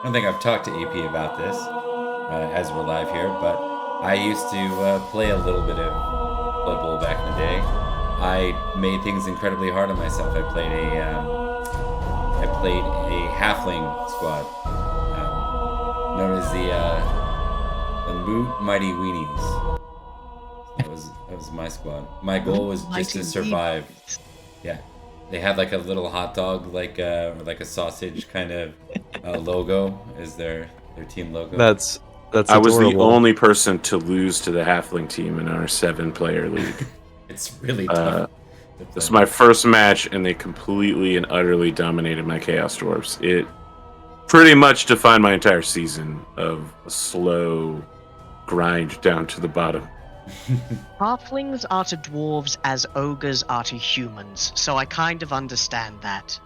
I don't think I've talked to EP about this as we're live here, but I used to play a little bit of Blood Bowl back in the day. I made things incredibly hard on myself. I played a halfling squad, known as the Moot Mighty Weenies. That was my squad. My goal was just Mighty to survive. Weenies. Yeah, they had like a little hot dog, or like a sausage kind of logo as their team logo. That's I was the adorable. only person to lose to the halfling team in our 7-player league. It's really tough. This is my first match, and they completely and utterly dominated my Chaos Dwarves. It pretty much defined my entire season of a slow grind down to the bottom. Halflings are to dwarves as ogres are to humans, so I kind of understand that.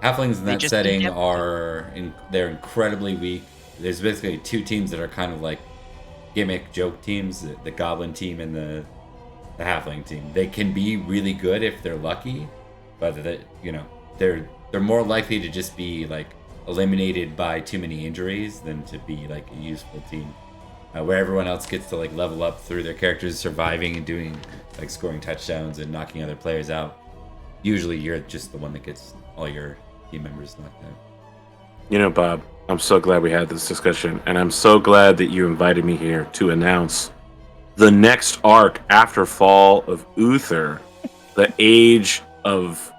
Halflings in They that just setting need they're incredibly weak. There's basically two teams that are kind of like gimmick joke teams: the Goblin team and the Halfling team. They can be really good if they're lucky, but they're more likely to just be like eliminated by too many injuries than to be like a useful team. Where everyone else gets to like level up through their characters surviving and doing like scoring touchdowns and knocking other players out. Usually you're just the one that gets all your team members knocked out. You know, Bob, I'm so glad we had this discussion, and I'm so glad that you invited me here to announce the next arc after Fall of Uther, the Age of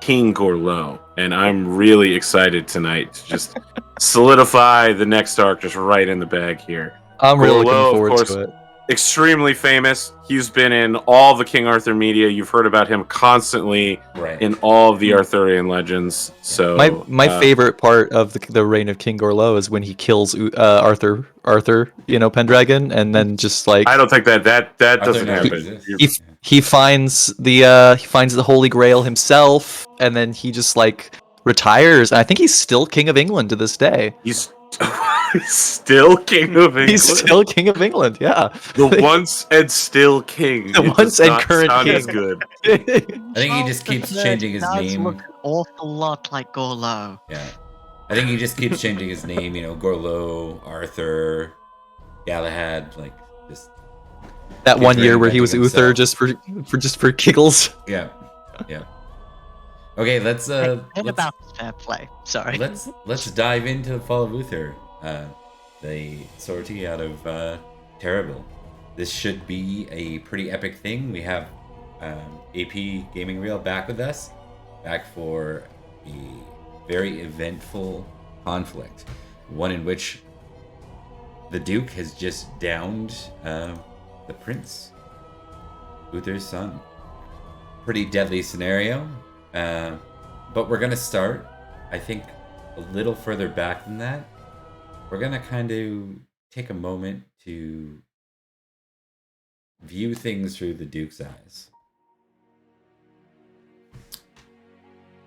King Gorlois. And I'm really excited tonight to just solidify the next arc just right in the bag here. I'm really looking Gorlois, of forward course, to it. extremely famous. He's been in all the King Arthur media. You've heard about him constantly Right. in all of the Arthurian legends. So My favorite part of the reign of King Gorlois is when he kills Arthur, Pendragon, and then just like I don't think that Arthur doesn't never happen. exists. he finds the Holy Grail himself, and then he just like retires. And I think he's still King of England to this day. He's still King of England. He's still King of England. Yeah, The once and still king. The It once does and not current sound king. as good. I think he just Charles keeps III changing his does name. look an awful lot like Gorlois. Yeah. I think he just keeps changing his name, Gorlois, Arthur, Galahad, like just That keeps one year where he reinventing was Uther himself. just for giggles. Yeah. Yeah. Okay, let's And about fair play. Sorry. let's dive into Fall of Uther. The sortie out of Terrabil. This should be a pretty epic thing. We have AP Gaming Reel back with us, back for a very eventful conflict, one in which the Duke has just downed the Prince, Uther's son. Pretty deadly scenario, but we're gonna start, I think, a little further back than that. We're gonna kind of take a moment to view things through the Duke's eyes.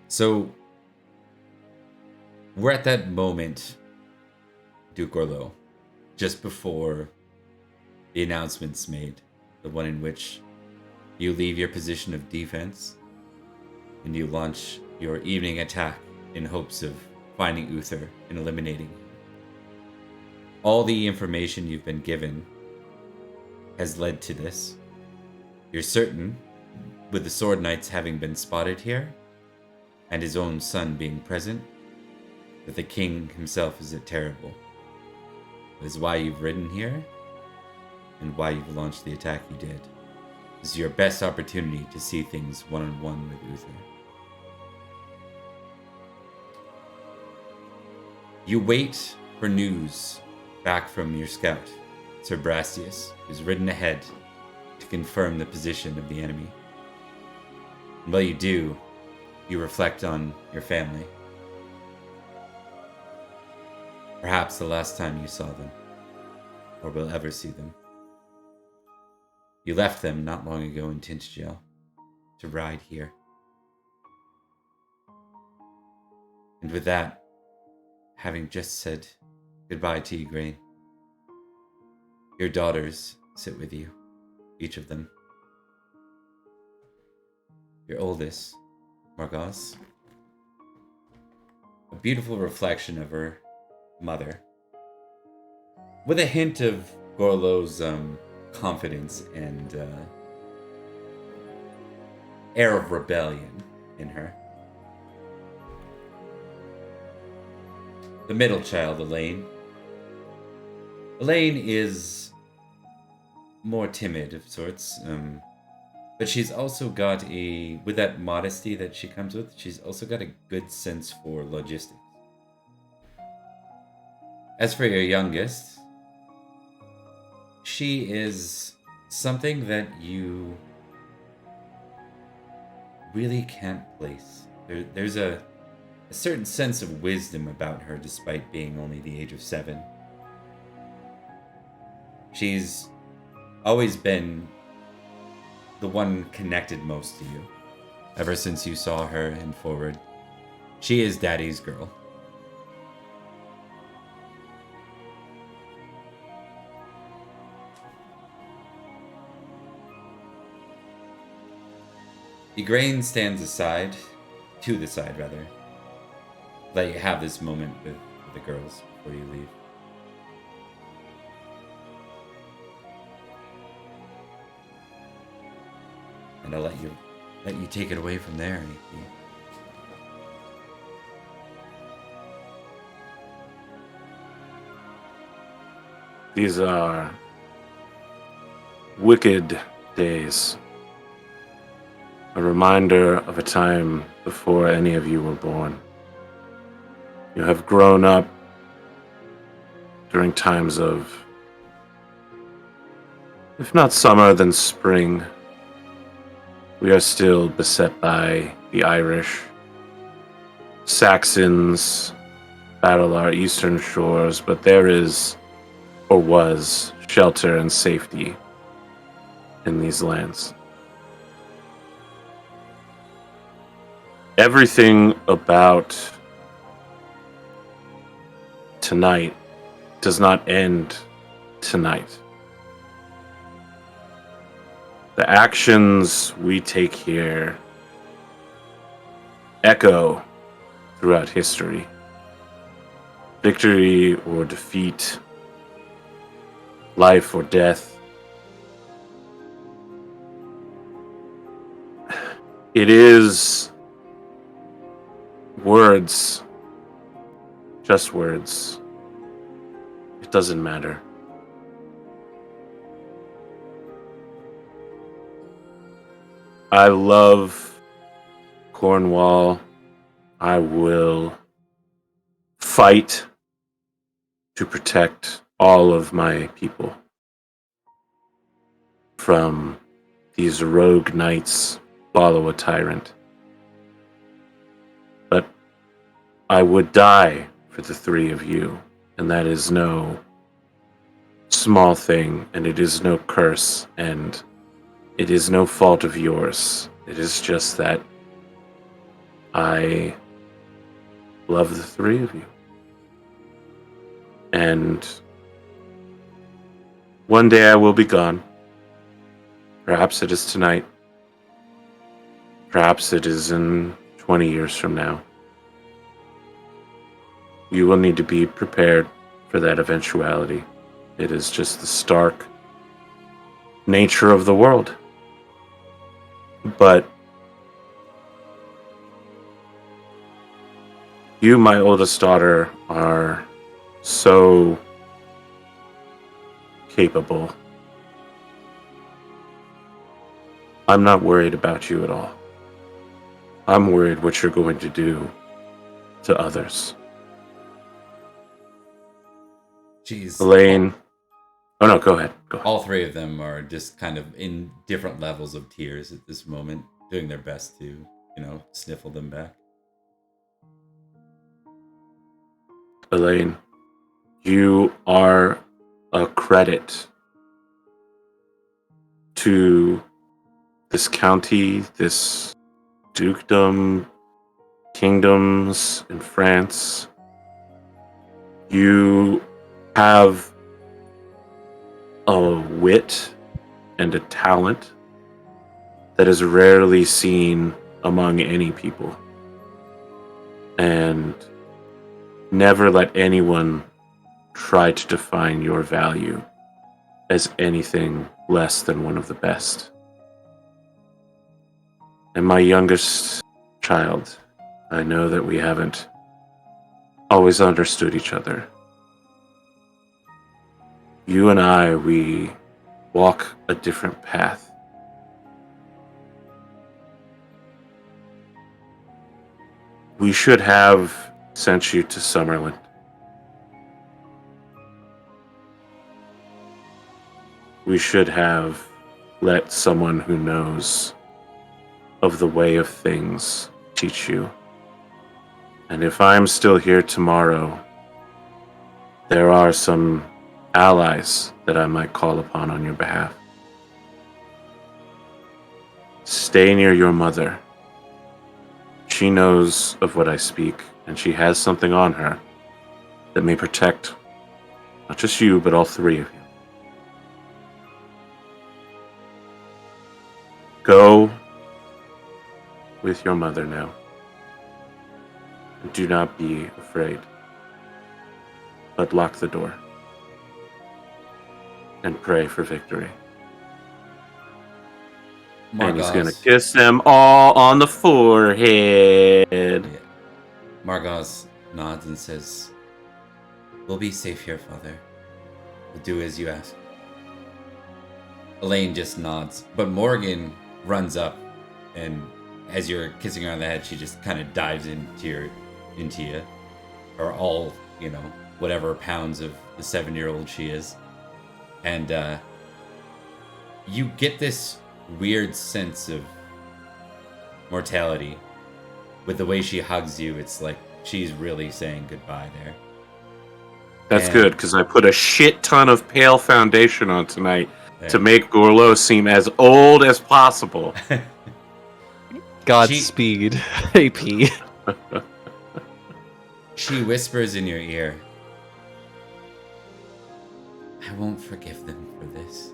So we're at that moment, Duke Gorlois, just before the announcement's made, the one in which you leave your position of defense and you launch your evening attack in hopes of finding Uther and eliminating him. All the information you've been given has led to this. You're certain, with the Sword Knights having been spotted here, and his own son being present, that the king himself is at Terrabil. This is why you've ridden here, and why you've launched the attack you did. This is your best opportunity to see things one-on-one with Uther. You wait for news back from your scout, Sir Brastius, who's ridden ahead to confirm the position of the enemy. And while you do, you reflect on your family. Perhaps the last time you saw them, or will ever see them. You left them not long ago in Tinchgel to ride here. And with that, having just said goodbye to you, Grain, your daughters sit with you, each of them. Your oldest, Margaz, a beautiful reflection of her mother, with a hint of Gorlo's confidence and air of rebellion in her. The middle child, Elaine. Elaine is more timid of sorts, but she's also got with that modesty that she comes with, she's also got a good sense for logistics. As for your youngest, she is something that you really can't place. There's a certain sense of wisdom about her despite being only the age of 7. She's always been the one connected most to you. Ever since you saw her in Forward. She is Daddy's girl. Igraine stands aside, to the side rather. Let you have this moment with the girls before you leave. And I'll let you take it away from there, Nikki. These are wicked days. A reminder of a time before any of you were born. You have grown up during times of, if not summer, then spring. We are still beset by the Irish. Saxons battle our eastern shores, but there is, or was, shelter and safety in these lands. Everything about tonight does not end tonight. The actions we take here echo throughout history. Victory or defeat, life or death. It is words, just words. It doesn't matter. I love Cornwall. I will fight to protect all of my people from these rogue knights follow a tyrant. But I would die for the 3 of you, and that is no small thing, and it is no curse, and it is no fault of yours. It is just that I love the 3 of you. And one day I will be gone. Perhaps it is tonight. Perhaps it is in 20 years from now. You will need to be prepared for that eventuality. It is just the stark nature of the world. But you, my oldest daughter, are so capable. I'm not worried about you at all. I'm worried what you're going to do to others. Jeez. Elaine. Oh no, go ahead. Go ahead. All 3 of them are just kind of in different levels of tears at this moment, doing their best to, sniffle them back. Elaine, you are a credit to this county, this dukedom, kingdoms in France. You have a wit and a talent that is rarely seen among any people. And never let anyone try to define your value as anything less than one of the best. And my youngest child, I know that we haven't always understood each other. You and I, we walk a different path. We should have sent you to Summerlin. We should have let someone who knows of the way of things teach you. And if I'm still here tomorrow, there are some allies that I might call upon on your behalf. Stay near your mother. She knows of what I speak, and she has something on her that may protect not just you, but all three of you. Go with your mother now. Do not be afraid, but lock the door and pray for victory. And he's going to kiss them all on the forehead. Yeah. Margos nods and says, "We'll be safe here, Father. We'll do as you ask." Elaine just nods, but Morgan runs up, and as you're kissing her on the head, she just kind of dives into you, or all, whatever pounds of the 7-year-old she is. And you get this weird sense of mortality with the way she hugs you. It's like she's really saying goodbye there. That's good, because I put a shit ton of pale foundation on tonight to make Gorlois seem as old as possible. Godspeed, AP. She whispers in your ear, "I won't forgive them for this.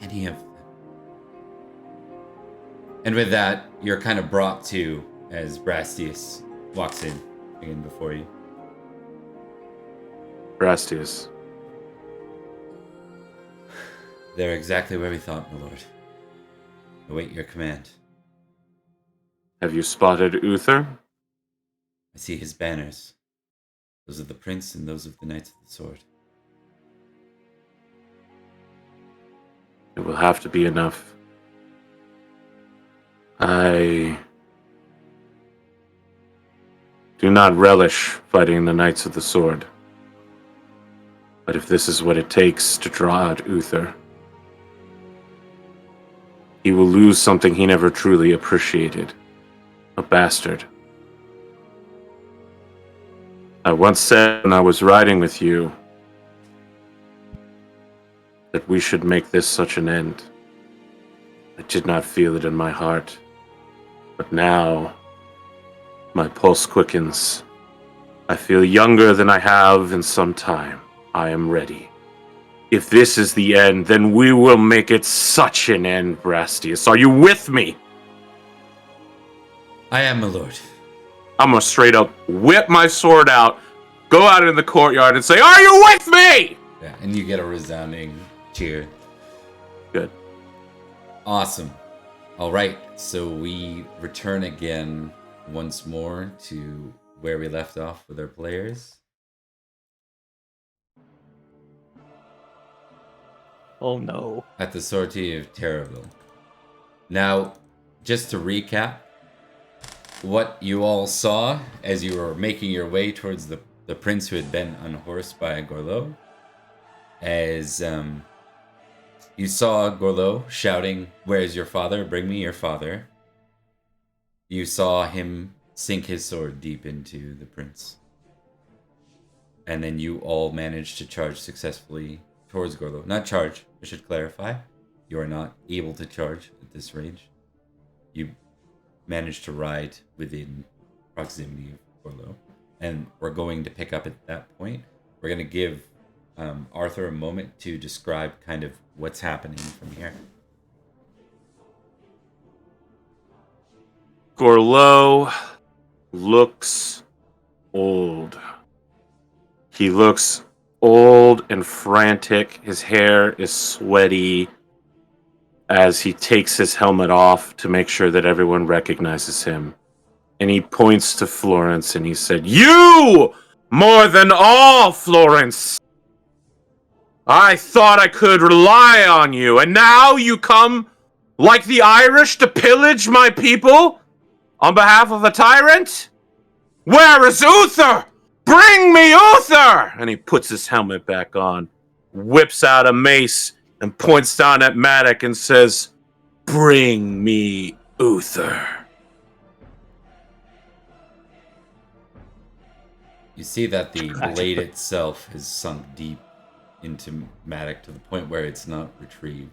Any of them." And with that, you're kind of brought to as Brastius walks in again before you. Brastius. They're exactly where we thought, my lord. Await your command. Have you spotted Uther? I see his banners. Those of the prince and those of the Knights of the Sword. It will have to be enough. I do not relish fighting the Knights of the Sword. But if this is what it takes to draw out Uther, he will lose something he never truly appreciated. A bastard. I once said when I was riding with you that we should make this such an end. I did not feel it in my heart. But now, my pulse quickens. I feel younger than I have in some time. I am ready. If this is the end, then we will make it such an end, Brastius. Are you with me? I am, my lord. I'm gonna straight up whip my sword out, go out in the courtyard and say, "Are you with me?" Yeah, and you get a resounding cheer. Good. Awesome. All right, so we return again once more to where we left off with our players. Oh no. At the Sortie of Terrabil. Now, just to recap, what you all saw as you were making your way towards the prince who had been unhorsed by Gorlois, as you saw Gorlois shouting, "Where's your father? Bring me your father." You saw him sink his sword deep into the prince. And then you all managed to charge successfully towards Gorlois. Not charge, I should clarify. You are not able to charge at this range. You managed to ride within proximity of Gorlois. And we're going to pick up at that point. We're going to give Arthur a moment to describe kind of what's happening from here. Gorlois looks old. He looks old and frantic. His hair is sweaty as he takes his helmet off to make sure that everyone recognizes him. And he points to Florence and he said, "You! More than all, Florence! I thought I could rely on you, and now you come like the Irish to pillage my people on behalf of a tyrant? Where is Uther? Bring me Uther!" And he puts his helmet back on, whips out a mace, and points down at Madoc and says, "Bring me Uther." You see that the blade itself has sunk deep into Madoc to the point where it's not retrieved.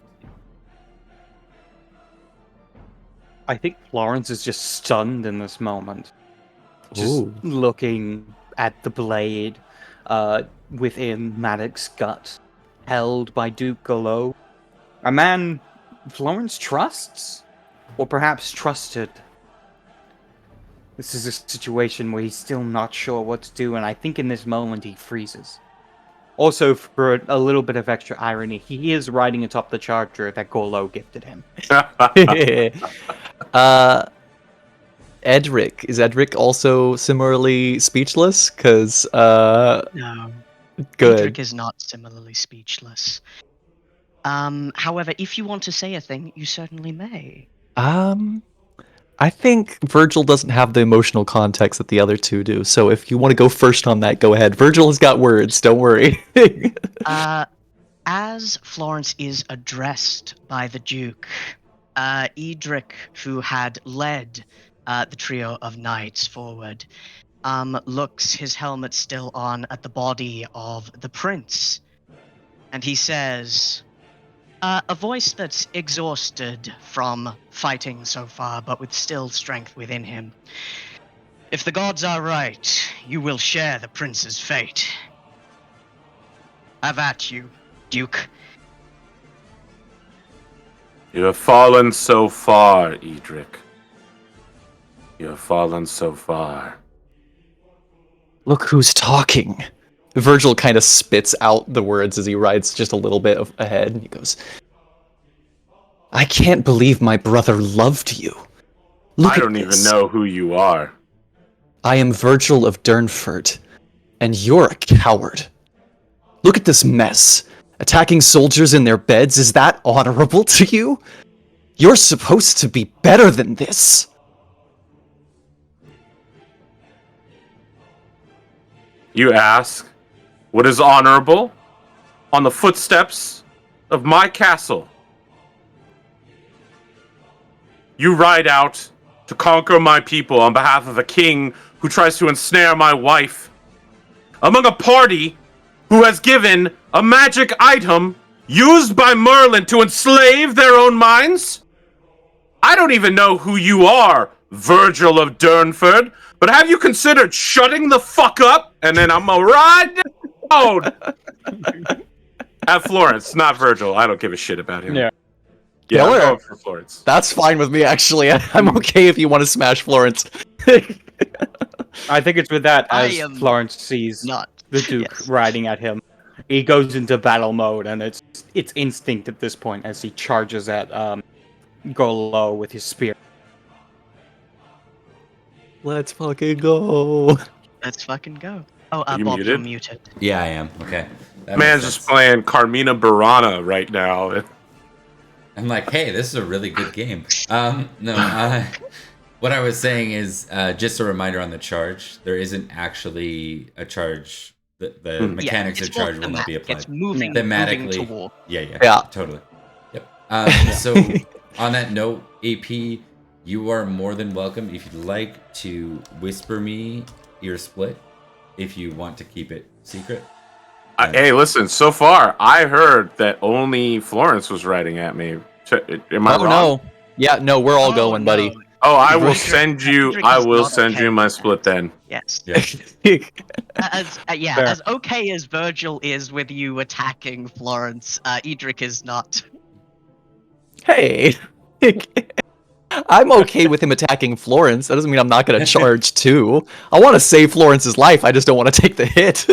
I think Florence is just stunned in this moment. Just looking at the blade within Madoc's gut, held by Duke Gorlois. A man Florence trusts, or perhaps trusted. This is a situation where he's still not sure what to do, and I think in this moment he freezes. Also, for a little bit of extra irony, he is riding atop the charger that Gorlois gifted him. Edrich. Is Edrich also similarly speechless? Because, No. good. Edrich is not similarly speechless. However, if you want to say a thing, you certainly may. I think Virgil doesn't have the emotional context that the other two do, so if you want to go first on that, go ahead. Virgil has got words, don't worry. As Florence is addressed by the Duke, Edrich, who had led the trio of knights forward, looks, his helmet still on, at the body of the prince, and he says, a voice that's exhausted from fighting so far, but with still strength within him. "If the gods are right, you will share the prince's fate. Have at you, Duke." You have fallen so far, Edrich. You have fallen so far. Look who's talking. Virgil kind of spits out the words as he rides just a little bit ahead, and he goes, "I can't believe my brother loved you. Look I don't at even this. know who you are. I am Virgil of Durnford, and you're a coward. Look at this mess. Attacking soldiers in their beds, is that honorable to you? You're supposed to be better than this." You ask, what is honorable? On the footsteps of my castle. You ride out to conquer my people on behalf of a king who tries to ensnare my wife. Among a party who has given a magic item used by Merlin to enslave their own minds? I don't even know who you are, Virgil of Durnford, but have you considered shutting the fuck up? And then I'm gonna ride down at Florence, not Virgil. I don't give a shit about him. Yeah. Yeah, I'm Killer. going for Florence. That's fine with me, actually. I'm okay if you want to smash Florence. I think it's with that I as am Florence sees Not. the Duke Yes. riding at him. He goes into battle mode, and it's instinct at this point as he charges at Gorlois with his spear. Let's fucking go. Let's fucking go. Oh, Are you Bob, you're muted? muted. Yeah, I am. Okay. That Man's makes just sense. playing Carmina Burana right now. I'm like, hey, this is a really good game. What I was saying is just a reminder on the charge. There isn't actually a charge. The mechanics it's of charge more will not be thematic. applied. It's moving Thematically. toward. Yeah, totally. Yep. So on that note, AP, you are more than welcome if you'd like to whisper me your split if you want to keep it secret. Hey, listen, so far, I heard that only Florence was riding at me. Am I Oh, wrong? no. Yeah, no, we're all Oh, going, buddy. no. Oh, I will Edrich- send you. Edrich I is will not send okay you my with split then. Yes. Yeah. As Fair. as okay as Virgil is with you attacking Florence, Edrich is not. Hey. I'm okay with him attacking Florence. That doesn't mean I'm not going to charge too. I want to save Florence's life. I just don't want to take the hit.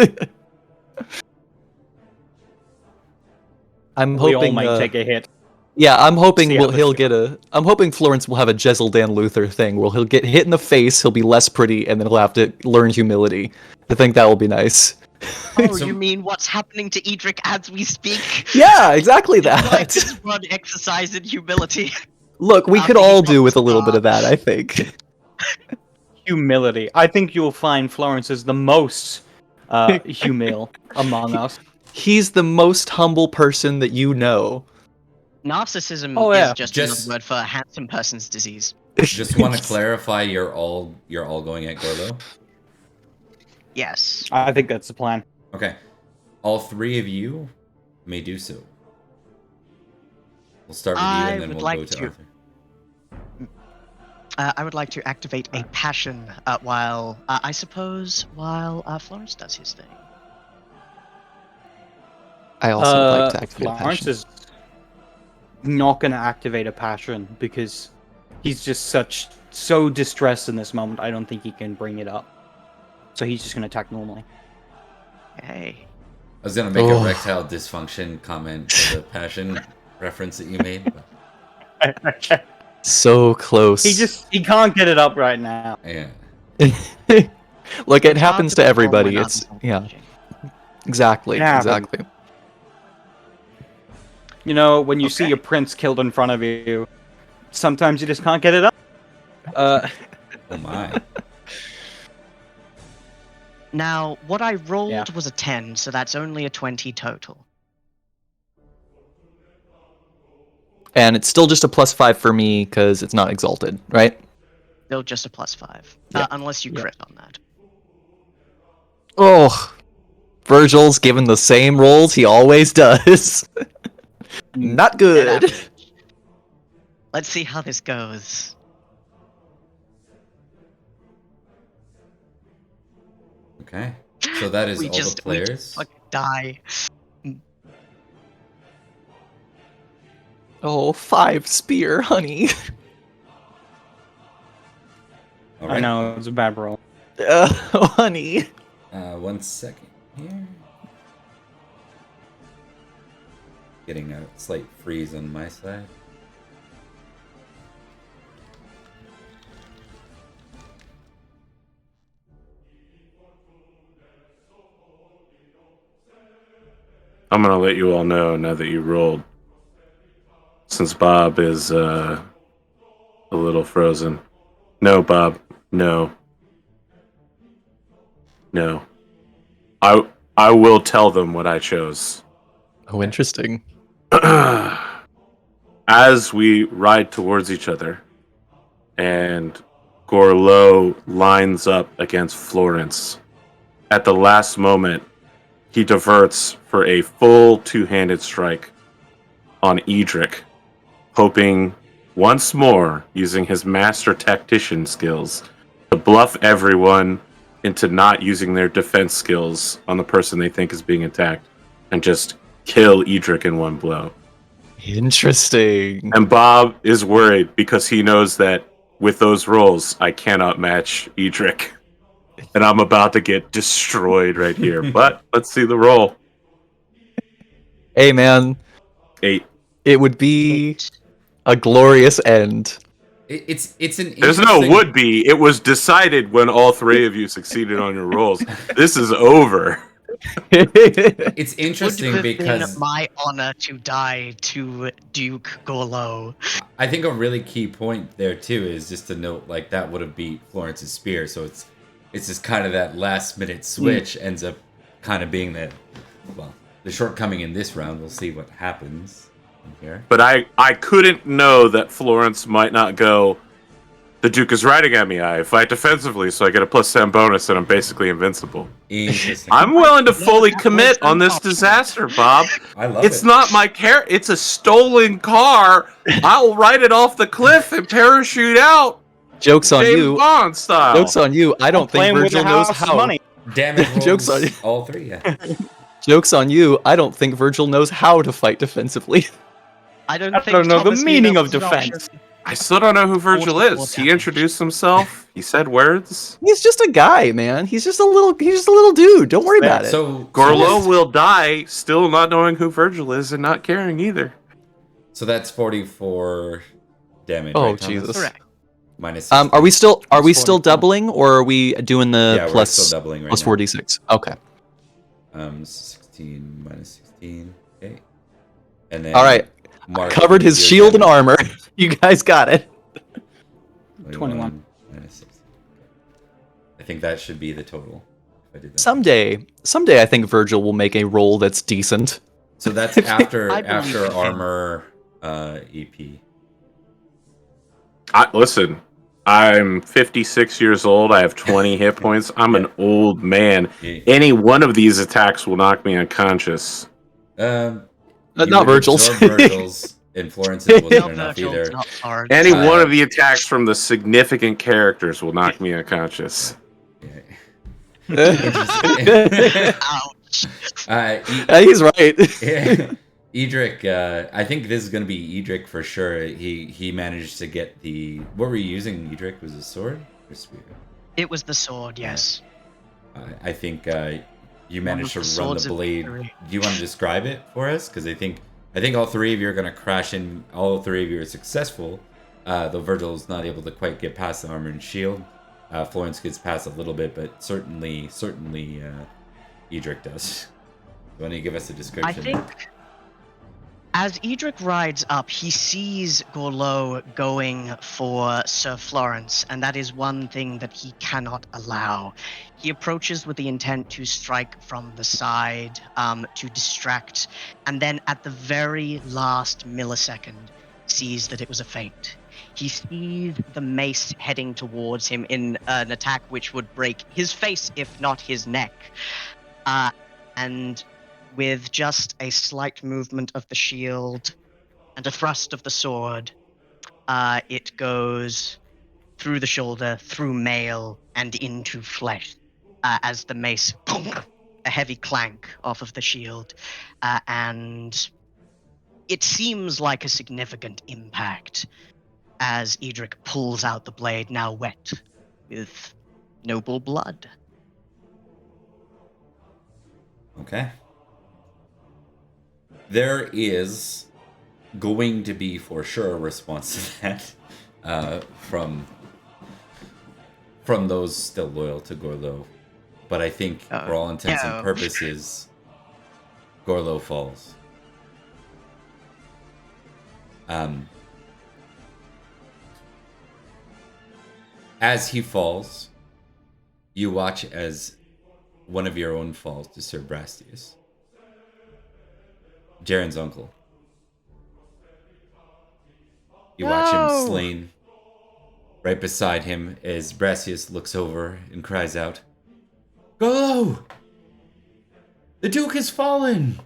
I'm We all hoping. might take a hit. Yeah, I'm hoping See how this he'll goes. get a. I'm hoping Florence will have a Jezzel Dan Luther thing where he'll get hit in the face, he'll be less pretty, and then he'll have to learn humility. I think that will be nice. Oh, So- you mean what's happening to Edrich as we speak? Yeah, exactly Like that. this one exercise in humility. Look, we could After he all do got with a little bit of scarred. that, I think. Humility. I think you'll find Florence is the most humil among us. He's the most humble person that you know. Narcissism Oh, yeah. is just Just- another word for a handsome person's disease. Just want to clarify, you're all going at Gorlo. Yes. I think that's the plan. Okay, all three of you may do so. We'll start with you, I and then would we'll like go to to- Arthur. I would like to activate a passion while Florence does his thing. I also would like to activate a Florence passion. is not going to activate a passion because he's just so distressed in this moment. I don't think he can bring it up. So he's just going to attack normally. Hey. I was gonna make Oh. a erectile dysfunction comment for the passion reference that you made, but So close. He can't get it up right now. yeah. Look, it It's hard happens to perform everybody. when It's not yeah, indulging. exactly, It happens. exactly. You know, when you see Okay. your prince killed in front of you, sometimes you just can't get it up. Oh my. Now, what I rolled Yeah. was a 10, so that's only a 20 total. And it's still just a +5 for me because it's not exalted, right? Still just a +5. Yeah. Unless you Yeah. crit on that. Oh, Virgil's given the same rolls he always does. Not good. Average. Let's see how this goes. Okay. So that is We all just the players. fucking die. Oh, 5 spear, honey. All I right. know, it's a bad roll. Oh, honey. 1 second here. Getting a slight freeze on my side. I'm gonna let you all know now that you rolled. Since Bob is a little frozen. No, Bob. No. No. I will tell them what I chose. Oh, interesting. As we ride towards each other, and Gorlois lines up against Florence, at the last moment, he diverts for a full two-handed strike on Edrich, hoping once more, using his master tactician skills, to bluff everyone into not using their defense skills on the person they think is being attacked, and just kill Edrich in one blow. Interesting. And Bob is worried because he knows that with those rolls, I cannot match Edrich. And I'm about to get destroyed right here. But let's see the roll. Hey, man. 8. It would be a glorious end. It's an There's no interesting- would be. It was decided when all three of you succeeded on your rolls. This is over. It's Would interesting have because been my honor to die to Duke Gorlois. I think a really key point there too is just to note like that would have beat Florence's spear, so it's just kind of that last minute switch ends up kind of being that, well, the shortcoming in this round. We'll see what happens in here. But I couldn't know that Florence might not go, the Duke is riding at me. I fight defensively, so I get a +10 bonus, and I'm basically invincible. Interesting. I'm willing to fully that was commit on an this option. disaster, Bob. I love It's it. not my car. It's a stolen car. I'll ride it off the cliff and parachute out, Joke's on James you. Bond style. Joke's on you. I don't think Playing with Virgil the knows house's how. money. Damage rolls. Joke's on you. All three, yeah. Joke's on you. I don't think Virgil knows how to fight defensively. I don't I think don't know the Thomas meaning Nino of was an option. defense. I still don't know who Virgil 44 is. He damage. introduced himself. He said words. He's just a guy, man. He's just a little dude. Don't worry about it. So Gorlois will die, still not knowing who Virgil is and not caring either. So that's 44 damage. Oh, right, Thomas? Jesus. Correct. Minus 16. Are we still It's 44. doubling, or are we doing the Yeah, we're plus still doubling right plus now. 4d6? Okay. 16 minus 16. Okay. And then All right. Mark, Covered his your shield and damage. armor. You guys got it. 21. Minus 16. I think that should be the total. If I did that. Someday, I think Virgil will make a roll that's decent. So that's after I believe after in him. armor EP. Listen, I'm 56 years old. I have 20 hit points. I'm an old man. Yeah. Any one of these attacks will knock me unconscious. You Not would Virgil's. absorb Virgil's, and Florence's wasn't No, enough Virgil, either. not hard. Any one of the attacks from the significant characters will knock me unconscious. Ouch. He's right. Edrich, I think this is going to be Edrich for sure. He managed to get the... What were you using, Edrich? Was it sword or spear? It was the sword, yes. I think you managed to the run swords the of blade. victory. Do you want to describe it for us? Because I think all three of you are going to crash in. All three of you are successful, though Virgil's not able to quite get past the armor and shield. Florence gets past a little bit, but certainly, Edrich does. You want to give us a description? I think as Edrich rides up, he sees Gorlois going for Sir Florence, and that is one thing that he cannot allow. He approaches with the intent to strike from the side, to distract, and then at the very last millisecond, sees that it was a feint. He sees the mace heading towards him in an attack which would break his face, if not his neck. And with just a slight movement of the shield and a thrust of the sword, it goes through the shoulder, through mail, and into flesh, as the mace, a heavy clank off of the shield, and it seems like a significant impact as Edrich pulls out the blade, now wet with noble blood. Okay. There is going to be for sure a response to that from those still loyal to Gorlois. But I think for all intents and purposes, Gorlois falls. As he falls, you watch as one of your own falls to Sir Brastius, Jaren's uncle. You watch him slain. Right beside him as Brastius looks over and cries out, "Gorlois! The Duke has fallen!"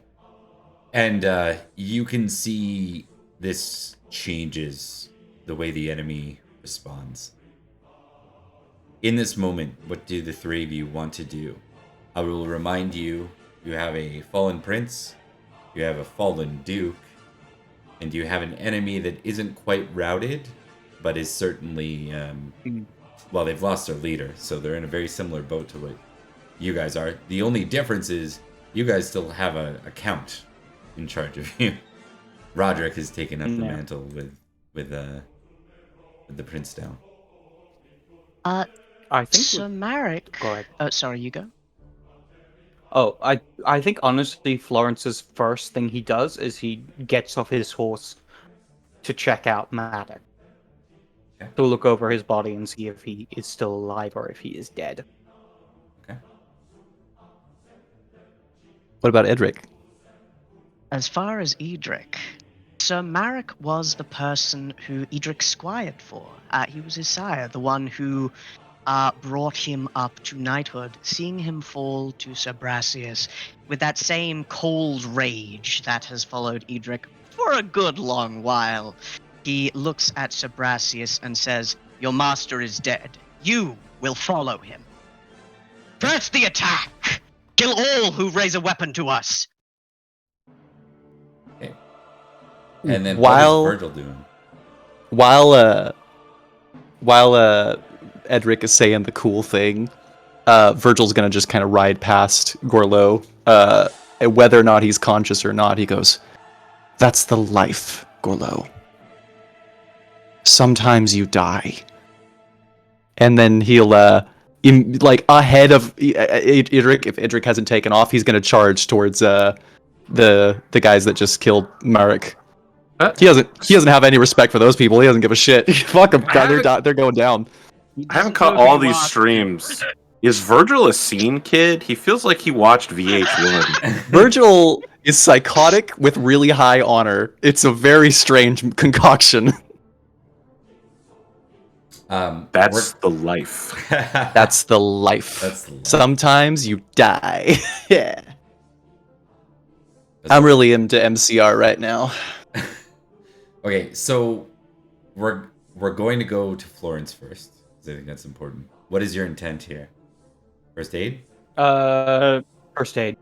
And you can see this changes the way the enemy responds. In this moment, what do the three of you want to do? I will remind you, you have a fallen prince, you have a fallen duke, and you have an enemy that isn't quite routed, but is certainly, well, they've lost their leader, so they're in a very similar boat to what you guys are. The only difference is you guys still have a count in charge of you. Rhodri has taken up the mantle with the prince now. I think. Sir Marek. Go ahead. Sorry, you go. Oh, I think honestly, Florence's first thing he does is he gets off his horse to check out Madoc. Okay. To look over his body and see if he is still alive or if he is dead. Okay. What about Edrich? As far as Edrich, Sir Marek was the person who Edrich squired for. He was his sire, the one who brought him up to knighthood, seeing him fall to Sir Brastius with that same cold rage that has followed Edrich for a good long while. He looks at Sir Brastius and says, "Your master is dead. You will follow him. Press the attack! Kill all who raise a weapon to us!" Okay. And then While- what is Virgil doing? while Edrich is saying the cool thing, Virgil's gonna just kind of ride past Gorlois. Whether or not he's conscious or not, he goes, "That's the life, Gorlois. Sometimes you die." And then he'll, ahead of Idrich, if Idrich hasn't taken off, he's gonna charge towards the guys that just killed Marek. He doesn't have any respect for those people. He doesn't give a shit. Fuck them. They're going down. I haven't caught all these streams. Is Virgil a scene kid? He feels like he watched VH1. Virgil is psychotic with really high honor. It's a very strange concoction. That's the life. That's the life. That's the life. Sometimes you die. Yeah. I'm really into MCR right now. Okay, so we're going to go to Florence first, because I think that's important. What is your intent here? First aid? First aid.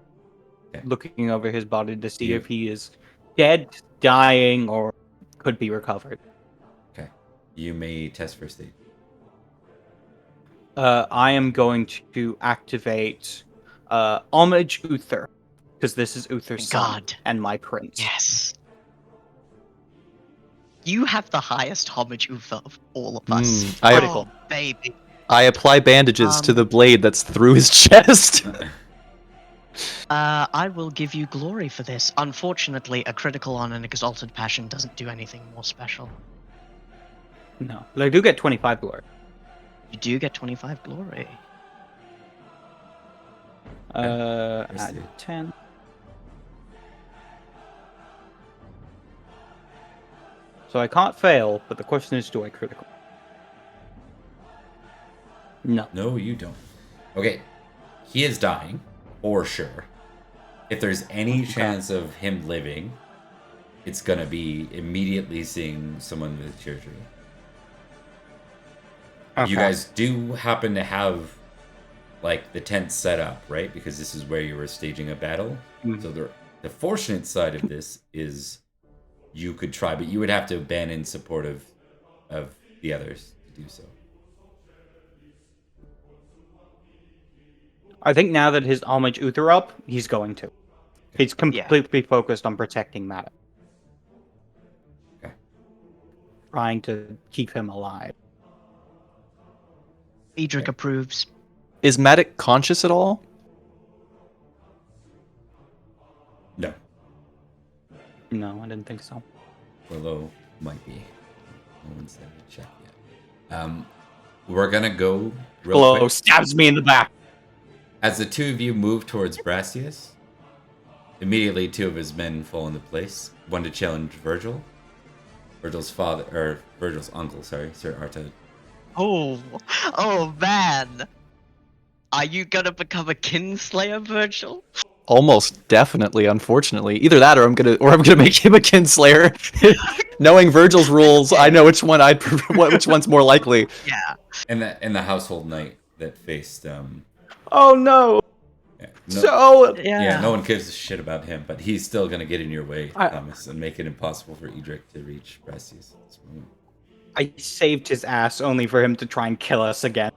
Okay. Looking over his body to see You- if he is dead, dying, or could be recovered. Okay. You may test first aid. I am going to activate Homage Uther, because this is Uther's son God. and my prince. Yes. You have the highest homage Uther of all of us. I Baby. apply bandages to the blade that's through his chest. I will give you glory for this. Unfortunately, a critical on an exalted passion doesn't do anything more special. No, but I do get 25 glory. You do get 25 glory. Add 10. So I can't fail, but the question is, do I critical? No. No, you don't. Okay. He is dying, for sure. If there's any chance of him living, it's gonna be immediately seeing someone with surgery. Okay. You guys do happen to have, like, the tent set up, right? Because this is where you were staging a battle. Mhm. So the fortunate side of this is you could try, but you would have to abandon support of the others to do so. I think now that his homage Uther up, he's going to. He's completely focused on protecting Madoc. Okay. Trying to keep him alive. Edrich approves. Is Madoc conscious at all? No. No, I didn't think so. Although might be. No one's there to check yet. We're gonna go real Glow quick. stabs me in the back. As the two of you move towards Brassius, immediately two of his men fall into place. One to challenge Virgil. Virgil's uncle, Sir Arta. Oh man. Are you gonna become a kinslayer, Virgil? Almost definitely, unfortunately. Either that, or I'm gonna make him a kinslayer. Knowing Virgil's rules, I know which one's more likely. Yeah. And the household knight that faced Oh no! yeah, no one gives a shit about him, but he's still gonna get in your way, Thomas, and make it impossible for Edrich to reach Brassius at this moment. I saved his ass only for him to try and kill us again.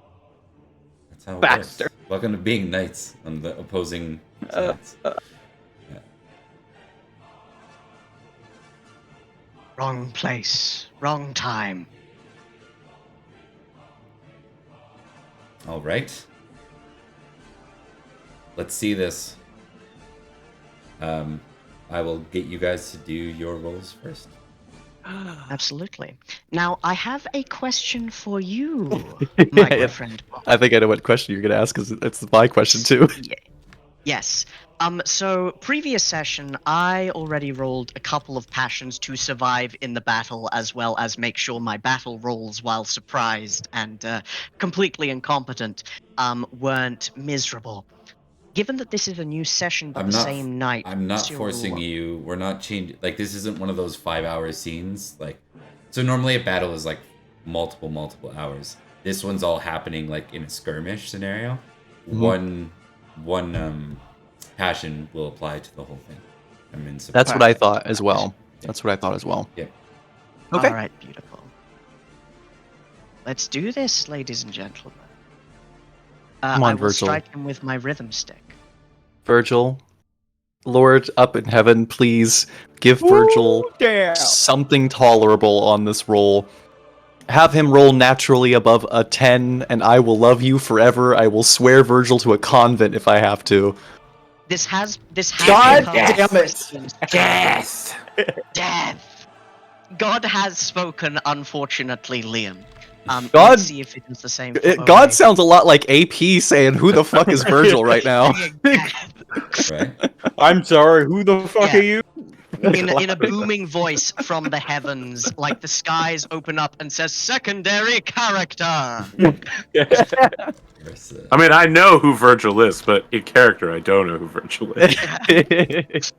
That's how it Bastard. works. Welcome to being knights on the opposing sides. Yeah. Wrong place, wrong time. All right. Let's see this. I will get you guys to do your rolls first. Absolutely. Now, I have a question for you, my good friend. I think I know what question you're gonna ask, because it's my question too. Yes. So previous session, I already rolled a couple of passions to survive in the battle, as well as make sure my battle rolls, while surprised and completely incompetent, weren't miserable. Given that this is a new session but same night, I'm not forcing you. We're not changing. Like, this isn't one of those 5-hour scenes. Like, so normally a battle is like multiple hours. This one's all happening like in a skirmish scenario. Mhm. One passion will apply to the whole thing. That's what I thought as well. Yeah. That's what I thought as well. Yeah. Okay. All right, beautiful. Let's do this, ladies and gentlemen. Come on, I will Virgil. strike him with my rhythm stick. Virgil, Lord up in heaven, please give Virgil something tolerable on this roll. Have him roll naturally above a 10, and I will love you forever. I will swear Virgil to a convent if I have to. This has God become damn it! Christian's Death! Death. God has spoken, unfortunately, Liam. God- Let's see if it is the same for God Owen. sounds a lot like AP saying, "Who the fuck is Virgil right now?" Right? I'm sorry, who the fuck Yeah. are you? In a booming voice from the heavens, like the skies open up and says, "Secondary character." Versa. I mean, I know who Virgil is, but in character, I don't know who Virgil is.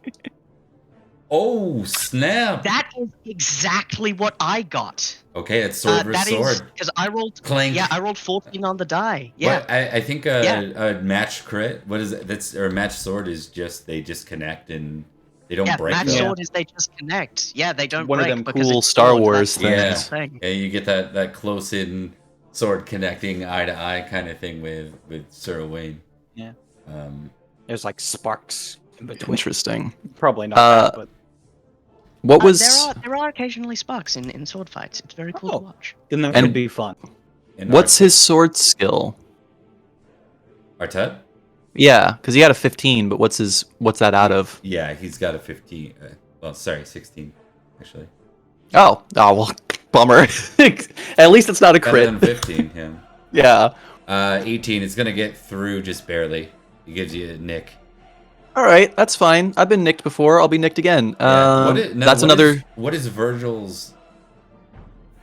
Oh, snap! That is exactly what I got. Okay, it's sword versus That is sword. because I rolled. Clank. Yeah, I rolled 14 on the die. Yeah. What? I think a match crit. What is it? That's or a match sword is just they disconnect and they don't break. Match them. sword is they just connect. Yeah, they don't One of break them because cool it's Star sword, Wars that's the Yeah, things. thing. and you get that close in sword connecting eye to eye kind of thing with Sir Owain. Yeah. Um, There's like sparks in between. Interesting. Probably not that, but What was? There are occasionally sparks in sword fights. It's very cool Oh. to watch. then that And- could be fun. in What's his sword skill? Artet? Yeah, because he had a 15, but what's that out of? Yeah, he's got a 15. Well, sorry, 16 actually. Oh, well, bummer. At least it's not a Better crit. than 15. Yeah. 18. It's gonna get through just barely. He gives you a nick. All right, that's fine. I've been nicked before. I'll be nicked again. Yeah. That's another. What is Virgil's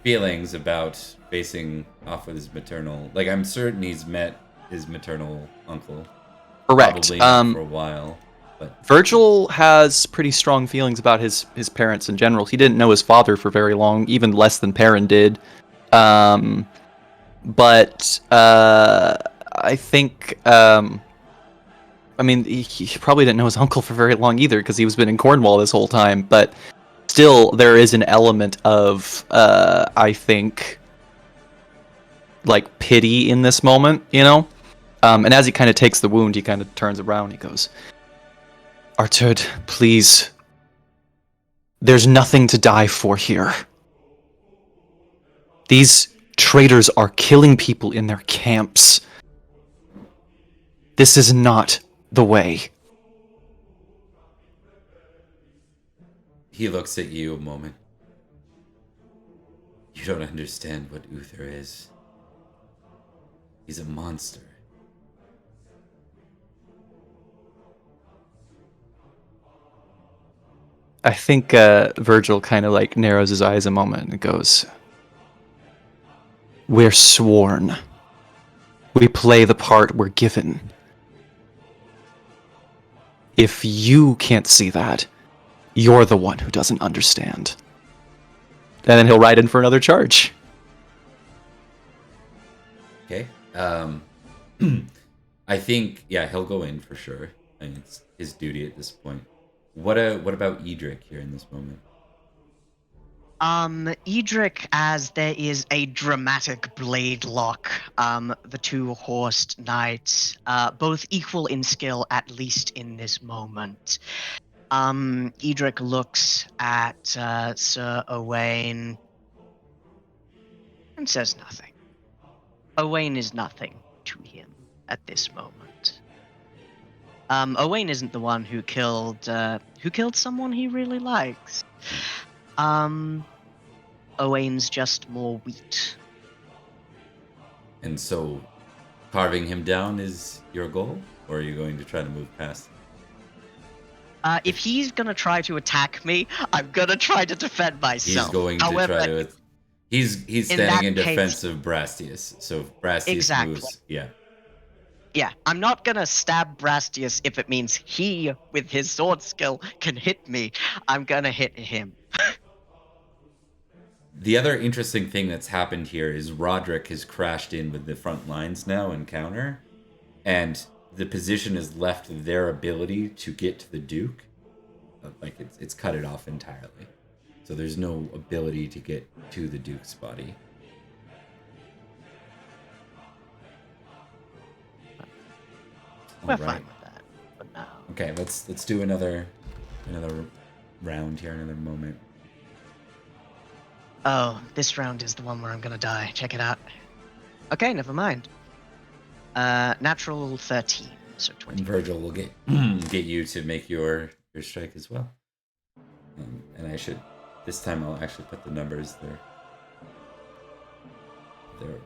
feelings about facing off with his maternal? Like, I'm certain he's met his maternal uncle. Correct. Probably not for a while. But Virgil has pretty strong feelings about his parents in general. He didn't know his father for very long, even less than Perin did. But I think, I mean, he probably didn't know his uncle for very long either, because he was been in Cornwall this whole time. But still, there is an element of, I think, like pity in this moment, you know. And as he kind of takes the wound, he kind of turns around. He goes, "Artud, please. There's nothing to die for here. These traitors are killing people in their camps. This is not the way." he looks at you a moment. You don't understand what Uther is. He's a monster. I think Virgil kind of like narrows his eyes a moment and goes, "We're sworn. We play the part we're given. If you can't see that, you're the one who doesn't understand." And then he'll ride in for another charge. Okay. I think he'll go in for sure. I mean, it's his duty at this point. What about Edrich here in this moment? Edrich, as there is a dramatic blade lock, the two horsed knights, both equal in skill, at least in this moment. Edrich looks at Sir Owain and says nothing. Owain is nothing to him at this moment. Owain isn't the one who killed someone he really likes. Owain's just more wheat. And so, carving him down is your goal, or are you going to try to move past him? If he's gonna try to attack me, I'm gonna try to defend myself. He's going to However, try to. He's standing that in case- defense of Brastius. So if Brastius Exactly. moves, yeah. Yeah, I'm not gonna stab Brastius if it means he, with his sword skill, can hit me. I'm gonna hit him. The other interesting thing that's happened here is Rhodri has crashed in with the front lines now and counter, and the position has left their ability to get to the Duke. Like it's cut it off entirely. So there's no ability to get to the Duke's body. We're Alright. fine with that. But no. Okay, let's do another round here, another moment. Oh, this round is the one where I'm gonna die. Check it out. Okay, never mind. Natural 13, so 20. And Virgil will get you to make your strike as well. And I should this time I'll actually put the numbers they're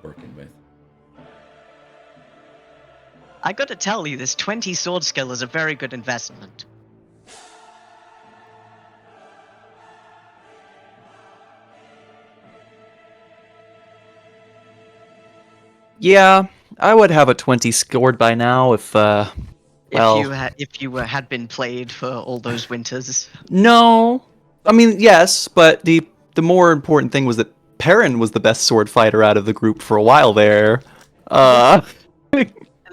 working with. I gotta tell you, this 20 sword skill is a very good investment. Yeah, I would have a 20 scored by now if, well... If you had been played for all those winters. No. I mean, yes, but the more important thing was that Perin was the best sword fighter out of the group for a while there. And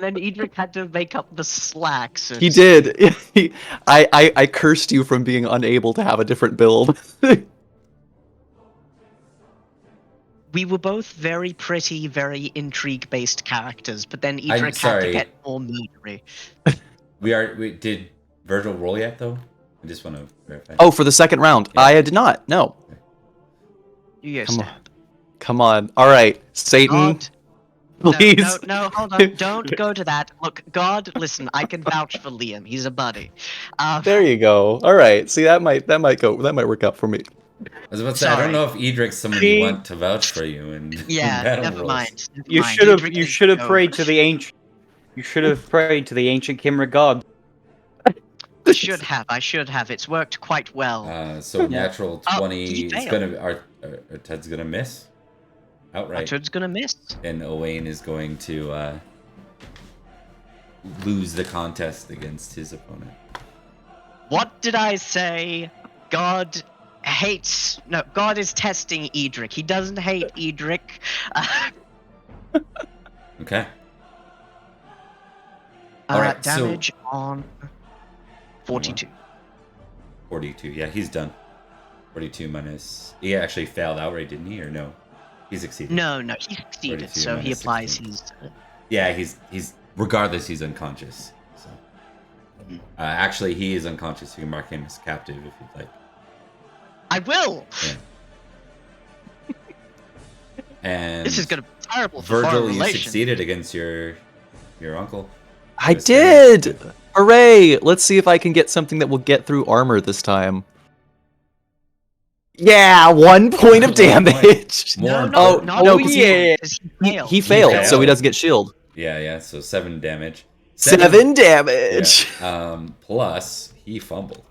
then Edrich had to make up the slack. So He did. I cursed you from being unable to have a different build. We were both very pretty, very intrigue-based characters, but then Edrich had to get more murdery. We did Virgil roll yet though? I just want to verify. Oh, for the second round. Yeah. I did not. No. Yes. Come on. All right, Satan. God. Please. No, hold on. Don't go to that. Look, God, listen, I can vouch for Liam. He's a buddy. There you go. All right. See, that might work out for me. I was about to say, I don't know if Edric's someone you want to vouch for you and Yeah, battle never rolls. mind. You should have prayed to the ancient. You should have prayed to the ancient Kimra god. I should have. It's worked quite well. So natural 20. he It's failed. our Ted's gonna miss outright, Richard's gonna miss. and Owain is going to lose the contest against his opponent. What did I say? God hates. No, God is testing Edrich. He doesn't hate Edrich. Okay. All right. Damage on 42. 42. Yeah, he's done. 42 minus. He actually failed outright, didn't he? Or no? He succeeded. No, he succeeded, 42 so he minus applies 16. his. Yeah, he's regardless. He's unconscious. So, actually, he is unconscious. You can mark him as captive if you'd like. I will. Yeah. And This is gonna be terrible for Virgil, foreign you relations. succeeded against your uncle. I did. Hooray! Let's see if I can get something that will get through armor this time. Yeah, 1 point of damage. More. No, no, 'cause yeah. He failed, failed. so he doesn't get shield. Yeah. So 7 damage. 7 damage. Yeah. Plus he fumbled.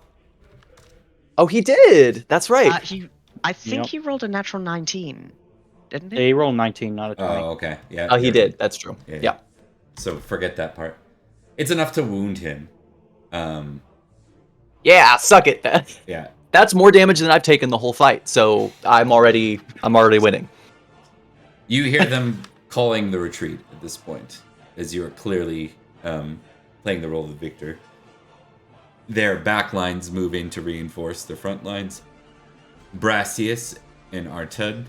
Oh, he did. That's right. I think Yep. he rolled a natural 19, didn't he? He rolled 19, not a 20. Oh, okay. Yeah. Oh, he did. That's true. Yeah. Yeah. So forget that part. It's enough to wound him. Yeah, suck it. Yeah. That's more damage than I've taken the whole fight. So I'm already winning. You hear them calling the retreat at this point, as you are clearly playing the role of the victor. Their back lines move in to reinforce their front lines. Brassius and Artud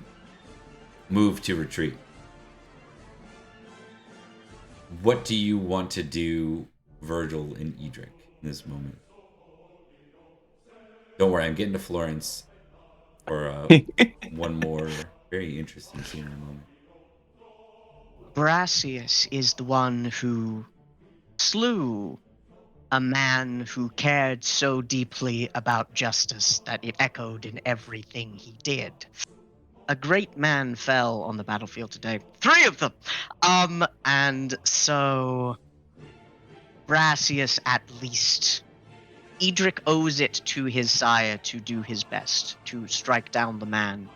move to retreat. What do you want to do, Virgil and Edrich, in this moment? Don't worry, I'm getting to Florence for one more very interesting scene in a moment. Brassius is the one who slew a man who cared so deeply about justice that it echoed in everything he did. A great man fell on the battlefield today. 3 of them! And so Brassius at least. Edrich owes it to his sire to do his best to strike down the man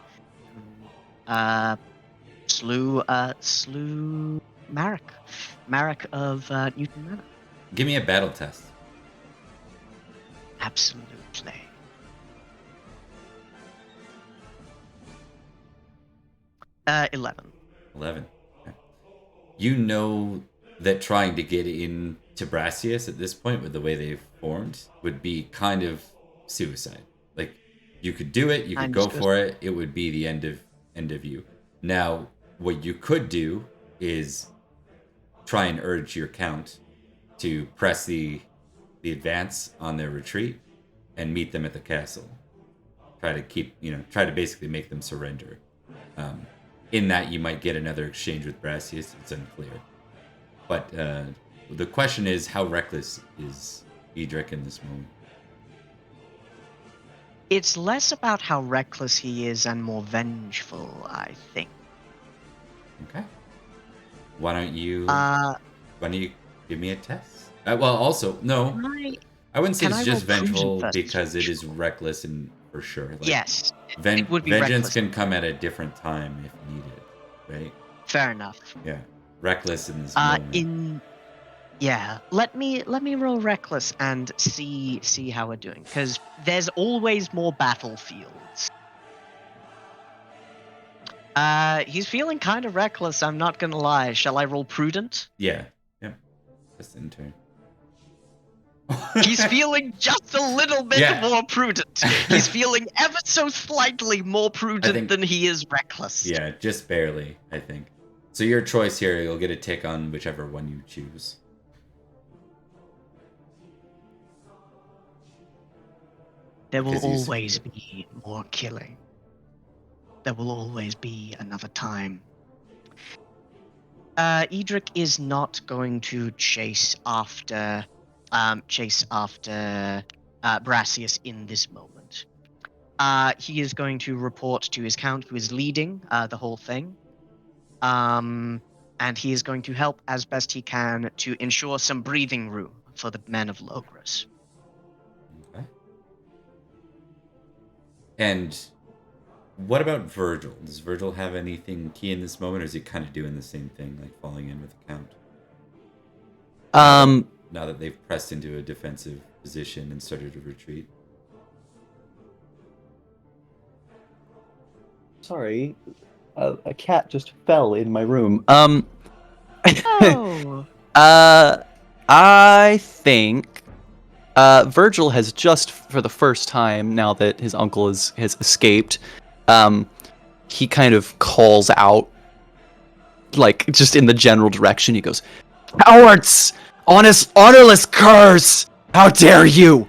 who slew Marek of Newton Manor. Give me a battle test. Absolutely. Uh, 11. 11. Okay. You know that trying to get into Brassius at this point with the way they've formed would be kind of suicide. Like, you could do it, you could go for it, it would be the end of you. Now, what you could do is try and urge your count to press the advance on their retreat and meet them at the castle. Try to basically make them surrender. In that, you might get another exchange with Brassius. It's unclear. But the question is, how reckless is Edrich in this moment? It's less about how reckless he is and more vengeful, I think. Okay. Why don't you give me a test? Well, also, no. I wouldn't say it's just vengeful because it is reckless and for sure. Like, yes. It would be vengeance reckless. can come at a different time if needed, right? Fair enough. Yeah. Reckless in this moment. Let me roll reckless and see how we're doing, because there's always more battlefields. He's feeling kind of reckless, I'm not gonna lie. Shall I roll prudent? Yeah. Just in turn. He's feeling just a little bit more prudent. He's feeling ever so slightly more prudent than he is reckless. Yeah, just barely, I think. So your choice here, you'll get a tick on whichever one you choose. There will always be more killing. There will always be another time. Edrich is not going to chase after Brassius in this moment. He is going to report to his count, who is leading the whole thing. And he is going to help as best he can to ensure some breathing room for the men of Logres. Okay. And what about Virgil? Does Virgil have anything key in this moment, or is he kind of doing the same thing, like falling in with the count? Now that they've pressed into a defensive position and started to retreat. Sorry, a cat just fell in my room. Oh. I think Virgil has just, for the first time, now that his uncle has escaped, he kind of calls out, like, just in the general direction. He goes, "Cowards! Honorless curs! How dare you!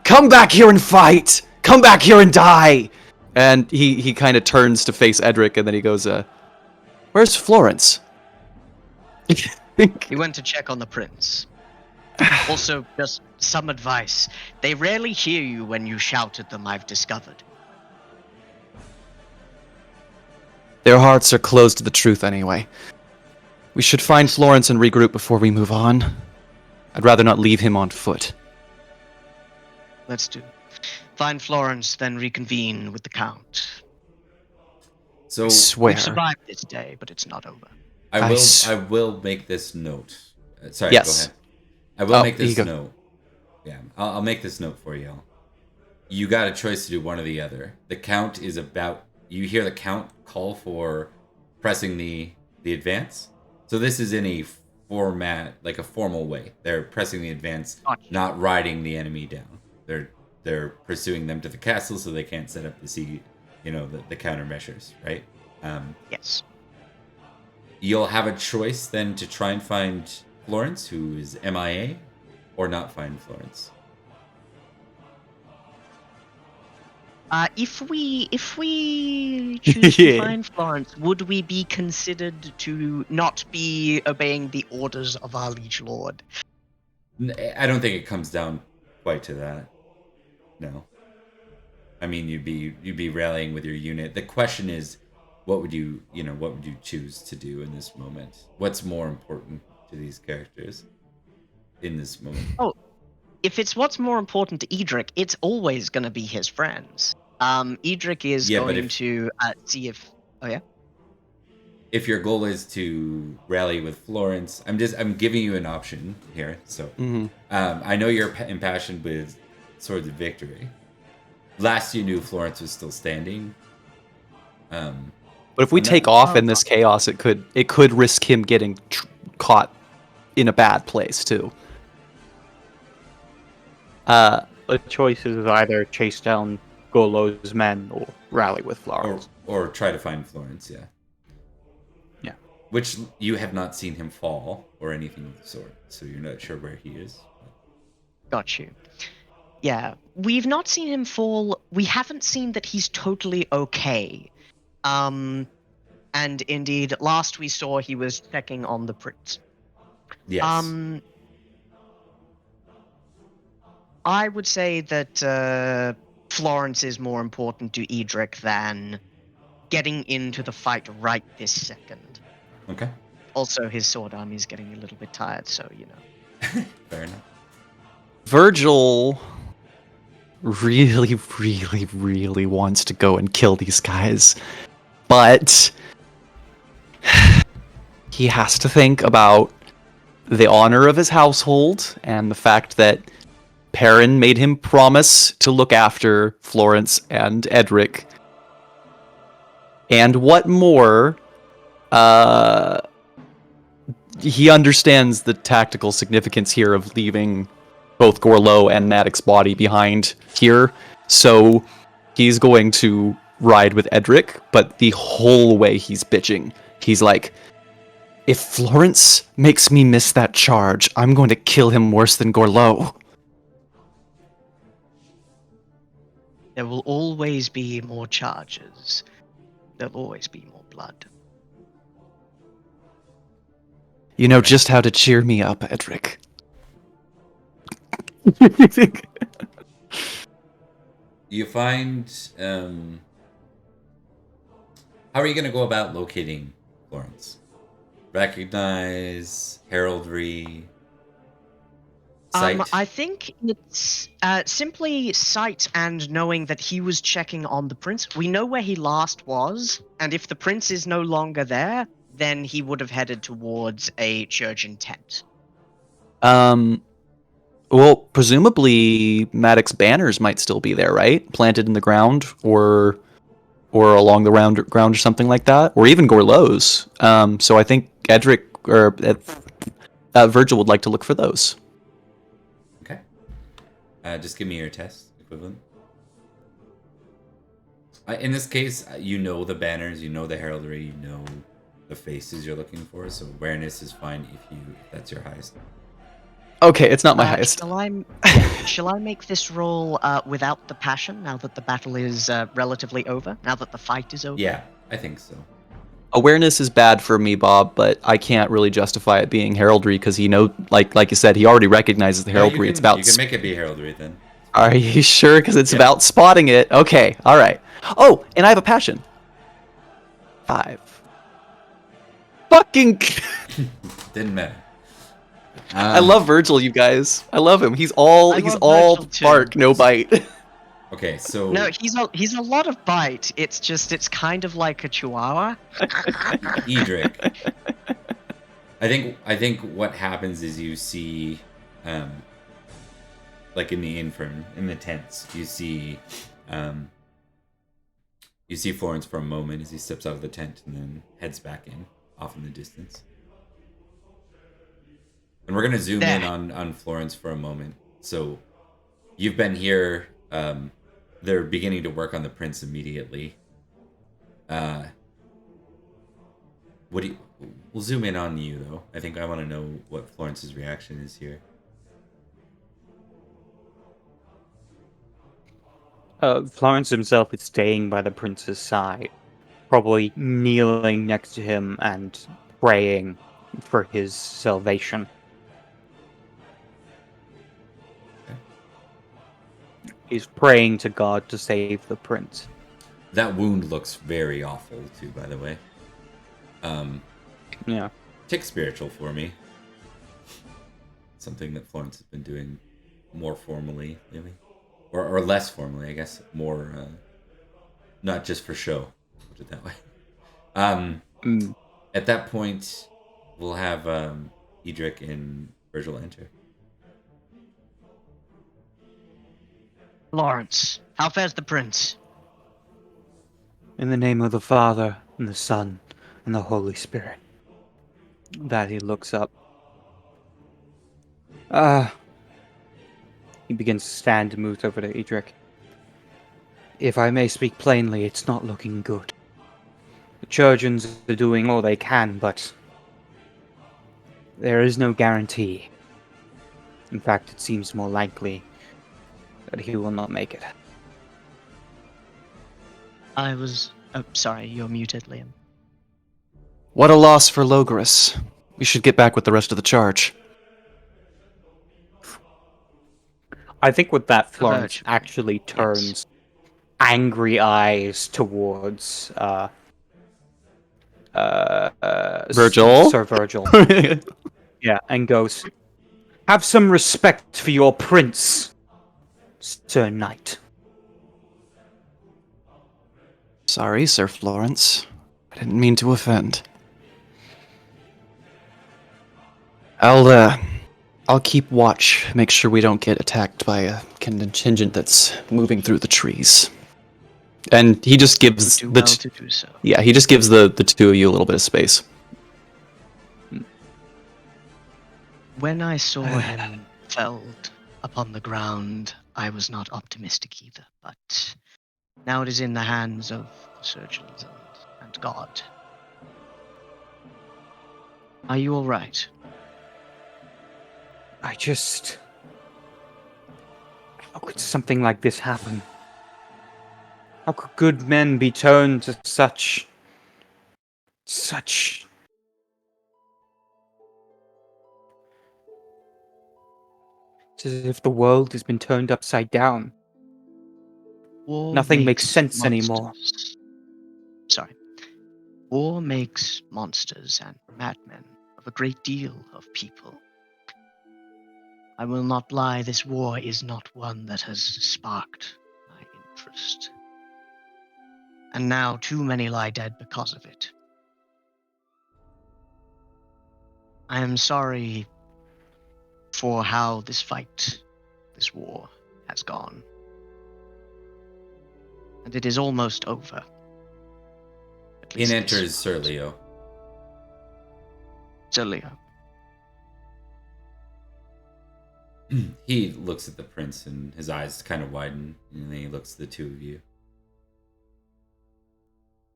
Come back here and fight! Come back here and die!" And he kind of turns to face Edrich, and then he goes, "Where's Florence?" He went to check on the prince. Also, just some advice. They rarely hear you when you shout at them, I've discovered. Their hearts are closed to the truth anyway. We should find Florence and regroup before we move on. I'd rather not leave him on foot. Let's do. Find Florence, then reconvene with the Count. So I swear. We've survived this day, but it's not over. I will make this note. Sorry, yes. Go ahead. I will make this note. Yeah, I'll make this note for y'all. You got a choice to do one or the other. The Count is about... You hear the Count call for pressing the advance. So this is in a format, like a formal way. They're pressing the advance, not riding the enemy down. They're pursuing them to the castle so they can't set up the countermeasures, right? Yes. You'll have a choice then to try and find Florence, who is MIA, or not find Florence. If we choose to find Florence, would we be considered to not be obeying the orders of our liege lord? I don't think it comes down quite to that. No. I mean, you'd be rallying with your unit. The question is, what would you choose to do in this moment? What's more important to these characters in this moment? Oh, if it's what's more important to Edrich, it's always going to be his friends. Edrich is going to see if... Oh, yeah? If your goal is to rally with Florence, I'm giving you an option here. So I know you're impassioned with Swords of Victory. Last you knew, Florence was still standing. But if we take off in this chaos, it could risk him getting caught in a bad place too. The choice is either chase down Gorlois' men or rally with Florence. Or try to find Florence, yeah. Which you have not seen him fall or anything of the sort, so you're not sure where he is. Got you. Yeah, we've not seen him fall. We haven't seen that he's totally okay. And indeed, last we saw, he was checking on the prince. Yes. I would say that Florence is more important to Edrich than getting into the fight right this second. Okay. Also, his sword army is getting a little bit tired, so, you know. Fair enough. Virgil really, really, really wants to go and kill these guys, but he has to think about the honor of his household and the fact that Perin made him promise to look after Florence and Edrich. And what more, he understands the tactical significance here of leaving both Gorlois and Madoc's body behind here, so he's going to ride with Edrich, but the whole way he's bitching. He's like, if Florence makes me miss that charge, I'm going to kill him worse than Gorlois. There will always be more charges. There'll always be more blood. You know just how to cheer me up, Edrich. You find how are you going to go about locating Florence? Recognize, heraldry, sight? I think it's simply sight and knowing that he was checking on the prince. We know where he last was, and if the prince is no longer there, then he would have headed towards a church in tent. Well, presumably Madoc's banners might still be there, right? Planted in the ground, or along the ground or something like that, or even Gorlois. So I think Edrich or Virgil would like to look for those. Okay. Just give me your test equivalent. In this case, you know the banners, you know the heraldry, you know the faces you're looking for. So awareness is fine if that's your highest. Okay, it's not my highest. Shall I make this roll without the passion now that the battle is relatively over? Now that the fight is over? Yeah, I think so. Awareness is bad for me, Bob, but I can't really justify it being heraldry because like you said, he already recognizes the heraldry. You can make it be heraldry then. Are you sure? Because it's about spotting it. Okay, all right. Oh, and I have a passion. 5. Fucking. Didn't matter. I love Virgil, you guys. I love him. He's all bark, no bite. Okay, so no, he's a lot of bite. It's kind of like a chihuahua. Edrich. I think what happens is you see, like in the tents, you see Florence for a moment as he steps out of the tent and then heads back in, off in the distance. And we're gonna zoom in on Florence for a moment. So you've been here. They're beginning to work on the prince immediately. We'll zoom in on you though. I think I want to know what Florence's reaction is here. Florence himself is staying by the prince's side, probably kneeling next to him and praying for his salvation. He's praying to God to save the prince. That wound looks very awful too, by the way. Yeah. Tick spiritual for me. Something that Florence has been doing more formally, maybe. Or less formally, I guess. More, not just for show. Put it that way. At that point, we'll have Edrich and Virgil enter. Florence, how fares the prince? In the name of the Father, and the Son, and the Holy Spirit. That he looks up. He begins to stand and moves over to Edrich. If I may speak plainly, it's not looking good. The Trojans are doing all they can, but There is no guarantee. In fact, it seems more likely that he will not make it. Oh, sorry, you're muted, Liam. What a loss for Logris. We should get back with the rest of the charge. I think with that, Florence Virgil. actually turns angry eyes towards Virgil? Sir Virgil. Yeah, and goes, "Have some respect for your prince, Sir Knight." Sorry, Sir Florence. I didn't mean to offend. I'll keep watch, make sure we don't get attacked by a contingent that's moving through the trees. And he just gives Do the well to do so. yeah, he just gives the two of you a little bit of space. When I saw him felled upon the ground, I was not optimistic either, but now it is in the hands of the surgeons and God. Are you all right? How could something like this happen? How could good men be turned to such... It's as if the world has been turned upside down. War Nothing makes sense monsters. anymore. Sorry. War makes monsters and madmen of a great deal of people. I will not lie, this war is not one that has sparked my interest. And now too many lie dead because of it. I am sorry for how this war, has gone. And it is almost over. At In least enters Sir Leo. Sir Leo. He looks at the prince and his eyes kind of widen, and then he looks at the two of you.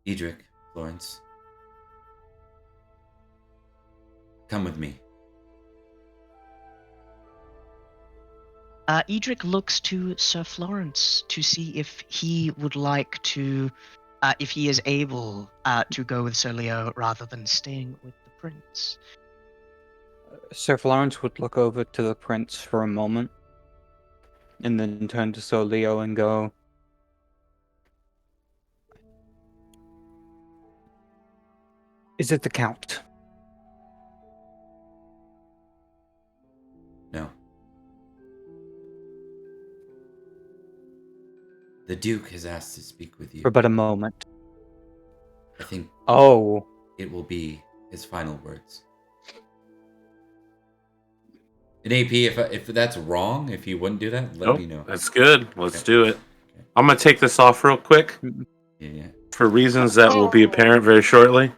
Edrich, Florence, come with me. Edric looks to Sir Florence to see if he would like to, if he is able to go with Sir Leo rather than staying with the prince. Sir Florence would look over to the prince for a moment, and then turn to Sir Leo and go, "Is it the Count?" No. The Duke has asked to speak with you. For but a moment. I think Oh. it will be his final words. And AP, if that's wrong, if you wouldn't do that, let me know. That's good. Let's do it. I'm going to take this off real quick Yeah. for reasons that will be apparent very shortly.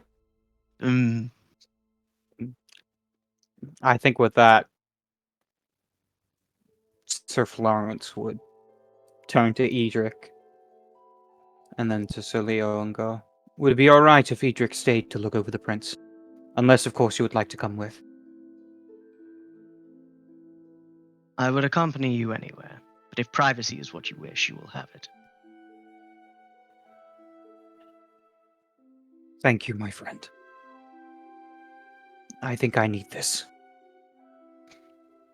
I think with that, Sir Florence would turn to Edric and then to Sir Leo and go, "Would it be alright if Edric stayed to look over the prince? Unless, of course, you would like to come with." I would accompany you anywhere, but if privacy is what you wish, you will have it. Thank you, my friend. I think I need this.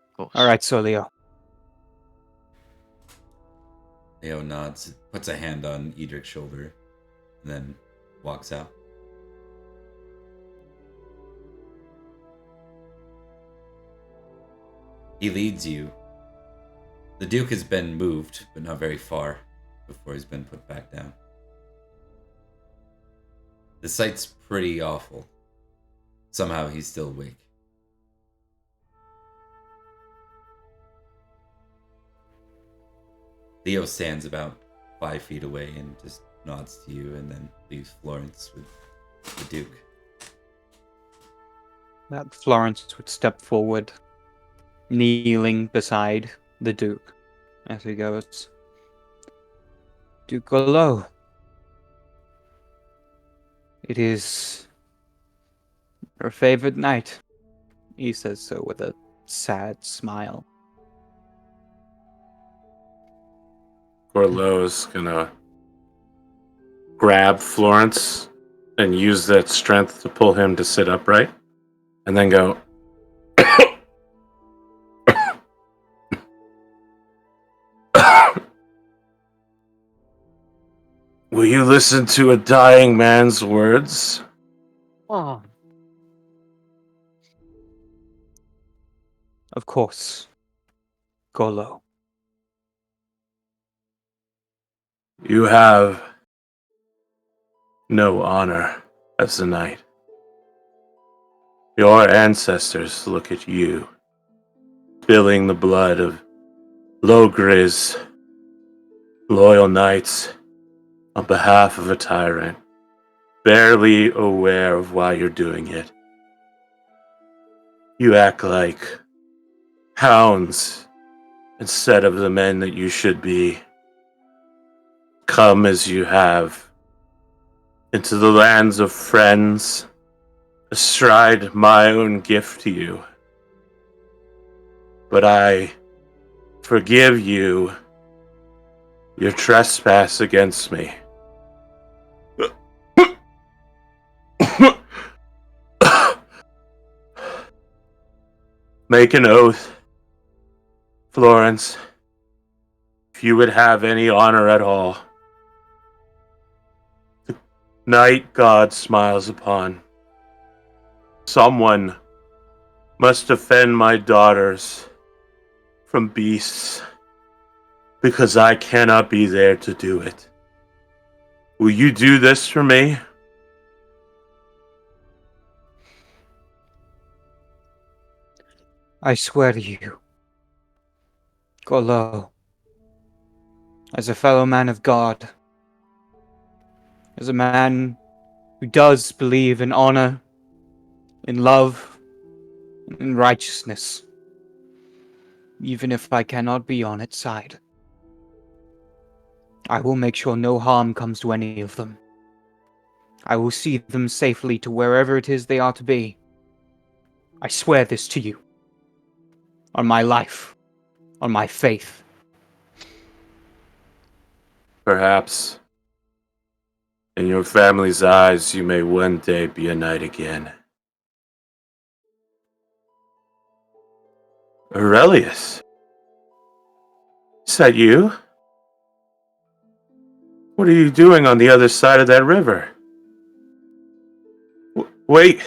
Of course. Alright, Sir Leo. Leo nods, puts a hand on Edric's shoulder, and then walks out. He leads you. The Duke has been moved, but not very far before he's been put back down. The sight's pretty awful. Somehow he's still awake. Leo stands about 5 feet away and just nods to you and then leaves Florence with the Duke. That Florence would step forward, kneeling beside the Duke as he goes, "Duke Gorlois, it is your favorite night. He says so with a sad smile. Gorlois gonna grab Florence and use that strength to pull him to sit upright, and then go. Will you listen to a dying man's words? Oh. Of course. Gorlois. You have no honor as a knight. Your ancestors look at you, spilling the blood of Logris, loyal knights, on behalf of a tyrant, barely aware of why you're doing it. You act like hounds instead of the men that you should be. Come as you have into the lands of friends, astride my own gift to you. But I forgive you your trespass against me. Make an oath, Florence, if you would have any honor at all. The night God smiles upon. Someone must defend my daughters from beasts, because I cannot be there to do it. Will you do this for me? I swear to you, Gorlois, as a fellow man of God, as a man who does believe in honor, in love, and in righteousness, even if I cannot be on its side, I will make sure no harm comes to any of them. I will see them safely to wherever it is they are to be. I swear this to you. On my life. On my faith. Perhaps in your family's eyes you may one day be a knight again. Aurelius? Is that you? What are you doing on the other side of that river? Wait.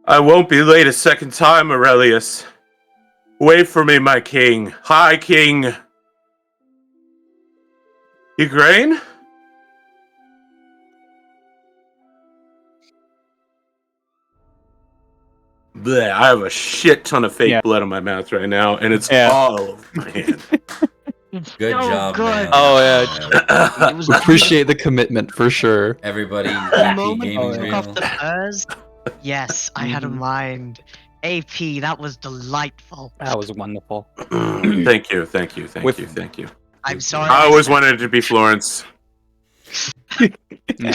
I won't be late a second time, Aurelius. Wait for me, my king. High king. Igraine? Bleh, I have a shit ton of fake blood on my mouth right now, and it's all over my hand. Good job, good. man. Oh, yeah. It was Appreciate the commitment for sure. Everybody, the AP moment you Gaming took Reel. off the furs. Yes, I had a mind. AP, that was delightful. That was wonderful. Thank you. I'm sorry. I always wanted it to be Florence. No.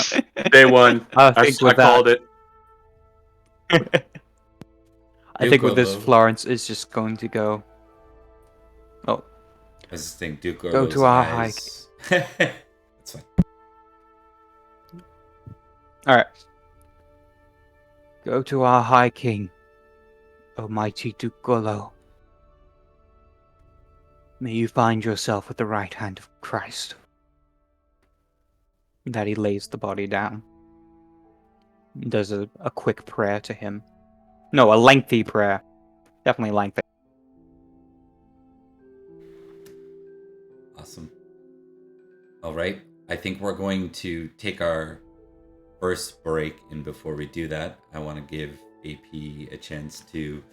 Day one. I I think with called it. I think with this, Gorlois. Florence is just going to go. Oh, I just think Duke Go Gorlois' to our eyes. That's fine. all right. Go to our High King, O mighty Duke Gorlois. May you find yourself at the right hand of Christ. That he lays the body down. Does a quick prayer to him. No, a lengthy prayer. Definitely lengthy. Awesome. All right. I think we're going to take our first break, and before we do that, I want to give AP a chance to.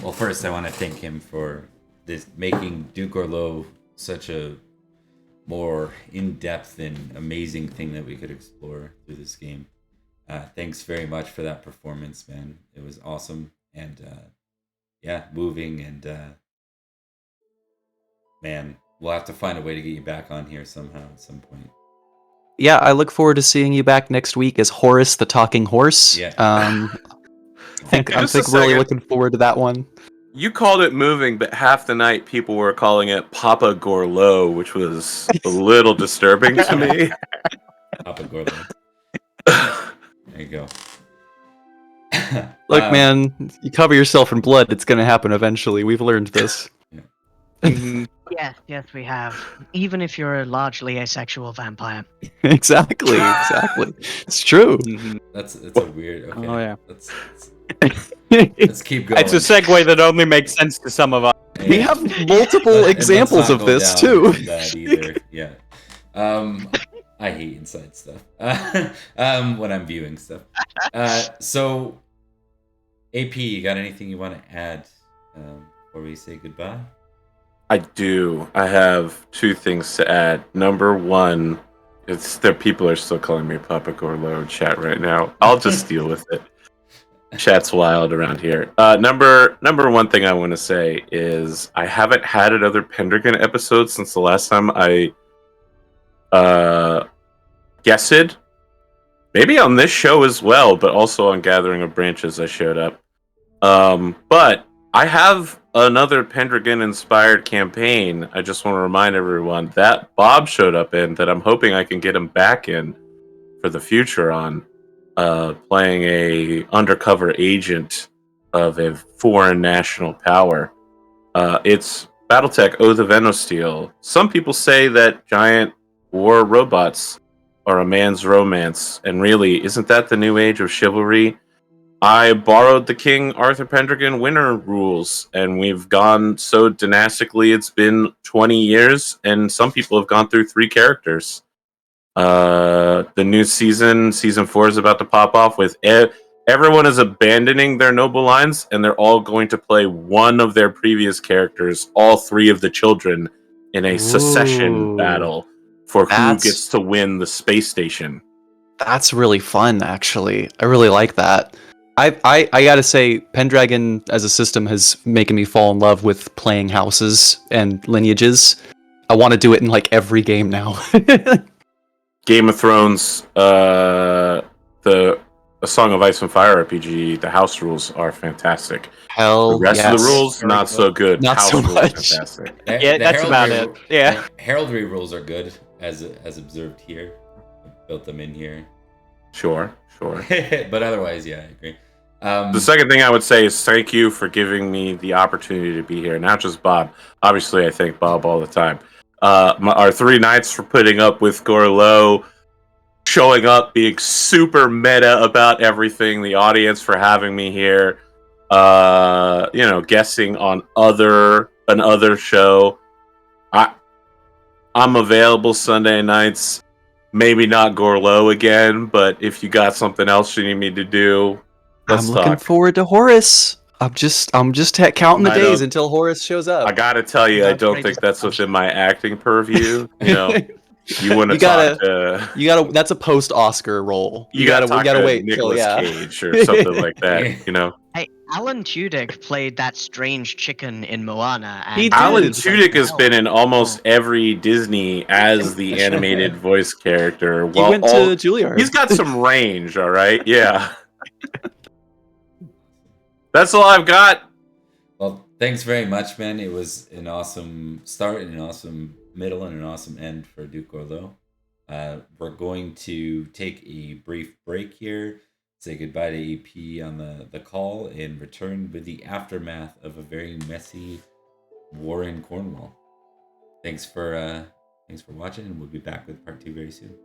Well, first, I want to thank him for this making Duke Gorlois such a more in-depth and amazing thing that we could explore through this game. Thanks very much for that performance, man. It was awesome and moving, and man, we'll have to find a way to get you back on here somehow at some point. Yeah, I look forward to seeing you back next week as Horace the Talking Horse. Yeah. I'm Just a really second. looking forward to that one. You called it moving, but half the night people were calling it Papa Gorlois, which was a little disturbing to me. Papa Gorlois. There you go. Look, man, you cover yourself in blood, it's gonna happen eventually. We've learned this. Yes, we have. Even if you're a largely asexual vampire. Exactly. It's true. That's a weird. Okay. Oh, yeah. Let's keep going. It's a segue that only makes sense to some of us. We have multiple examples of this too. That either. Yeah. I hate inside stuff. When I'm viewing stuff. So, AP, you got anything you want to add before we say goodbye? I do. I have two things to add. Number one, people are still calling me Papa Gorlois in chat right now. I'll just deal with it. Chat's wild around here. Number one thing I want to say is I haven't had another Pendragon episode since the last time I guessed. Maybe on this show as well, but also on Gathering of Branches I showed up. But I have another Pendragon-inspired campaign. I just want to remind everyone that Bob showed up in that I'm hoping I can get him back in for the future on playing a undercover agent of a foreign national power. It's Battletech Oath of Enosteel. Some people say that giant war robots are a man's romance, and really, isn't that the new age of chivalry? I borrowed the King Arthur Pendragon winter rules, and we've gone so dynastically. It's been 20 years, and some people have gone through 3 characters. The new season 4, is about to pop off with everyone is abandoning their noble lines, and they're all going to play one of their previous characters, all 3 of the children, in a succession battle for who gets to win the space station. That's really fun, actually. I really like that. I gotta say, Pendragon as a system has making me fall in love with playing houses and lineages. I want to do it in like every game now. Game of Thrones, A Song of Ice and Fire RPG, the house rules are fantastic. Hell, the rest of the rules, Very not good. so good. Not house so rules much. are fantastic. Yeah, that's about it. Yeah. The heraldry rules are good, as observed here. I built them in here. Sure. But otherwise, yeah, I agree. The second thing I would say is thank you for giving me the opportunity to be here. Not just Bob. Obviously, I thank Bob all the time. Our 3 knights for putting up with Gorlois, showing up, being super meta about everything. The audience for having me here. Guessing on another show. I'm available Sunday nights. Maybe not Gorlois again, but if you got something else you need me to do, let's I'm talk. looking forward to Horace. I'm just counting the days until Horace shows up. I gotta tell you, I don't think that's within my acting purview. You want to talk to. You gotta. That's a post-Oscar role. You gotta wait till Nicolas Cage or something like that. Hey, Alan Tudyk played that strange chicken in Moana. And He did. Alan was like, Tudyk has "Hell." been in almost every Disney as the animated voice character. He went to Juilliard. He's got some range, all right? Yeah. That's all I've got. Well, thanks very much, man. It was an awesome start and an awesome middle and an awesome end for Duke Gorlois. We're going to take a brief break here, say goodbye to EP on the call, and return with the aftermath of a very messy war in Cornwall. Thanks for watching, and we'll be back with part 2 very soon.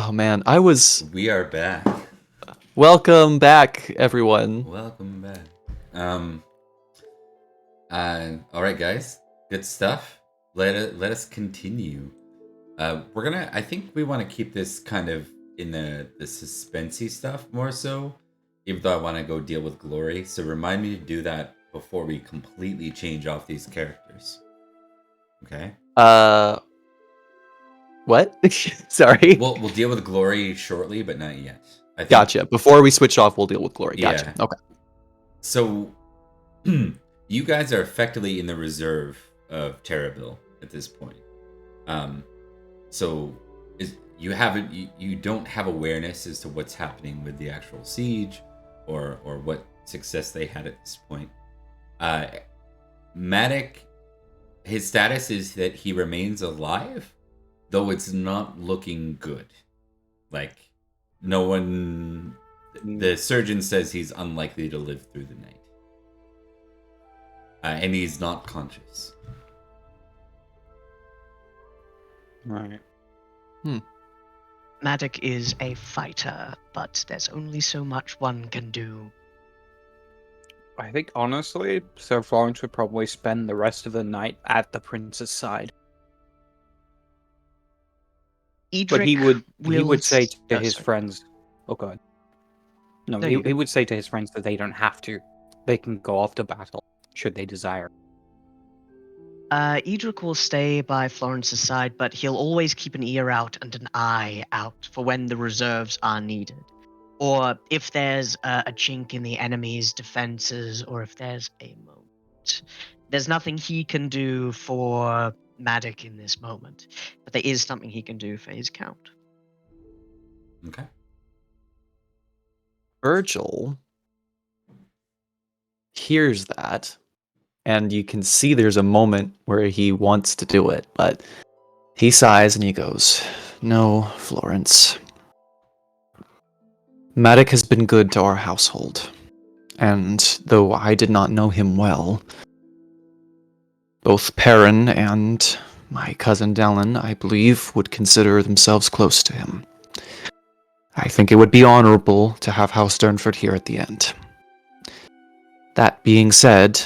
Oh man, I was. We are back. Welcome back, everyone. Welcome back. All right, guys. Good stuff. Let us continue. I think we want to keep this kind of in the suspensey stuff more so, even though I want to go deal with Glory. So remind me to do that before we completely change off these characters. Okay. What? Sorry. We'll deal with Glory shortly, but not yet. I think, Gotcha. Before we switch off, we'll deal with Glory. Gotcha. Yeah. Okay. So, you guys are effectively in the reserve of Terrabil at this point. So you don't have awareness as to what's happening with the actual siege, or what success they had at this point. Madoc, his status is that he remains alive, though it's not looking good. Like, no one. The surgeon says he's unlikely to live through the night. And he's not conscious. Right. Madoc is a fighter, but there's only so much one can do. I think, honestly, Sir Florence would probably spend the rest of the night at the prince's side. Edrich But he would will say to Oh, his sorry. friends, "Oh God, no." No, he, you go. he would say to his friends that they don't have to; they can go off to battle should they desire. Edrich will stay by Florence's side, but he'll always keep an ear out and an eye out for when the reserves are needed. Or if there's a chink in the enemy's defenses, or if there's a moment. There's nothing he can do for Madoc in this moment, but there is something he can do for his count. Okay. Virgil hears that, and you can see there's a moment where he wants to do it, but he sighs and he goes, "No, Florence. Madoc has been good to our household, and though I did not know him well, both Perin and my cousin Dallin, I believe, would consider themselves close to him. I think it would be honorable to have House Durnford here at the end. That being said,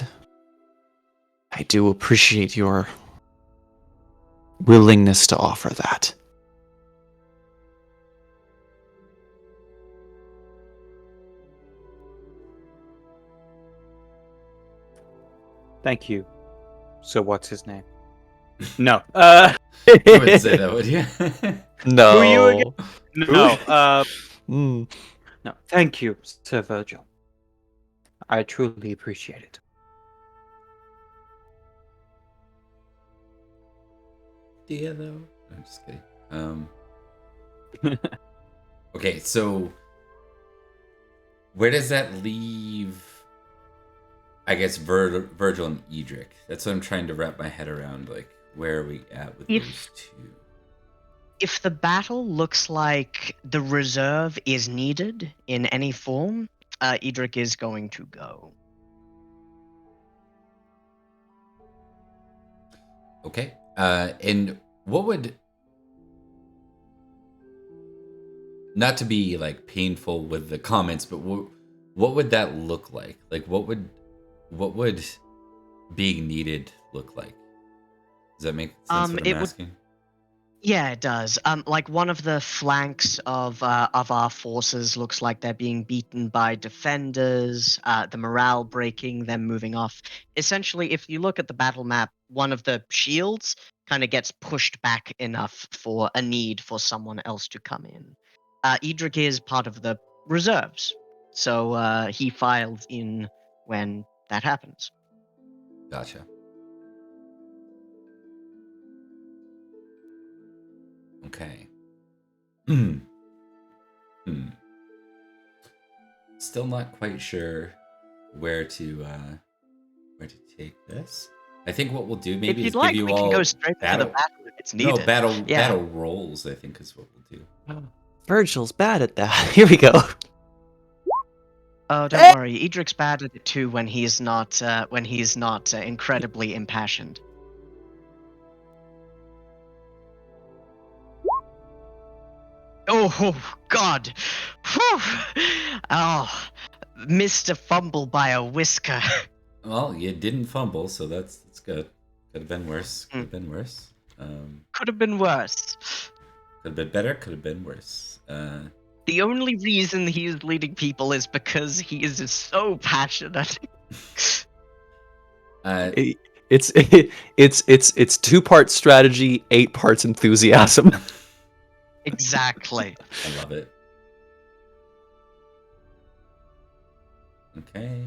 I do appreciate your willingness to offer that." Thank you. So what's his name? No. You wouldn't say that, would you? No. Who are you again? No. Mm. No. Thank you, Sir Virgil. I truly appreciate it. Yeah, though. I'm just kidding. Okay, so where does that leave, I guess, Virgil and Edrich? That's what I'm trying to wrap my head around. Like, where are we at with those two? If the battle looks like the reserve is needed in any form, Edrich is going to go. Okay. And what would, not to be like painful with the comments, but what would that look like? Like, what would being needed look like? Does that make sense? What I'm asking? Yeah, it does. Like one of the flanks of our forces looks like they're being beaten by defenders. The morale breaking, them moving off. Essentially, if you look at the battle map, one of the shields kind of gets pushed back enough for a need for someone else to come in. Edrich is part of the reserves, so he files in when that happens. Gotcha. Okay. Still not quite sure where to take this. I think what we'll do maybe If you'd is like, give you we all can go straight to the battle if it's needed. No, battle Yeah. battle rolls, I think is what we'll do. Virgil's bad at that. Here we go. Oh, don't worry. Edric's bad at it too when he's not incredibly impassioned. Oh, God. Whew. Oh, missed a fumble by a whisker. Well, you didn't fumble, so that's good. Could have been worse. Could Hmm. have been worse. Could have been worse. Could have been better. Could have been worse. The only reason he is leading people is because he is so passionate. It's 2 part strategy, 8 parts enthusiasm. Exactly. I love it. Okay.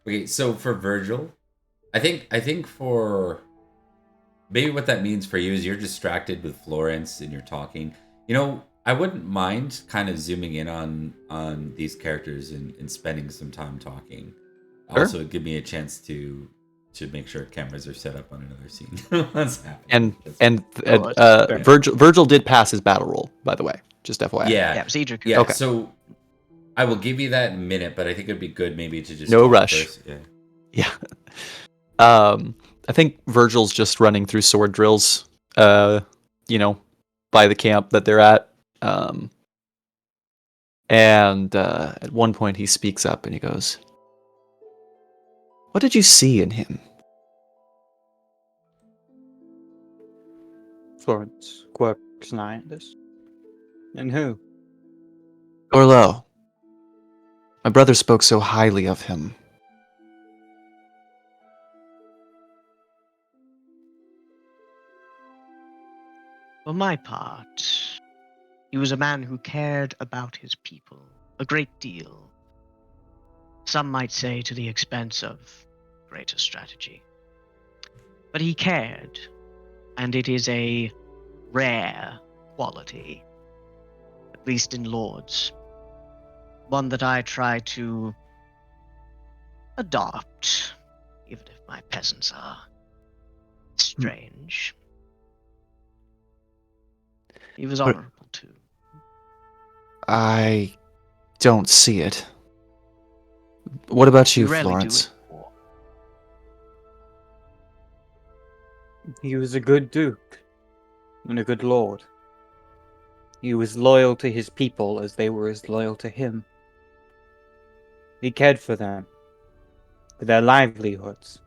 Okay, so for Virgil, I think for maybe what that means for you is you're distracted with Florence and you're talking. You know, I wouldn't mind kind of zooming in on these characters and spending some time talking. Sure. Also, give me a chance to make sure cameras are set up on another scene. What's happening? And Yeah. Virgil did pass his battle roll, by the way. Just FYI. Yeah, Yeah, it was Edrich. yeah. Okay. So I will give you that in a minute, but I think it'd be good maybe to just No talk rush. first. Yeah. Yeah. I think Virgil's just running through sword drills, by the camp that they're at. And at one point he speaks up and he goes, "What did you see in him?" Florence quirks an eye at this. And who? Gorlois. My brother spoke so highly of him. For my part, he was a man who cared about his people a great deal. Some might say to the expense of greater strategy. But he cared, and it is a rare quality, at least in lords. One that I try to adopt, even if my peasants are strange. He was But- honorable too. I don't see it. What about you, We rarely do Florence? it in war. He was a good duke and a good lord. He was loyal to his people as they were as loyal to him. He cared for them, for their livelihoods.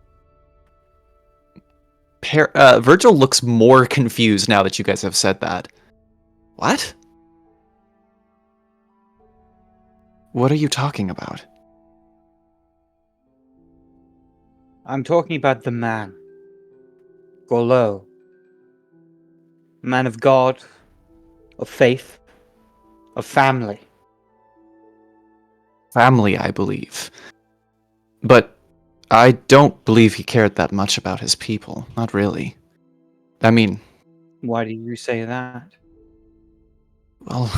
Virgil looks more confused now that you guys have said that. What? What are you talking about? I'm talking about the man, Gorlois. A man of God, of faith, of family. Family, I believe. But I don't believe he cared that much about his people. Not really. I mean, Why do you say that? well,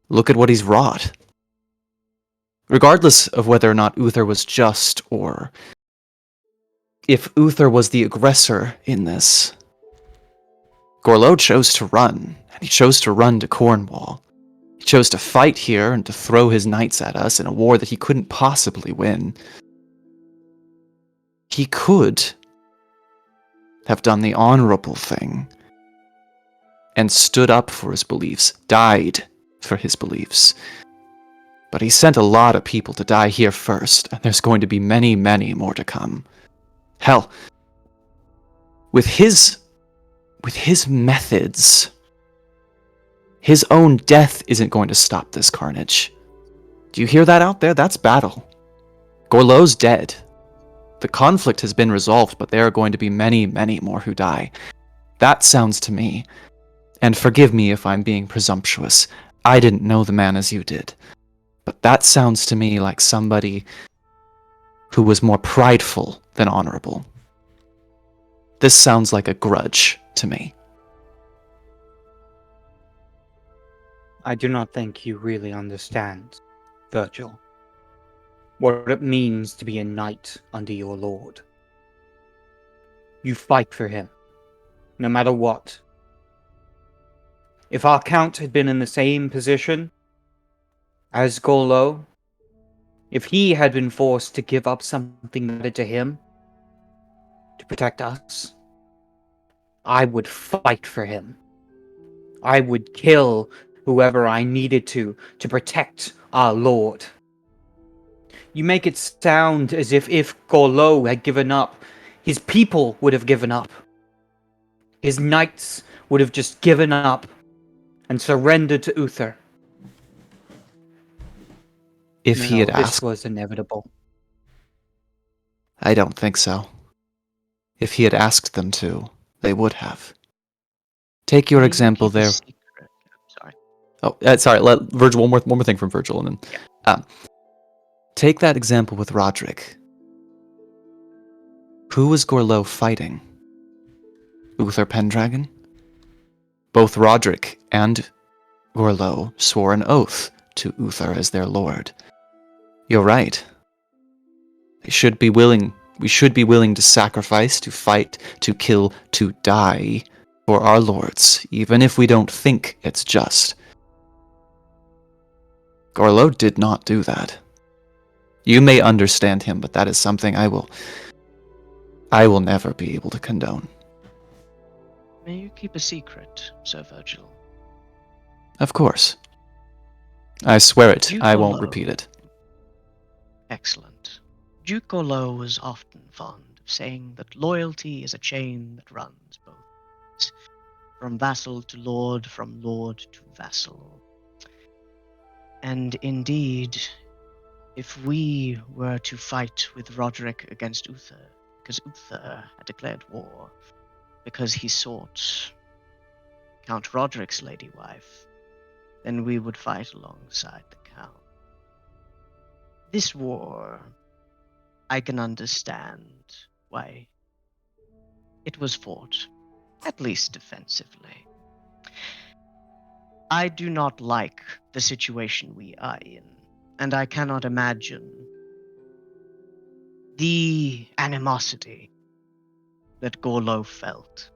look at what he's wrought. Regardless of whether or not Uther was just, or if Uther was the aggressor in this, Gorlois chose to run, and he chose to run to Cornwall. He chose to fight here and to throw his knights at us in a war that he couldn't possibly win. He could have done the honorable thing and stood up for his beliefs, died for his beliefs. But he sent a lot of people to die here first, and there's going to be many, many more to come. Hell, with his methods, his own death isn't going to stop this carnage. Do you hear that out there? That's battle. Gorlois dead. The conflict has been resolved, but there are going to be many, many more who die. That sounds to me, and forgive me if I'm being presumptuous, I didn't know the man as you did, but that sounds to me like somebody who was more prideful than honorable. This sounds like a grudge to me. I do not think you really understand, Virgil, what it means to be a knight under your lord. You fight for him, no matter what. If our count had been in the same position as Gorlois, if he had been forced to give up something that mattered to him to protect us, I would fight for him. I would kill whoever I needed to protect our lord. You make it sound as if Gorlois had given up, his people would have given up. His knights would have just given up and surrendered to Uther. If he had this asked, was inevitable. I don't think so. If he had asked them to, they would have. Take your May you example keep a there. secret? Sorry. Oh, sorry. Let Virgil one more thing from Virgil, and then take that example with Rhodri. Who was Gorlois fighting? Uther Pendragon? Both Rhodri and Gorlois swore an oath to Uther as their lord. You're right. We should be willing to sacrifice, to fight, to kill, to die for our lords, even if we don't think it's just. Gorlois did not do that. You may understand him, but that is something I will never be able to condone. May you keep a secret, Sir Virgil? Of course. I swear it, Duke I won't Gorlois. repeat it. Excellent. Duke Gorlois was often fond of saying that loyalty is a chain that runs both ways, from vassal to lord, from lord to vassal. And indeed, if we were to fight with Rhodri against Uther, because Uther had declared war, because he sought Count Rodric's lady wife, then we would fight alongside the Count. This war, I can understand why it was fought, at least defensively. I do not like the situation we are in, and I cannot imagine the animosity that Gorlois felt.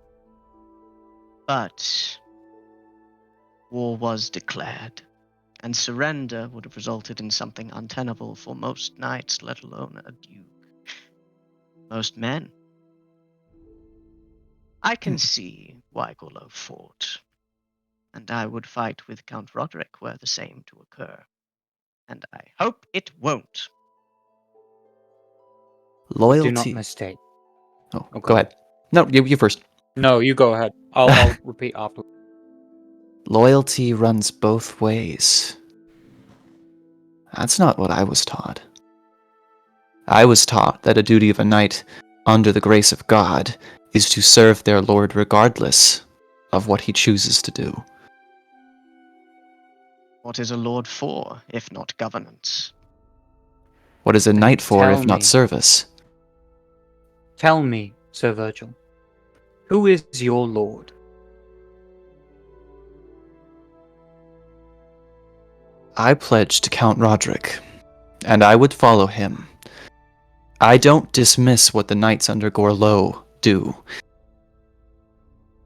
But war was declared, and surrender would have resulted in something untenable for most knights, let alone a duke. Most men. I can see why Gorlois fought, and I would fight with Count Rhodri were the same to occur. And I hope it won't. Loyalty. Do not mistake. Oh, Okay. go ahead. No, you first. No, you go ahead. I'll repeat after. Loyalty runs both ways. That's not what I was taught. I was taught that a duty of a knight, under the grace of God, is to serve their lord regardless of what he chooses to do. What is a lord for, if not governance? What is a knight for tell if not me. service? Tell me, Sir Virgil, who is your lord? I pledged to Count Rhodri, and I would follow him. I don't dismiss what the knights under Gorlois do.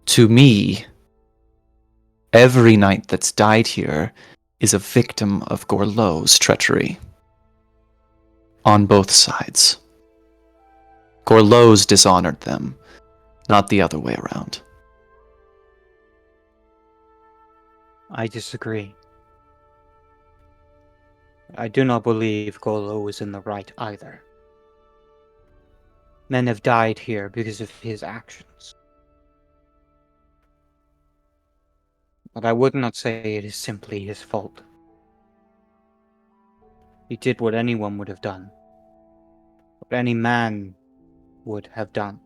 To me, every knight that's died here is a victim of Gorlois' treachery. On both sides. Gorlois dishonored them, not the other way around. I disagree. I do not believe Gorlois is in the right either. Men have died here because of his actions. But I would not say it is simply his fault. He did what anyone would have done. What any man would have done.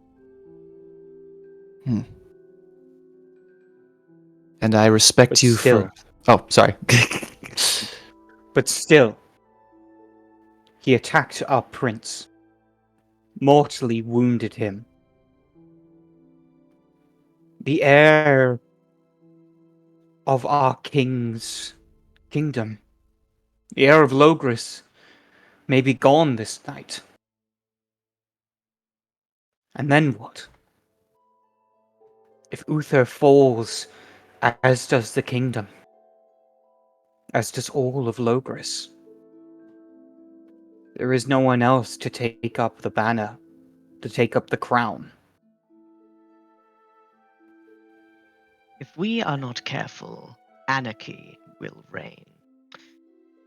And I respect But you still, for... Oh, sorry. But still, he attacked our prince, mortally wounded him. The heir of our king's kingdom, the heir of Logris, may be gone this night. And then what? If Uther falls, as does the kingdom, as does all of Logris, there is no one else to take up the banner, to take up the crown. If we are not careful, anarchy will reign.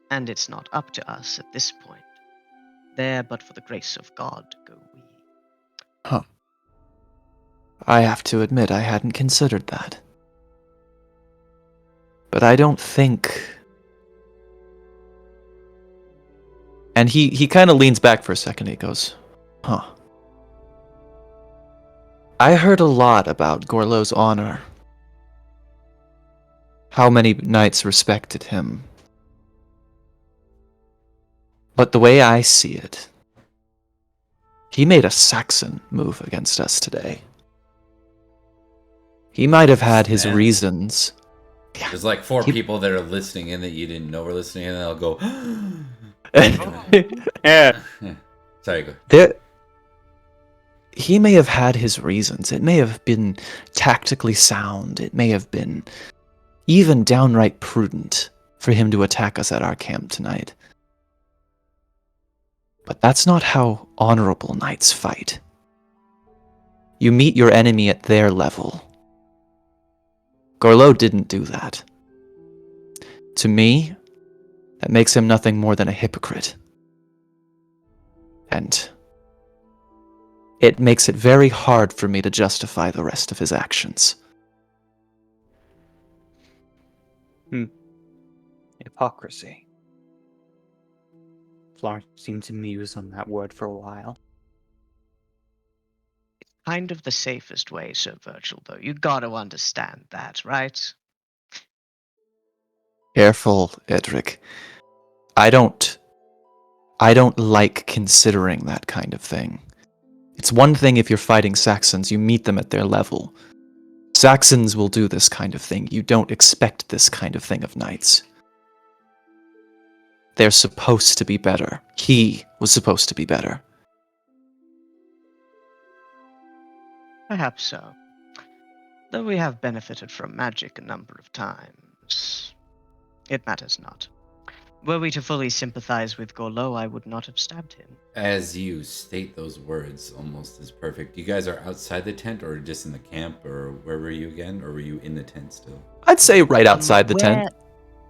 And it's not up to us at this point. There, but for the grace of God, go we. Huh. I have to admit I hadn't considered that. But I don't think... And he kind of leans back for a second. He goes, huh. I heard a lot about Gorlois' honor. How many knights respected him. But the way I see it, he made a Saxon move against us today. He might have had his Snap. reasons. There's like four people that are listening in that you didn't know were listening in, and they'll go, Yeah. sorry, go. He may have had his reasons. It may have been tactically sound. It may have been even downright prudent for him to attack us at our camp tonight. But that's not how honorable knights fight. You meet your enemy at their level. Gorlois didn't do that. To me, that makes him nothing more than a hypocrite. And it makes it very hard for me to justify the rest of his actions. Hypocrisy. Florence seemed to muse on that word for a while. Kind of the safest way, Sir Virgil, though. You gotta understand that, right? Careful, Edrich. I don't like considering that kind of thing. It's one thing if you're fighting Saxons, you meet them at their level. Saxons will do this kind of thing. You don't expect this kind of thing of knights. They're supposed to be better. He was supposed to be better. Perhaps so. Though we have benefited from magic a number of times, it matters not. Were we to fully sympathize with Gorlois, I would not have stabbed him. As you state those words, almost as perfect. You guys are outside the tent, or just in the camp, or where were you again? Or were you in the tent still? I'd say right outside the tent.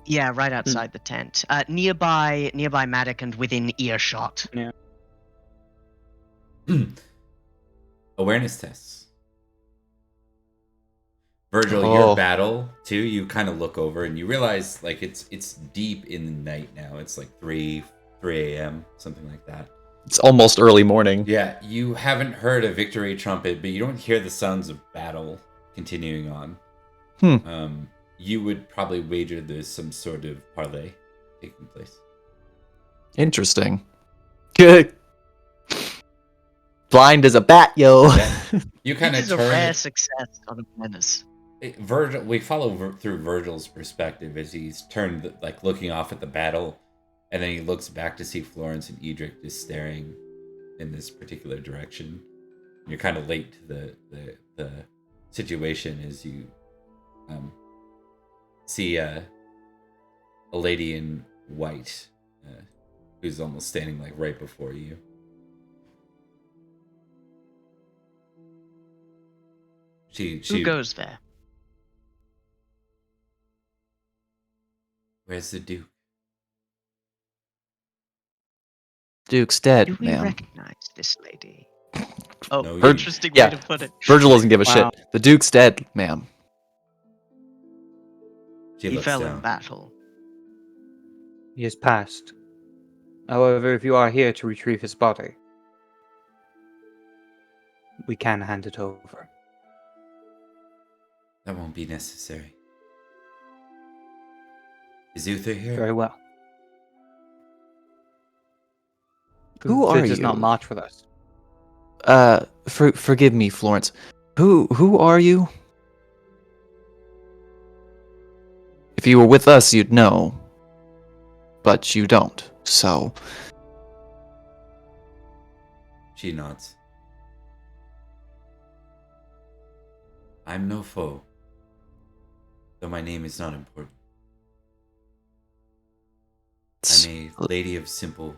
Yeah, right outside the tent. Nearby Madoc and within earshot. Yeah. Awareness tests. Virgil, Oh. your battle too. You kind of look over and you realize like it's deep in the night now. It's like 3 a.m. something like that. It's almost early morning. Yeah, you haven't heard a victory trumpet, but you don't hear the sounds of battle continuing on. You would probably wager there's some sort of parlay taking place. Interesting. Good. Blind as a bat, yo. Yeah. You kind This of is a rare turn. success on a menace. Virgil, we follow through Virgil's perspective as he's turned, like looking off at the battle, and then he looks back to see Florence and Edrich just staring in this particular direction. You're kind of late to the situation as you see a lady in white who's almost standing like right before you. Who goes there? Where's the Duke? Duke's dead, Do we ma'am. recognize this lady? Oh, No, you- interesting yeah. way to put it. Virgil doesn't give a Wow. shit. The Duke's dead, ma'am. She He looks fell down. in battle. He has passed. However, if you are here to retrieve his body, we can hand it over. That won't be necessary. Is Uther here? Very well. Who Uther are does not you? march with us. Forgive me, Florence. Who are you? If you were with us, you'd know. But you don't, so... She nods. I'm no foe, though my name is not important. I'm a lady of simple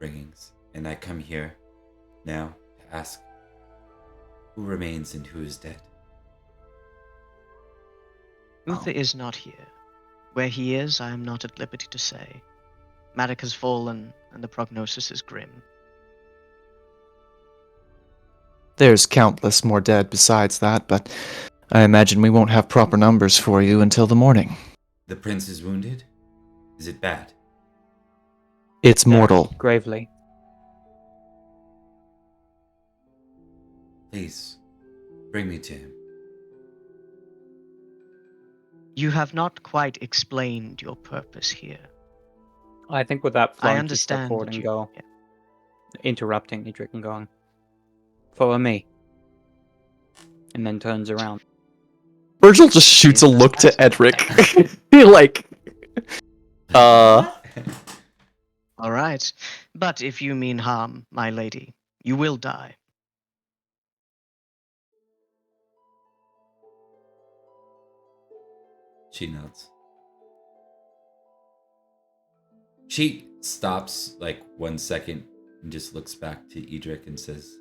bringings, and I come here now to ask who remains and who is dead. Uther is not here. Where he is, I am not at liberty to say. Madoc has fallen, and the prognosis is grim. There's countless more dead besides that, but I imagine we won't have proper numbers for you until the morning. The prince is wounded? Is it bad? It's Very mortal. Gravely. Please, bring me to him. You have not quite explained your purpose here. I think with that, I Florence just step understand forward that and you... go, yeah. interrupting Edrich and going, "Follow me," and then turns around. Virgil just shoots a look to Edrich. like, All right. But if you mean harm, my lady, you will die. She nods. She stops like 1 second and just looks back to Edrich and says,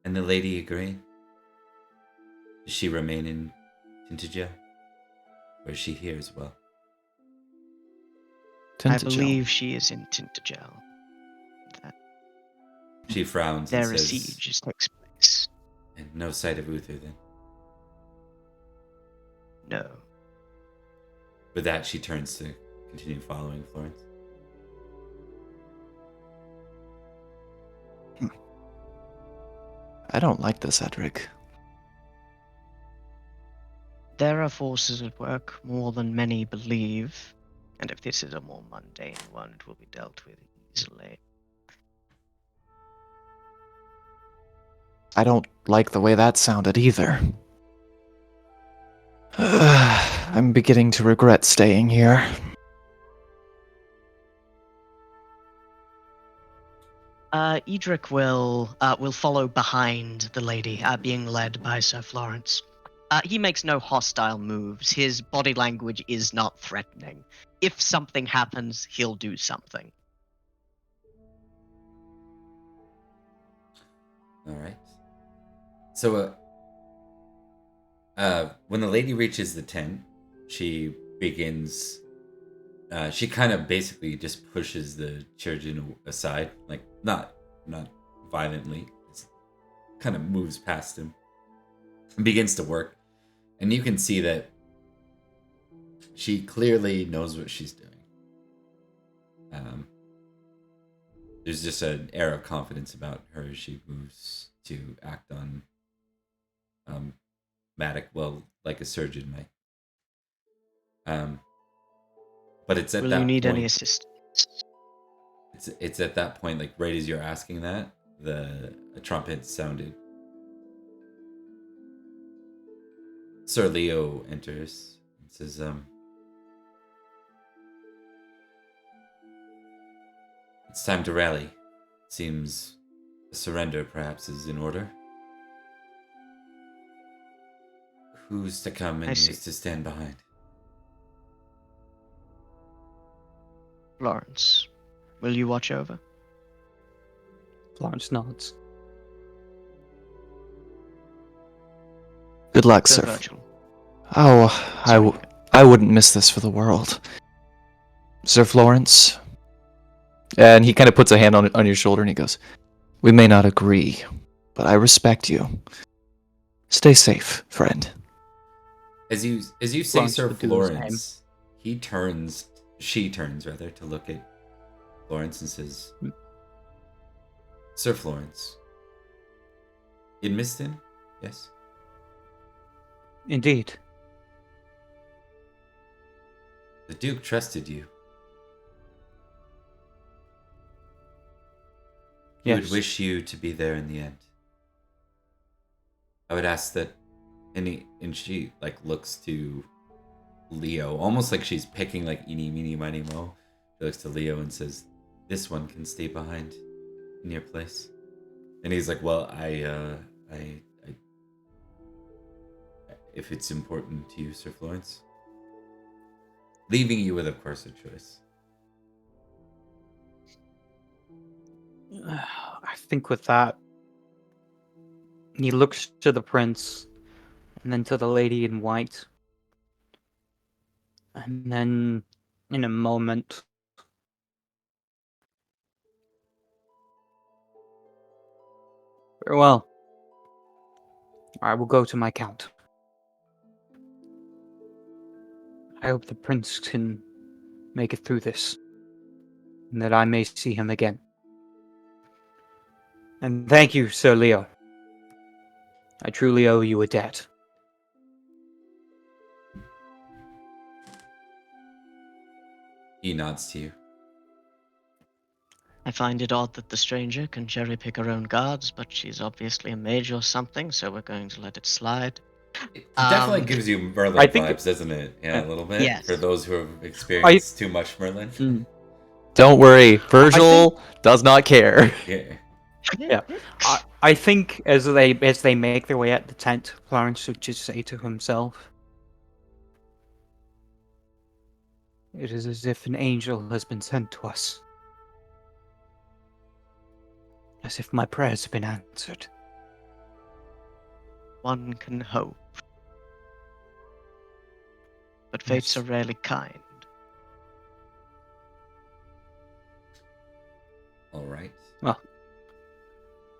"And the lady agreed? Does she remain in Tintagel? Or is she here as well?" I believe she is in Tintagel. She frowns There and a says, siege takes place. "And no sight of Uther then?" No. With that, she turns to continue following Florence. I don't like this, Edrich. There are forces at work more than many believe, and if this is a more mundane one, it will be dealt with easily. I don't like the way that sounded either. I'm beginning to regret staying here. Edrich will follow behind the lady, being led by Sir Florence. He makes no hostile moves. His body language is not threatening. If something happens, he'll do something. All right. So, when the lady reaches the tent, she begins. She kind of basically just pushes the children aside, like not violently. Just kind of moves past him and begins to work, and you can see that she clearly knows what she's doing. There's just an air of confidence about her as she moves to act on Madoc, well, like a surgeon might. But it's at Will that you need point, any assistance? It's at that point, like right as you're asking that, a trumpet sounded. Sir Leo enters and says, "It's time to rally. Seems a surrender perhaps is in order. Who's to come and who's to stand behind?" Florence, will you watch over? Florence nods. Good luck, Sir sir. Virgil. Oh, I wouldn't miss this for the world. Sir Florence? And he kind of puts a hand on your shoulder and he goes, "We may not agree, but I respect you. Stay safe, friend." As you say, Florence Sir would do the same. Florence, she turns rather to look at Florence and says, "Sir Florence, Idmiston, yes?" Indeed. The Duke trusted you. He would Yes. wish you to be there in the end. I would ask that and she like looks to Leo, almost like she's picking like eeny, meeny, miny, mo. She looks to Leo and says, "This one can stay behind in your place." And he's like, "Well, I if it's important to you, Sir Florence." Leaving you with, of course, a choice. I think with that, he looks to the prince and then to the lady in white. And then, in a moment, very well. I will go to my count. I hope the prince can make it through this, and that I may see him again. And thank you, Sir Leo. I truly owe you a debt. He nods to you. I find it odd that the stranger can cherry pick her own guards, but she's obviously a mage or something, so we're going to let it slide. It definitely gives you Merlin I think- vibes, doesn't it? Yeah, a little bit. Yes. For those who have experienced too much Merlin. Don't worry, Virgil does not care. Yeah. Yeah. I think as they make their way at the tent, Florence should just say to himself, "It is as if an angel has been sent to us. As if my prayers have been answered." One can hope. But fates Yes. are rarely kind. All right.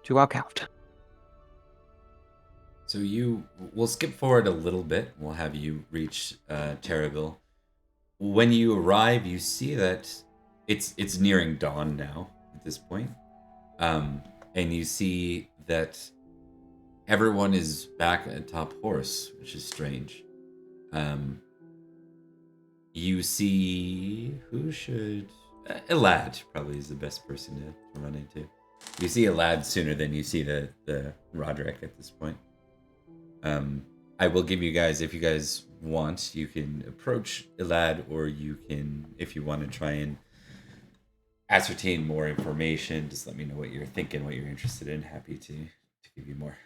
To our count. So we'll skip forward a little bit. We'll have you reach Terrabil. When you arrive, you see that it's nearing dawn now at this point. And you see that everyone is back atop horse, which is strange. You see a lad probably is the best person to run into. You see a lad sooner than you see the Rhodri at this point. I will give you guys, if you guys want, you can approach a lad, or you can, if you want to try and ascertain more information, just let me know what you're thinking, what you're interested in. Happy to give you more.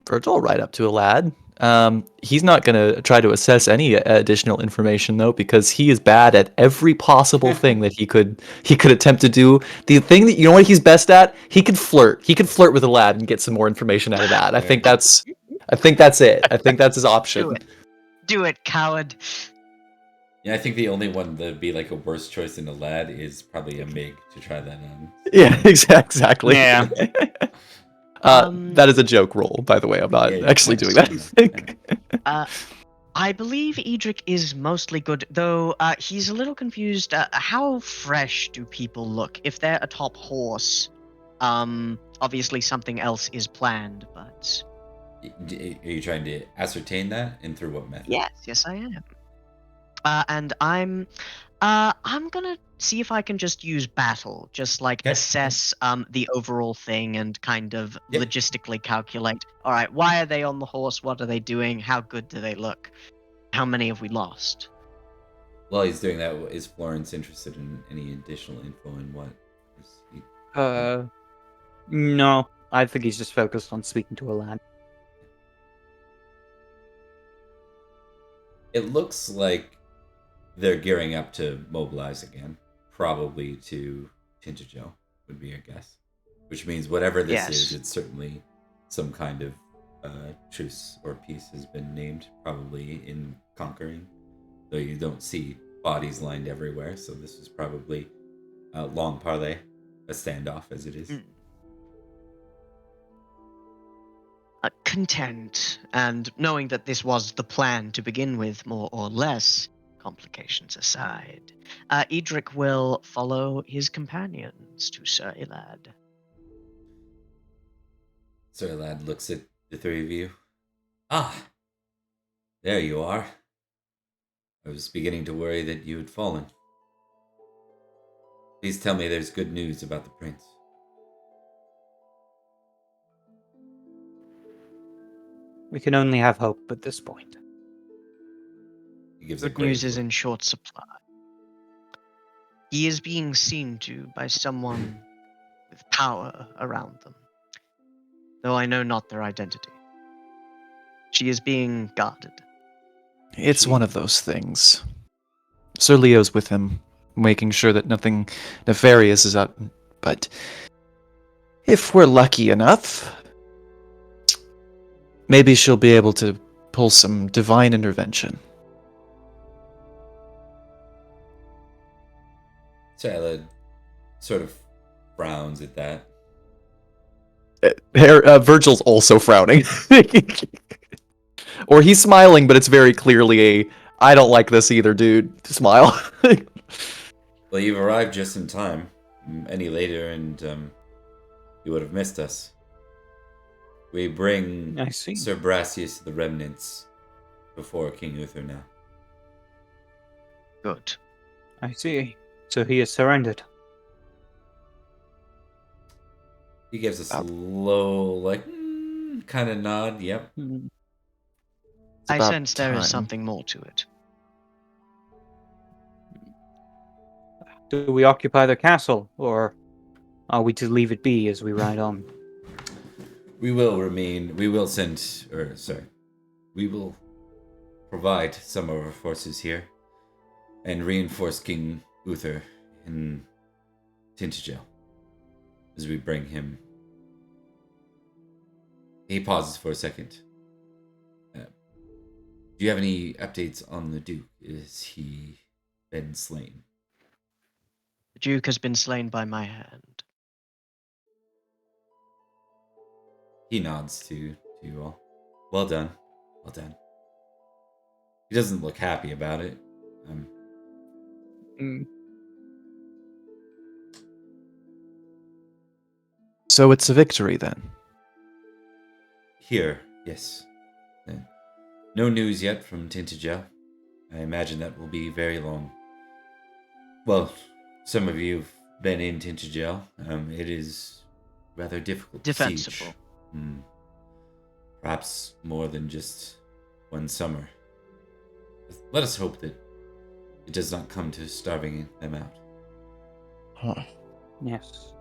Virgil will ride up to a lad. He's not going to try to assess any additional information though, because he is bad at every possible thing that he could attempt to do. The thing that, you know what he's best at? He could flirt. He could flirt with a lad and get some more information out of that. I think that's it. I think that's his option. Do it, coward. Yeah, I think the only one that'd be like a worse choice than a lad is probably a Mig to try that on. Yeah, exactly. Yeah. That is a joke roll, by the way. I'm not actually doing that. I believe Edrich is mostly good, though he's a little confused. How fresh do people look? If they're atop horse, obviously something else is planned, but... Are you trying to ascertain that, and through what method? Yes, I am. And I'm gonna see if I can just use battle, just like assess the overall thing and kind of logistically calculate. All right, why are they on the horse? What are they doing? How good do they look? How many have we lost? While he's doing that, is Florence interested in any additional info in what? No. I think he's just focused on speaking to a lad. It looks like they're gearing up to mobilize again, probably to Tintajo, would be a guess. Which means whatever this is, it's certainly some kind of truce or peace has been named, probably in conquering. Though you don't see bodies lined everywhere, so this is probably a long parley, a standoff as it is. Content, and knowing that this was the plan to begin with, more or less, complications aside, Edrich will follow his companions to Sir Elad. Sir Elad looks at the three of you. Ah, there you are. I was beginning to worry that you had fallen. Please tell me there's good news about the prince. We can only have hope at this point. He gives Good news is in short supply. He is being seen to by someone with power around them, though I know not their identity. She is being guarded. It's one of those things. Sir Leo's with him, making sure that nothing nefarious is up. But if we're lucky enough, maybe she'll be able to pull some divine intervention. Chalad sort of frowns at that. Virgil's also frowning. Or he's smiling, but it's very clearly a, I don't like this either, dude, smile. Well, you've arrived just in time. Any later and you would have missed us. We bring I see. Sir Brassius to the remnants before King Uther now. Good. I see. So he has surrendered. He gives a slow, like, kind of nod. Yep. Hmm. I about sense there is time. something more to it. Do we occupy the castle, or are we to leave it be as we ride on? We will remain. We will send, we will provide some of our forces here and reinforce King Uther in Tintagel as we bring him. He pauses for a second. Do you have any updates on the Duke? Is he been slain? The Duke has been slain by my hand. He nods to you all. Well done. Well done. He doesn't look happy about it. Mm. So it's a victory then. Here, yes. No news yet from Tintagel. I imagine that will be very long. Well, some of you have been in Tintagel. It is rather difficult to Defensible. siege. Perhaps more than just one summer. Let us hope that it does not come to starving them out. Huh. Yes.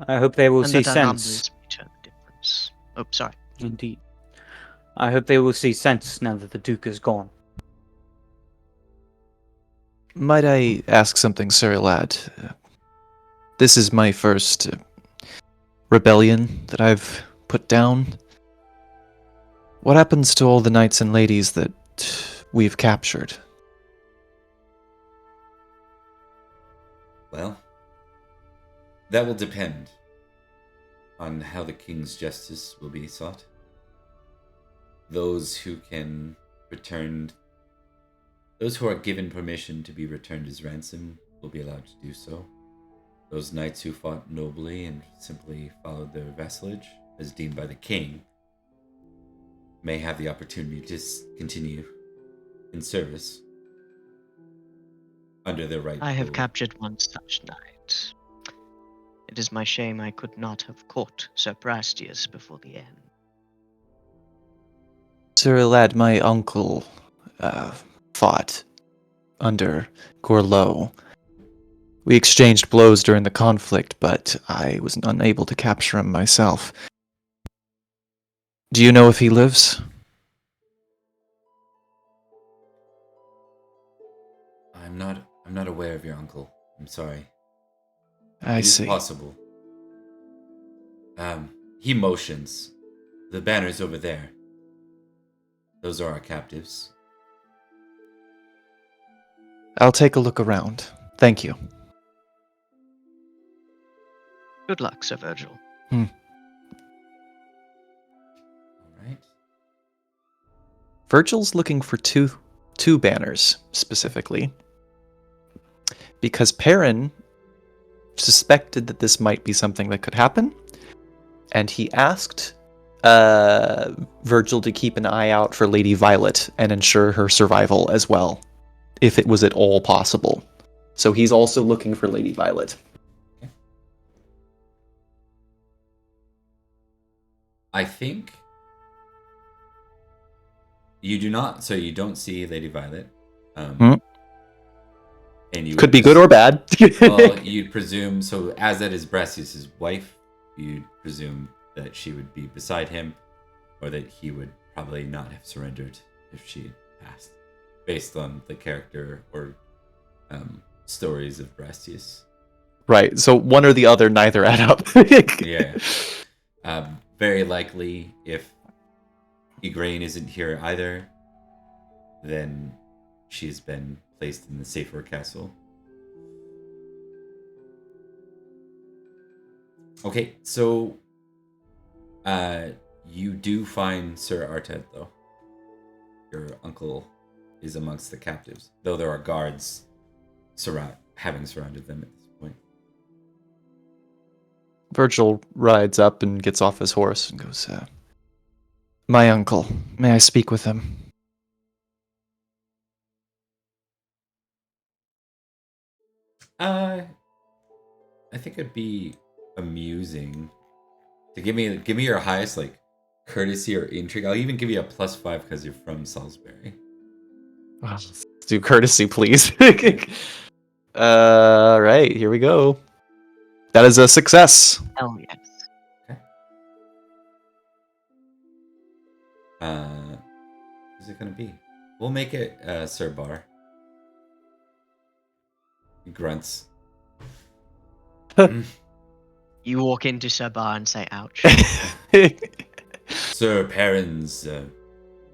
I hope they will And see that sense. return the difference. Oh, sorry. Indeed. I hope they will see sense now that the Duke is gone. Might I ask something, Sir Lad? This is my first rebellion that I've put down. What happens to all the knights and ladies that we've captured? Well, that will depend on how the king's justice will be sought. Those who are given permission to be returned as ransom will be allowed to do so. Those knights who fought nobly and simply followed their vassalage, as deemed by the king, may have the opportunity to continue in service under their right. I have captured one such knight. It is my shame I could not have caught Sir Brastius before the end. Sir Lad, my uncle fought under Gorlois. We exchanged blows during the conflict, but I was unable to capture him myself. Do you know if he lives? I'm not aware of your uncle. I'm sorry. I It is see. possible. He motions. The banner's over there. Those are our captives. I'll take a look around. Thank you. Good luck, Sir Virgil. All right. Virgil's looking for two banners, specifically. Because Perin suspected that this might be something that could happen, and he asked Virgil to keep an eye out for Lady Violet and ensure her survival as well, if it was at all possible. So he's also looking for Lady Violet. I think you do not. So you don't see Lady Violet. And you Could be good or bad. Well, you'd presume. So as that is Brastius' wife, you'd presume that she would be beside him, or that he would probably not have surrendered if she had passed, based on the character or stories of Brastius. Right, so one or the other, neither add up. Yeah. Very likely, if Igraine isn't here either, then she's been placed in the safer castle. Okay, so you do find Sir Artet, though. Your uncle is amongst the captives, though there are guards having surrounded them at this point. Virgil rides up and gets off his horse and goes, my uncle, may I speak with him? I think it'd be amusing to give me your highest like courtesy or intrigue. I'll even give you a +5 because you're from Salisbury. Let's do courtesy, please. Right, here we go. That is a success. Hell yes. Who's it gonna be? We'll make it Sir Bar. He grunts. You walk into Sir Bar and say, ouch. Sir Perin's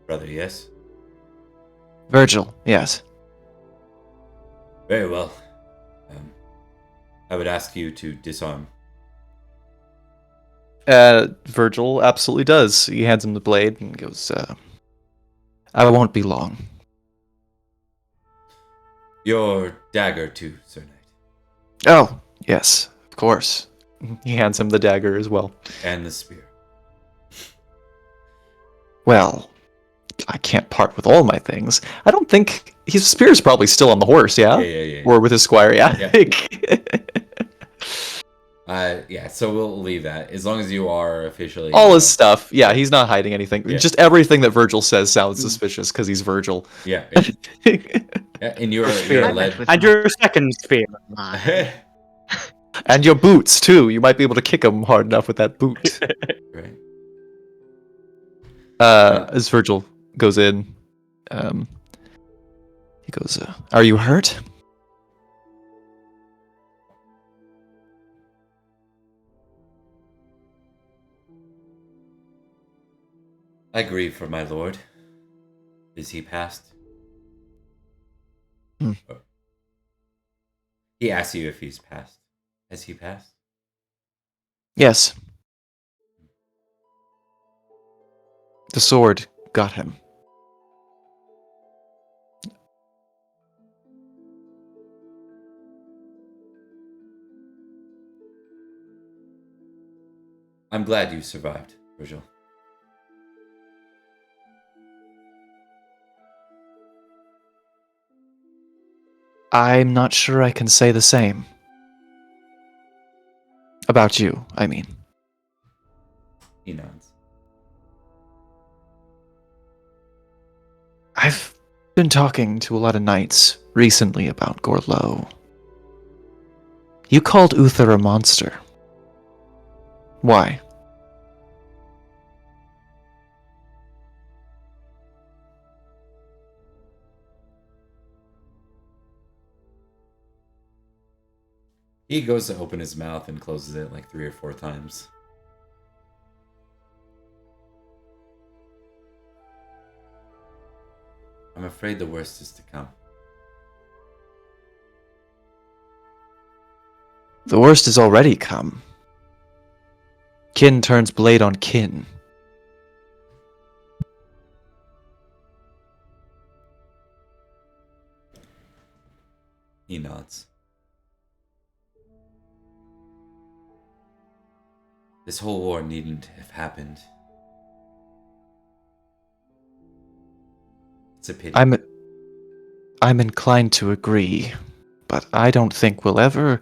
brother, yes? Virgil, yes. Very well. I would ask you to disarm. Virgil absolutely does. He hands him the blade and goes, I won't be long. Your dagger too, Sir Knight. Oh, yes, of course. He hands him the dagger as well. And the spear. Well, I can't part with all my things. I don't think his spear's probably still on the horse, yeah? Yeah. Or with his squire, yeah? Yeah, so we'll leave that. As long as you are officially... All his stuff. Yeah, he's not hiding anything. Yeah. Just everything that Virgil says sounds suspicious because he's Virgil. Yeah. And you're led... And your second spear. And your boots, too. You might be able to kick him hard enough with that boot. Right. As Virgil goes in, he goes, are you hurt? I grieve for my lord. Is he passed? He asks you if he's passed. Has he passed? Yes. The sword got him. I'm glad you survived, Virgil. I'm not sure I can say the same. About you, I mean. He nods. I've been talking to a lot of knights recently about Gorlois. You called Uther a monster. Why? He goes to open his mouth and closes it like 3 or 4 times. I'm afraid the worst is to come. The worst has already come. Kin turns blade on kin. He nods. This whole war needn't have happened. It's a pity. I'm inclined to agree, but I don't think we'll ever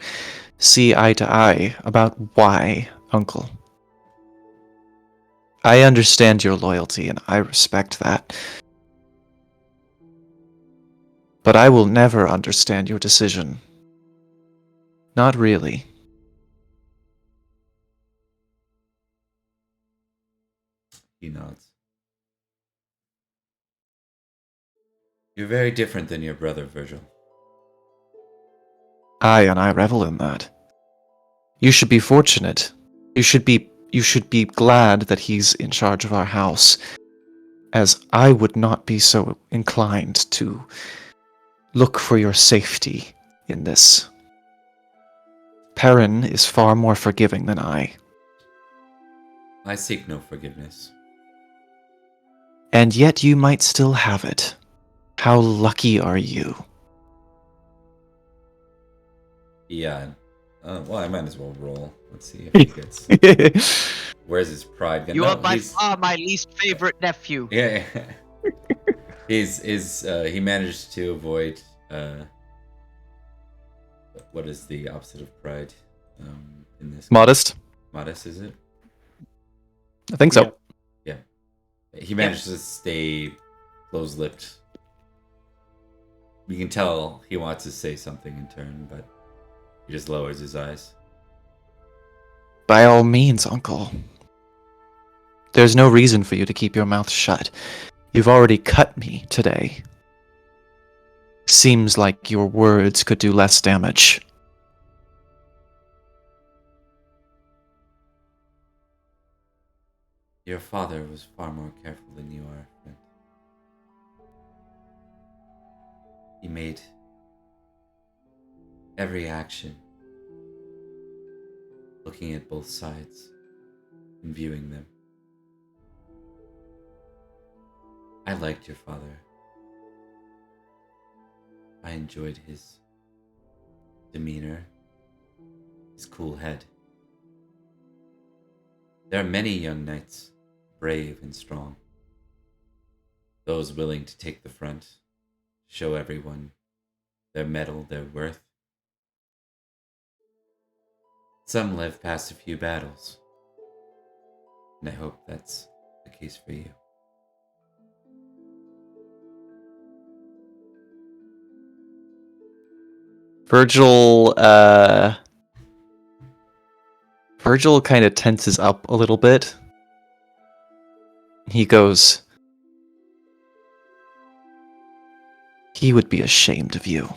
see eye to eye about why, Uncle. I understand your loyalty, and I respect that. But I will never understand your decision. Not really. He nods. You're very different than your brother, Virgil. Aye, and I revel in that. You should be fortunate. You should be glad that he's in charge of our house. as I would not be so inclined to look for your safety in this. Perin is far more forgiving than I. I seek no forgiveness. And yet you might still have it. How lucky are you? Yeah. Well, I might as well roll. Let's see if he gets. Where's his pride? You are by far my least favorite nephew. Yeah. He managed to avoid. What is the opposite of pride? In this. Modest? Modest, is it? I think so. Yeah. He managed to stay close-lipped. You can tell he wants to say something in turn, but he just lowers his eyes. By all means, Uncle. There's no reason for you to keep your mouth shut. You've already cut me today. Seems like your words could do less damage. Your father was far more careful than you are, friend. He made every action looking at both sides and viewing them. I liked your father. I enjoyed his demeanor, his cool head. There are many young knights, brave and strong. Those willing to take the front, show everyone their mettle, their worth. Some live past a few battles, and I hope that's the case for you. Virgil kind of tenses up a little bit. He goes, he would be ashamed of you.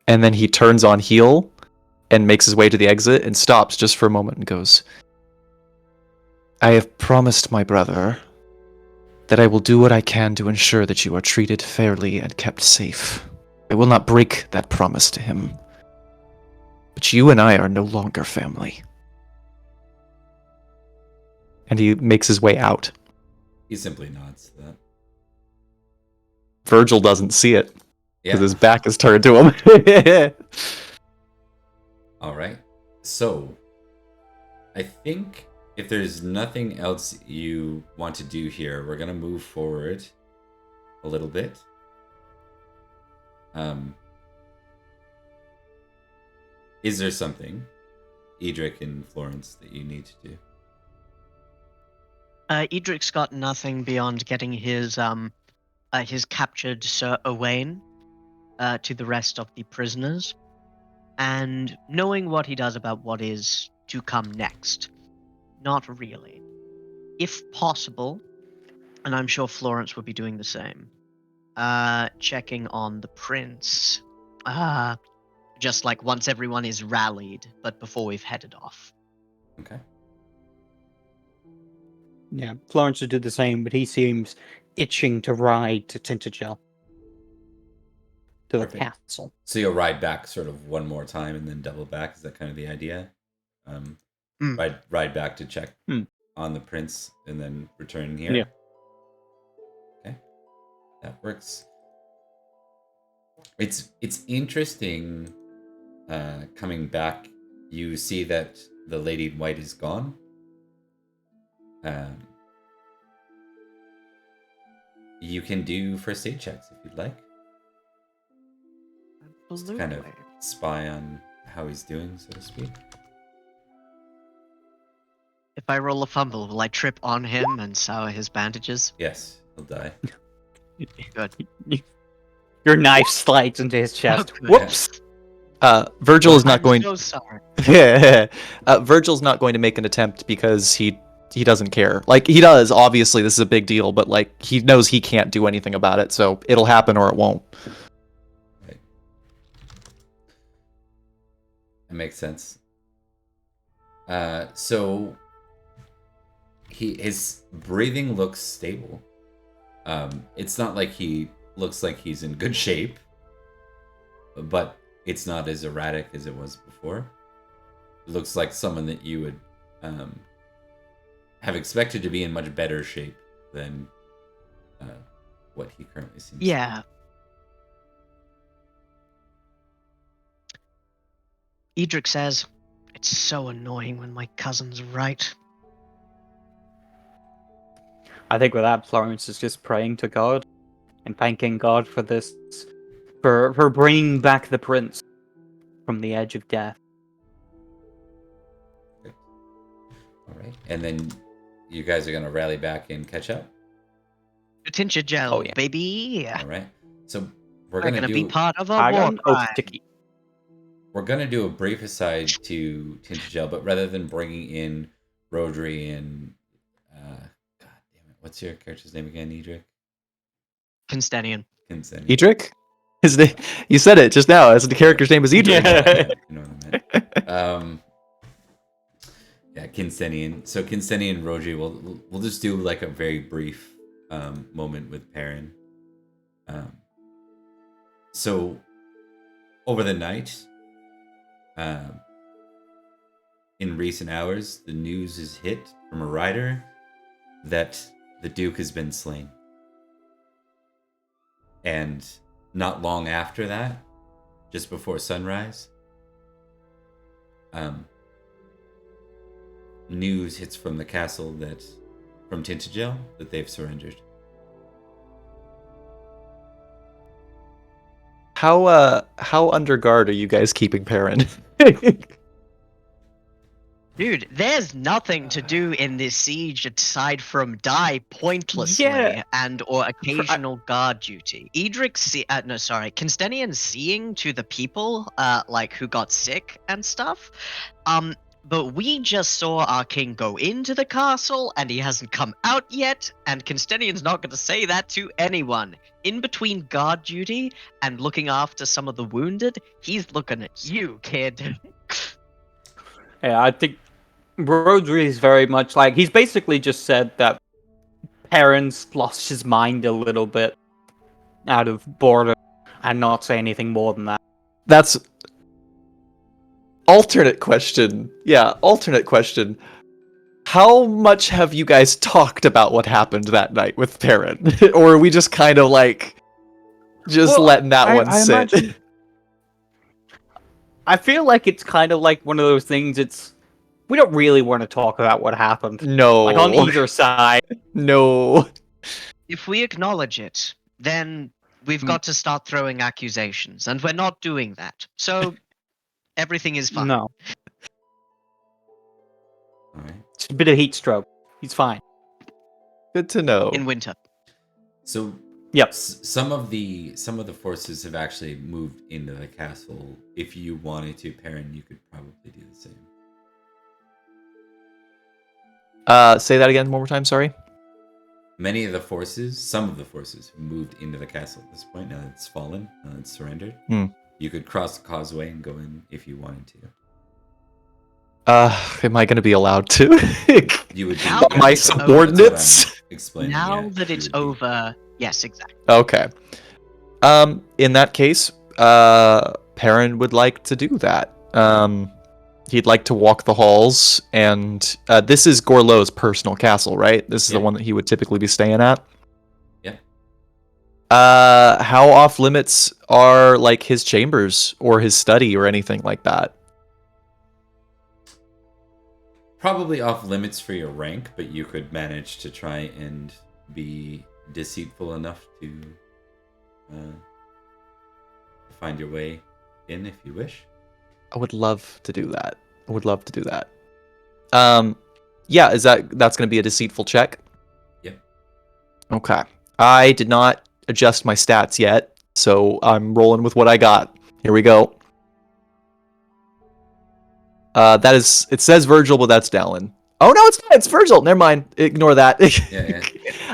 And then he turns on heel and makes his way to the exit and stops just for a moment and goes, I have promised my brother that I will do what I can to ensure that you are treated fairly and kept safe. I will not break that promise to him. But you and I are no longer family. And he makes his way out. He simply nods to that. Virgil doesn't see it because Yeah. his back is turned to him. All right. So, I think if there's nothing else you want to do here, we're gonna move forward a little bit. Is there something, Edrich and Florence, that you need to do? Edric's got nothing beyond getting his captured Sir Owain to the rest of the prisoners, and knowing what he does about what is to come next. Not really. If possible, and I'm sure Florence would be doing the same, checking on the prince. Just like once everyone is rallied, but before we've headed off. Okay. Yeah, Florence would do the same, but he seems itching to ride to Tintagel. To the Perfect. castle. So you'll ride back sort of one more time and then double back. Is that kind of the idea? Ride back to check on the prince and then return here? Yeah. Okay. That works. It's interesting coming back. You see that the Lady in White is gone. You can do first aid checks if you'd like. Absolutely. Just kind of spy on how he's doing, so to speak. If I roll a fumble, will I trip on him and sour his bandages? Yes, he'll die. Good. Your knife slides into his chest. Okay. Whoops! Virgil is not going. So sorry. Virgil's not going to make an attempt because he doesn't care. Like, he does, obviously, this is a big deal, but like he knows he can't do anything about it, so it'll happen or it won't. Right. That makes sense. So his breathing looks stable. It's not like he looks like he's in good shape, but it's not as erratic as it was before. It looks like someone that you would have expected to be in much better shape than what he currently seems to be. Edrich says, "It's so annoying when my cousin's right." I think with that, Florence is just praying to God and thanking God for this, for bringing back the prince from the edge of death. All right, and then you guys are gonna rally back and catch up. Tincture gel, baby. All right, so we're gonna gonna be part of a I war got an oath crime. to keep. We're gonna do a brief aside to Tintigel, but rather than bringing in Rhodri and God damn it, what's your character's name again? Edrich. Cynstenian. Edrich? His name, you said it just now, as the character's name is Edrich. Yeah, you know what I meant. Yeah, Cynstenian. So Cynstenian and Rhodri, we'll just do like a very brief moment with Perin. So over the night, in recent hours, the news is hit from a rider that the Duke has been slain. And not long after that, just before sunrise, news hits from the castle from Tintigel that they've surrendered. How under guard are you guys keeping Perin? Dude, there's nothing to do in this siege aside from die pointlessly and/or occasional guard duty. Cynstenian seeing to the people, like who got sick and stuff. But we just saw our king go into the castle, and he hasn't come out yet. And Cynstenian's not going to say that to anyone. In between guard duty and looking after some of the wounded, he's looking at you, kid. Yeah, I think Rhodri is very much like, he's basically just said that Perin's lost his mind a little bit out of boredom and not say anything more than that. That's alternate question. Yeah, alternate question. How much have you guys talked about what happened that night with Perin? Or are we just kind of like letting that one sit? I feel like it's kind of like one of those things, we don't really want to talk about what happened. No. Like on either side. No. If we acknowledge it, then we've got to start throwing accusations, and we're not doing that. So everything is fine. No. All right. Just a bit of heat stroke. He's fine. Good to know. In winter. So yep. Some of the forces have actually moved into the castle. If you wanted to, Perin, you could probably do the same. Say that again one more time, sorry. Some of the forces have moved into the castle at this point. Now that it's fallen, now that it's surrendered. You could cross the causeway and go in if you wanted to. Am I going to be allowed to? You would be my subordinates? Now that it's over, yes, exactly. Okay. In that case, Perin would like to do that. He'd like to walk the halls, and this is Gorlois' personal castle, right? This is the one that he would typically be staying at? Yeah. How off limits are like his chambers or his study or anything like that? Probably off limits for your rank, but you could manage to try and be deceitful enough to find your way in if you wish. I would love to do that. Yeah, that's going to be a deceitful check? Yep. Okay. I did not adjust my stats yet, so I'm rolling with what I got. Here we go. It says Virgil, but that's Dallin. Oh no, it's not, it's Virgil! Never mind. Ignore that. Yeah.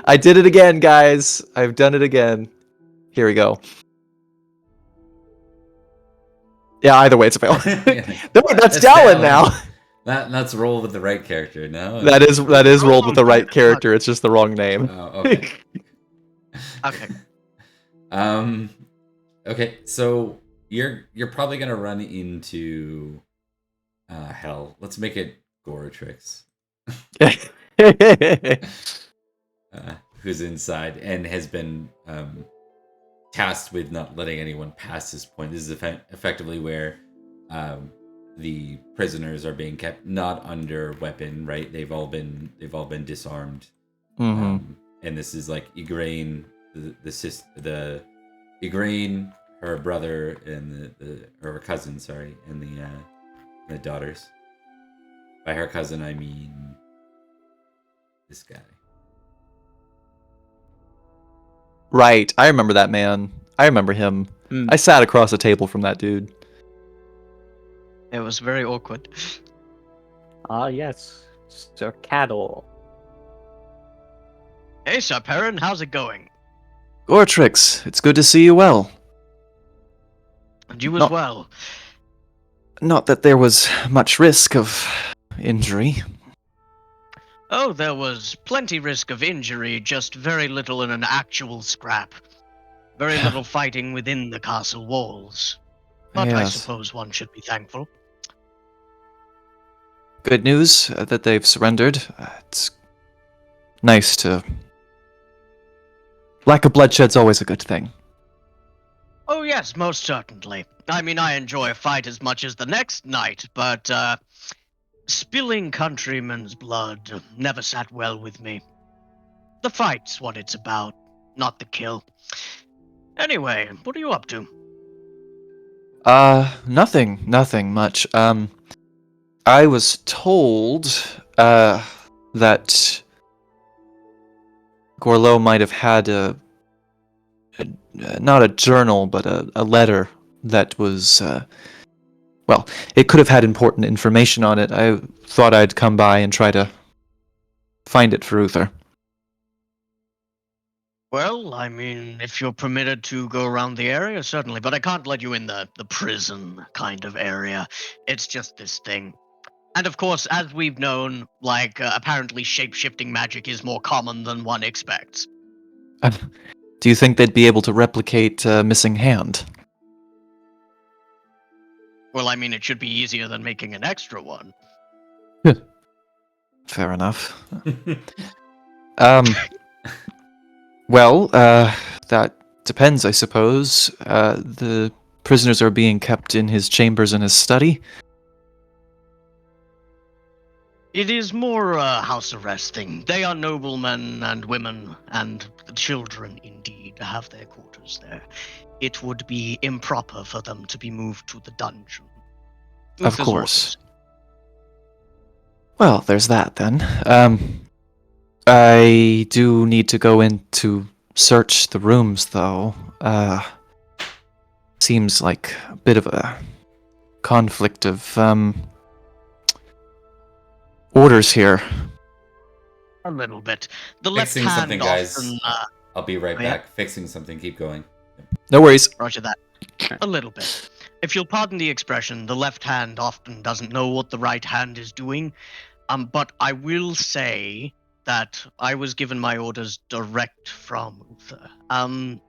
I did it again, guys. I've done it again. Here we go. Yeah, either way, it's a fail. No, that's Dallin now. That's roll with the right character, no? That is rolled with the right Fuck. character. It's just the wrong name. Oh, okay. Okay. Okay, so you're probably gonna run into hell. Let's make it Goratrix. Who's inside and has been tasked with not letting anyone pass this point. This is effectively where the prisoners are being kept not under weapon, right? They've all been disarmed. Mm-hmm. And this is like Igraine, the Igraine, her brother, and her cousin, sorry, and the daughters. By her cousin, I mean this guy. Right, I remember that man. I remember him. I sat across the table from that dude. It was very awkward. Ah, yes. Sir Cador. Hey, Sir Perin, how's it going? Goratrix, it's good to see you well. And you as Not- well. Not that there was much risk of injury. Oh, there was plenty risk of injury, just very little in an actual scrap. Very little fighting within the castle walls. But I Yes. suppose one should be thankful. Good news that they've surrendered. It's nice to... Lack of bloodshed's always a good thing. Oh yes, most certainly. I mean, I enjoy a fight as much as the next knight, but, spilling countrymen's blood never sat well with me. The fight's what it's about, not the kill. Anyway, what are you up to? Nothing much. I was told, that Gorlois might have had not a journal, but a letter that was, well, it could have had important information on it. I thought I'd come by and try to find it for Uther. Well, I mean, if you're permitted to go around the area, certainly, but I can't let you in the prison kind of area. It's just this thing. And of course, as we've known, like, apparently shape-shifting magic is more common than one expects. Do you think they'd be able to replicate Missing Hand? Well, I mean, it should be easier than making an extra one. Fair enough. Well, that depends, I suppose. The prisoners are being kept in his chambers in his study. It is more a house arrest thing. They are noblemen and women and children, indeed, have their quarters there. It would be improper for them to be moved to the dungeon. Of Uther's course. orders. Well, there's that then. I do need to go in to search the rooms, though. Seems like a bit of a conflict of, orders here. A little bit. The left Fixing hand something, guys. often, I'll be right Oh, yeah? back. Fixing something. Keep going. No worries. Roger that. A little bit. If you'll pardon the expression, the left hand often doesn't know what the right hand is doing. But I will say that I was given my orders direct from Uther. And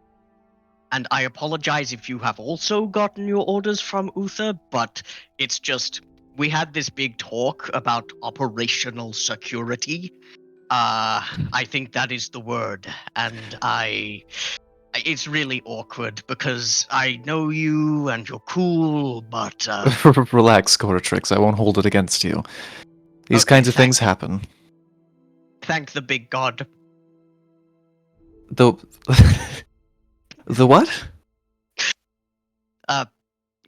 I apologize if you have also gotten your orders from Uther, but it's just we had this big talk about operational security. I think that is the word, and it's really awkward because I know you and you're cool, but Relax, Goratrix. I won't hold it against you. These Okay, kinds of things happen. thank the big god. The... the what?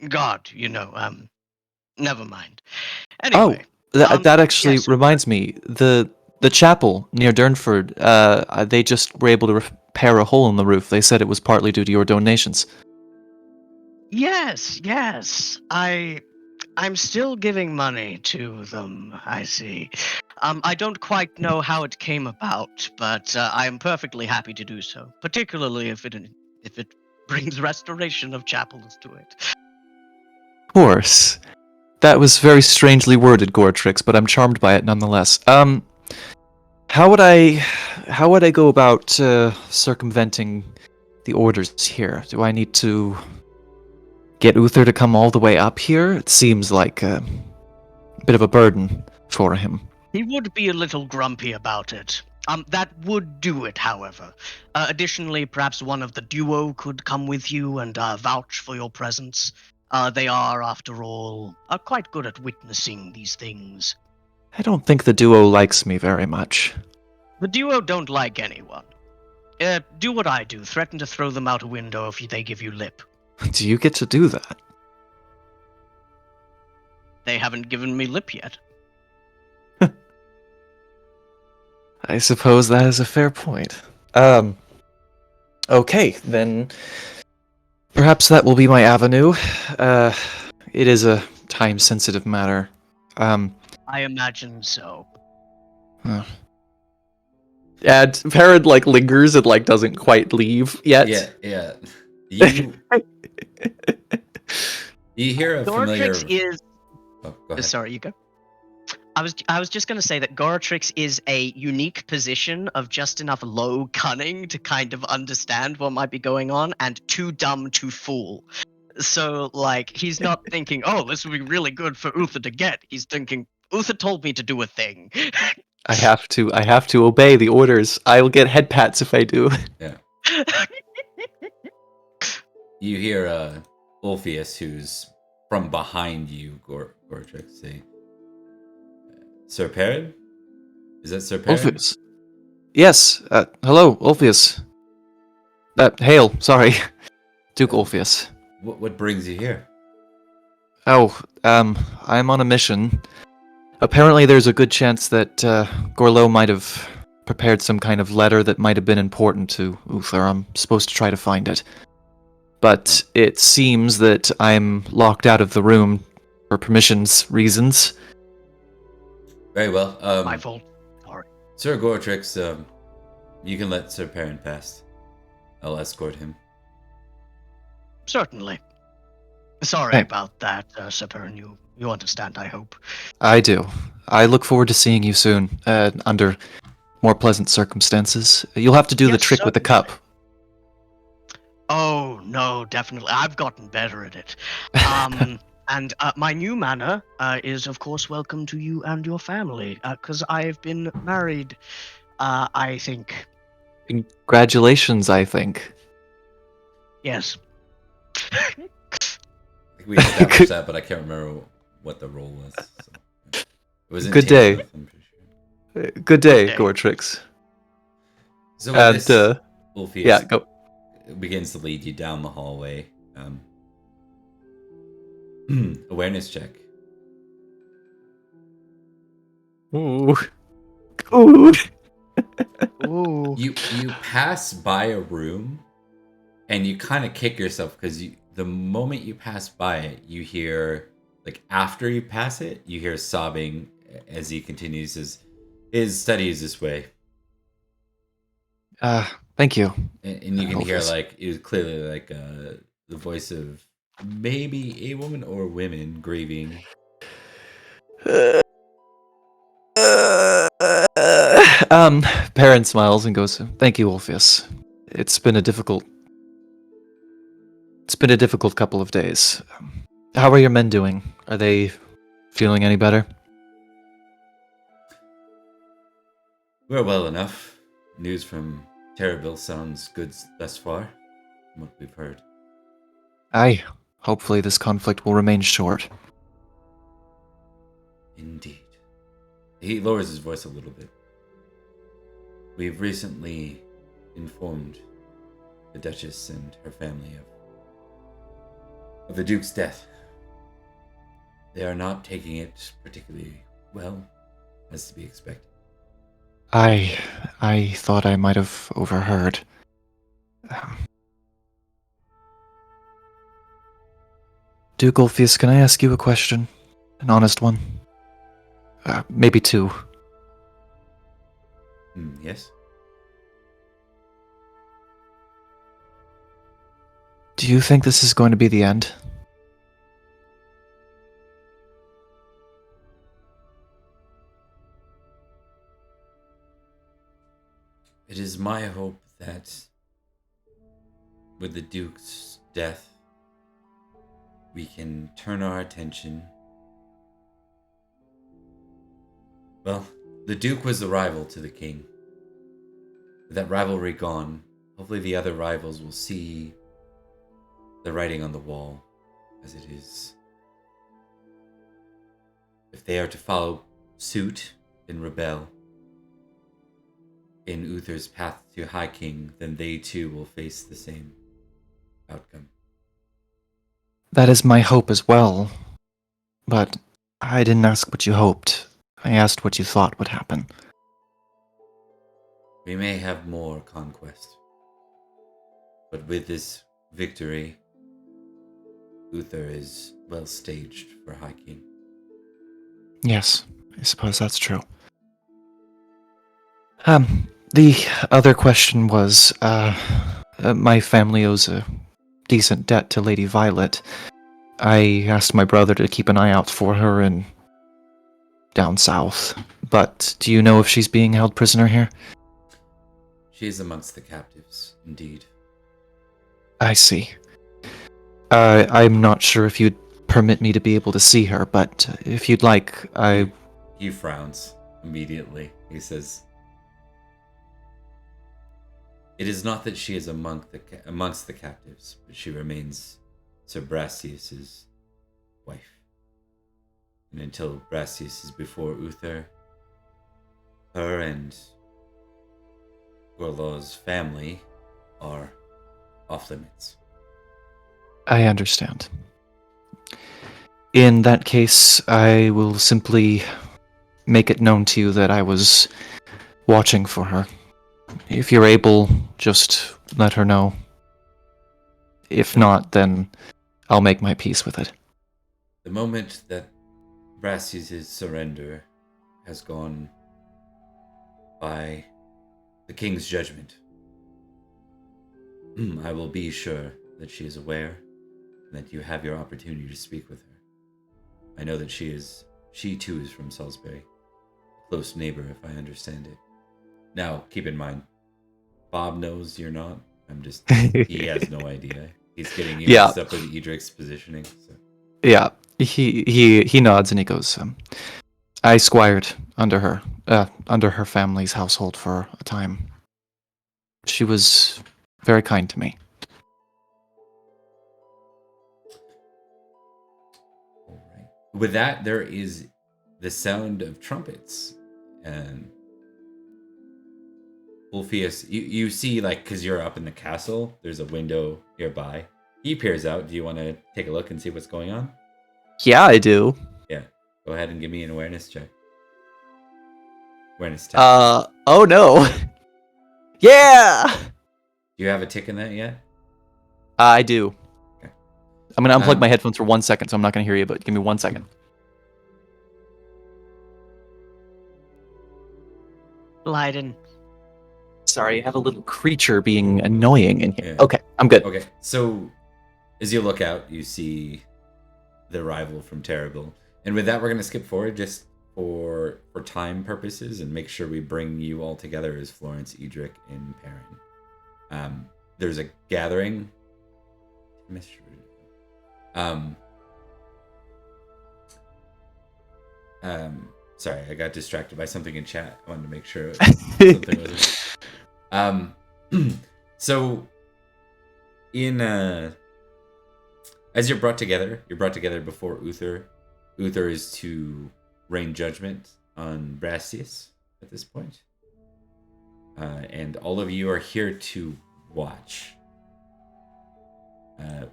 God, never mind. Anyway, That actually yes. reminds me. The chapel near Durnford, they just were able to repair a hole in the roof. They said it was partly due to your donations. Yes. I'm still giving money to them, I see. I don't quite know how it came about, but I am perfectly happy to do so, particularly if it brings restoration of chapels to it. Of course. That was very strangely worded, Goretrix, but I'm charmed by it nonetheless. How would I go about circumventing the orders here? Do I need to get Uther to come all the way up here? It seems like a bit of a burden for him. He would be a little grumpy about it. That would do it, however. Additionally, perhaps one of the duo could come with you and vouch for your presence. They are, after all, quite good at witnessing these things. I don't think the duo likes me very much. The duo don't like anyone. Do what I do. Threaten to throw them out a window if they give you lip. Do you get to do that? They haven't given me lip yet. I suppose that is a fair point. Okay, then perhaps that will be my avenue. It is a time-sensitive matter. I imagine so. And Perrin, lingers and, doesn't quite leave yet. Yeah. You hear a familiar... Goretrix is... Oh, go ahead. Sorry, you go. I was just going to say that Goretrix is a unique position of just enough low cunning to kind of understand what might be going on, and too dumb to fool. So, he's not thinking, oh, this would be really good for Uther to get. He's thinking, Uther told me to do a thing. I have to obey the orders. I will get head pats if I do. Yeah. You hear Ulfius, who's from behind you, Goretrix, say, Sir Perin? Is that Sir Perin? Ulfius. Yes. Hello, Ulfius. Hail. Sorry, Duke Ulfius. What brings you here? Oh, I'm on a mission. Apparently, there's a good chance that Gorlois might have prepared some kind of letter that might have been important to Uther. I'm supposed to try to find it. But it seems that I'm locked out of the room for permissions reasons. Very well. My fault. Sorry. Sir Goretrix, you can let Sir Perin pass. I'll escort him. Certainly. Sorry about that, Sir Perin. You understand, I hope. I do. I look forward to seeing you soon, under more pleasant circumstances. You'll have to do the trick with the cup. Oh, no, definitely. I've gotten better at it. And my new manor is, of course, welcome to you and your family, because I've been married, I think. Congratulations, I think. Yes. I think we established that, but I can't remember what the role was. So. It was Good day. I'm pretty sure. Good day, Goretrix. So with this, Ulfius yeah, go. begins to lead you down the hallway. Awareness check. Ooh. Ooh. Ooh. You pass by a room, and you kind of kick yourself because the moment you pass by it, you hear, after you pass it, you hear sobbing as he continues his studies this way. Thank you. And you can hear it was clearly the voice of maybe a woman or women grieving. Perrin smiles and goes, "Thank you, Ulfius. It's been a difficult couple of days. How are your men doing? Are they feeling any better?" We're well enough. News from Terrabil sounds good thus far, from what we've heard. Aye. Hopefully this conflict will remain short. Indeed. He lowers his voice a little bit. We've recently informed the Duchess and her family of the Duke's death. They are not taking it particularly well, as to be expected. I thought I might have overheard. Duke Ulfius, can I ask you a question? An honest one? Maybe two. Yes? Do you think this is going to be the end? It is my hope that with the Duke's death, we can turn our attention. Well, the Duke was a rival to the King. With that rivalry gone, hopefully the other rivals will see the writing on the wall as it is. If they are to follow suit and rebel in Uther's path to High King, then they too will face the same outcome. That is my hope as well. But I didn't ask what you hoped. I asked what you thought would happen. We may have more conquest, but with this victory, Uther is well staged for High King. Yes, I suppose that's true. The other question was, my family owes a decent debt to Lady Violet. I asked my brother to keep an eye out for her and down south. But do you know if she's being held prisoner here? She is amongst the captives, indeed. I see. I'm not sure if you'd permit me to be able to see her, but if you'd like, He frowns immediately. He says, "It is not that she is amongst the captives, but she remains Sir Brastius's wife. And until Brastius is before Uther, her and Gorlois' family are off limits." I understand. In that case, I will simply make it known to you that I was watching for her. If you're able, just let her know. If not, then I'll make my peace with it. The moment that Brastius' surrender has gone by the king's judgment, I will be sure that she is aware and that you have your opportunity to speak with her. I know that she too is from Salisbury, close neighbor if I understand it. Now, keep in mind, Bob knows you're not. He has no idea. He's getting you mixed up with Edrich's positioning. So. Yeah, he nods and he goes, I squired under her family's household for a time. She was very kind to me. All right. With that, there is the sound of trumpets. And Ulfius, you see, like, because you're up in the castle, there's a window nearby. He peers out. Do you want to take a look and see what's going on? Yeah, I do. Yeah. Go ahead and give me an awareness check. Awareness check. Oh no. Yeah! Do you have a tick in that yet? I do. Okay. I'm going to unplug my headphones for 1 second, so I'm not going to hear you, but give me 1 second. Leiden. Sorry, I have a little creature being annoying in here. Yeah. Okay, I'm good. Okay, so as you look out, you see the arrival from Terrabil. And with that, we're going to skip forward just for time purposes and make sure we bring you all together as Florence, Edrich, and Perin. There's a gathering. Sorry, I got distracted by something in chat. I wanted to make sure something wasn't. So as you're brought together before Uther. Uther is to rain judgment on Brastius at this point. And all of you are here to watch.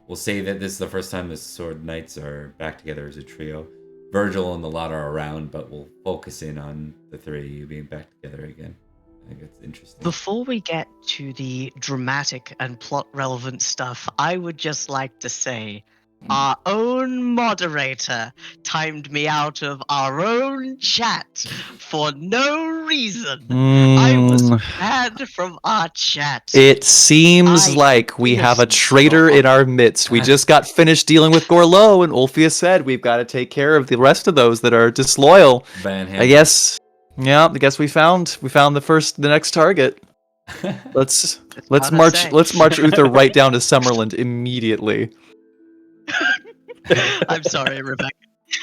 We'll say that this is the first time the Sword Knights are back together as a trio. Virgil and the lot are around, but we'll focus in on the three of you being back together again. I think it's interesting. Before we get to the dramatic and plot-relevant stuff, I would just like to say our own moderator timed me out of our own chat for no reason. I was banned from our chat. It seems like we have a traitor in our midst. We just got finished dealing with Gorlois, and Ulfius said we've got to take care of the rest of those that are disloyal. Ban him. I guess we found the next target. Let's hard to march. say. Let's march Uther right down to Summerland immediately. I'm sorry, Rebecca.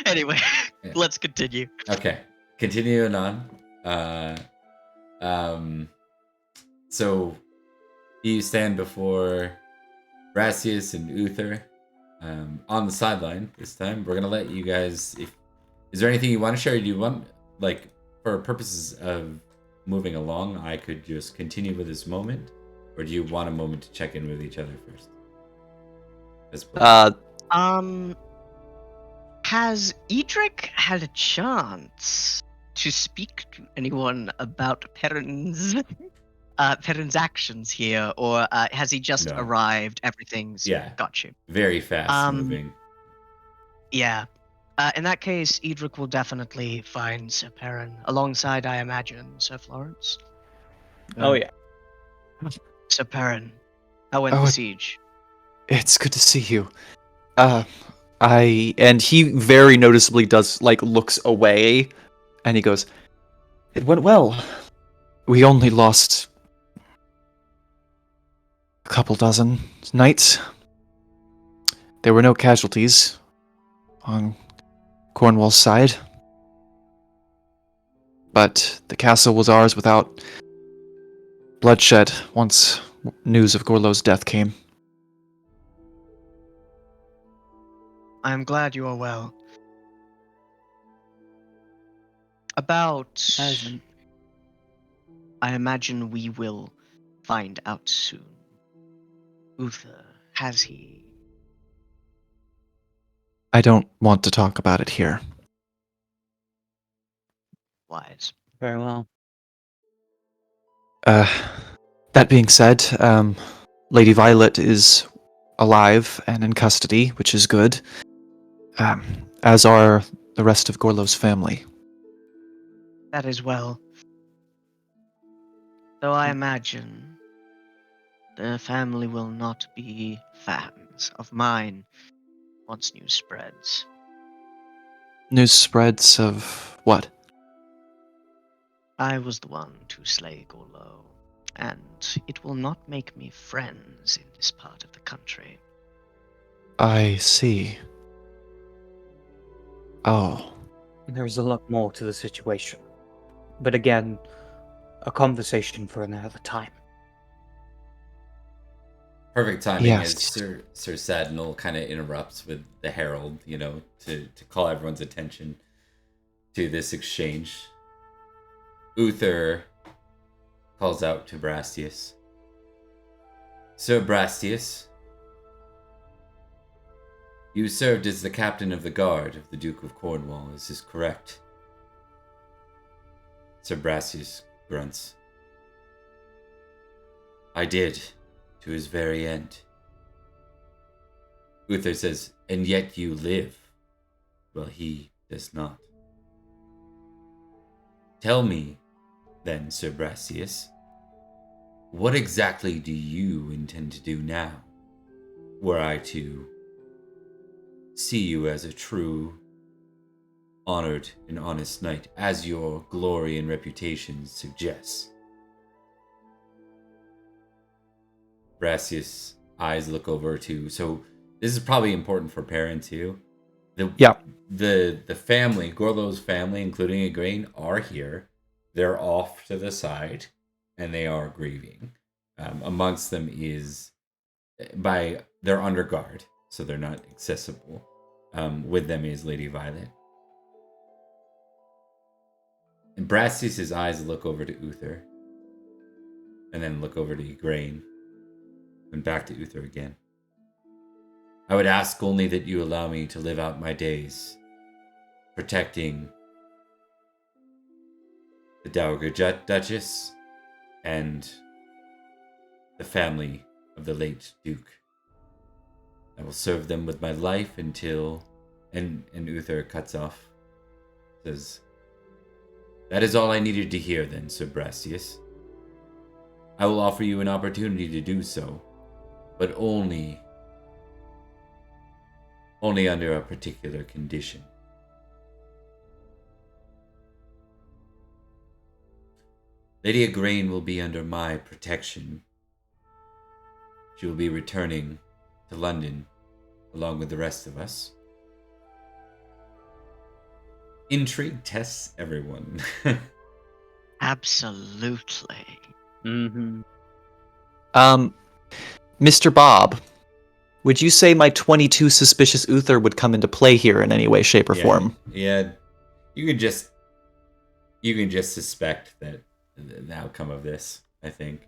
Anyway, Yeah. let's continue. Okay, continuing on. So you stand before Brassius and Uther on the sideline this time. We're gonna let you guys. Is there anything you want to share? Do you want, like, for purposes of moving along, I could just continue with this moment, or do you want a moment to check in with each other first? Has Edrich had a chance to speak to anyone about Perin's actions here, or has he just No. arrived? Everything's got you. Very fast moving. Yeah. In that case, Edrich will definitely find Sir Perin alongside, I imagine, Sir Florence. Oh yeah. Sir Perin, how went the siege? It's good to see you. And he very noticeably does, like, looks away, and he goes, "It went well. We only lost a couple dozen knights. There were no casualties on Cornwall's side. But the castle was ours without bloodshed once news of Gorlois' death came." I'm glad you are well. About... I imagine we will find out soon. Uther, has he? I don't want to talk about it here. Wise. Very well. That being said, Lady Violet is alive and in custody, which is good. As are the rest of Gorlois' family. That is well. Though I imagine the family will not be fans of mine once news spreads. News spreads of what? I was the one to slay Gorlois, and it will not make me friends in this part of the country. I see. Oh. There's a lot more to the situation. But again, a conversation for another time. Perfect timing Yes. as Sir Sadnal kind of interrupts with the herald, to call everyone's attention to this exchange. Uther calls out to Brastius. Sir Brastius, you served as the captain of the guard of the Duke of Cornwall, is this correct? Sir Brastius grunts. I did, to his very end. Uther says, and yet you live. Well, he does not. Tell me, then, Sir Brastius, what exactly do you intend to do now, were I to see you as a true, honored, and honest knight, as your glory and reputation suggests? Brastius' eyes look over to... So, this is probably important for Perin, too. The family, Gorlois' family, including Igraine, are here. They're off to the side, and they are grieving. Amongst them is... They're under guard, so they're not accessible. With them is Lady Violet. And Brastius' eyes look over to Uther, and then look over to Igraine, and back to Uther again. I would ask only that you allow me to live out my days, protecting the Dowager Duchess and the family of the late Duke. I will serve them with my life until... And Uther cuts off, says, that is all I needed to hear then, Sir Brastius. I will offer you an opportunity to do so, but only under a particular condition. Lady Igraine will be under my protection. She will be returning to London along with the rest of us. Intrigue tests everyone. Absolutely. Mm-hmm. Mr. Bob, would you say my 22 suspicious Uther would come into play here in any way, shape, or form? Yeah, you can just suspect that the outcome of this, I think.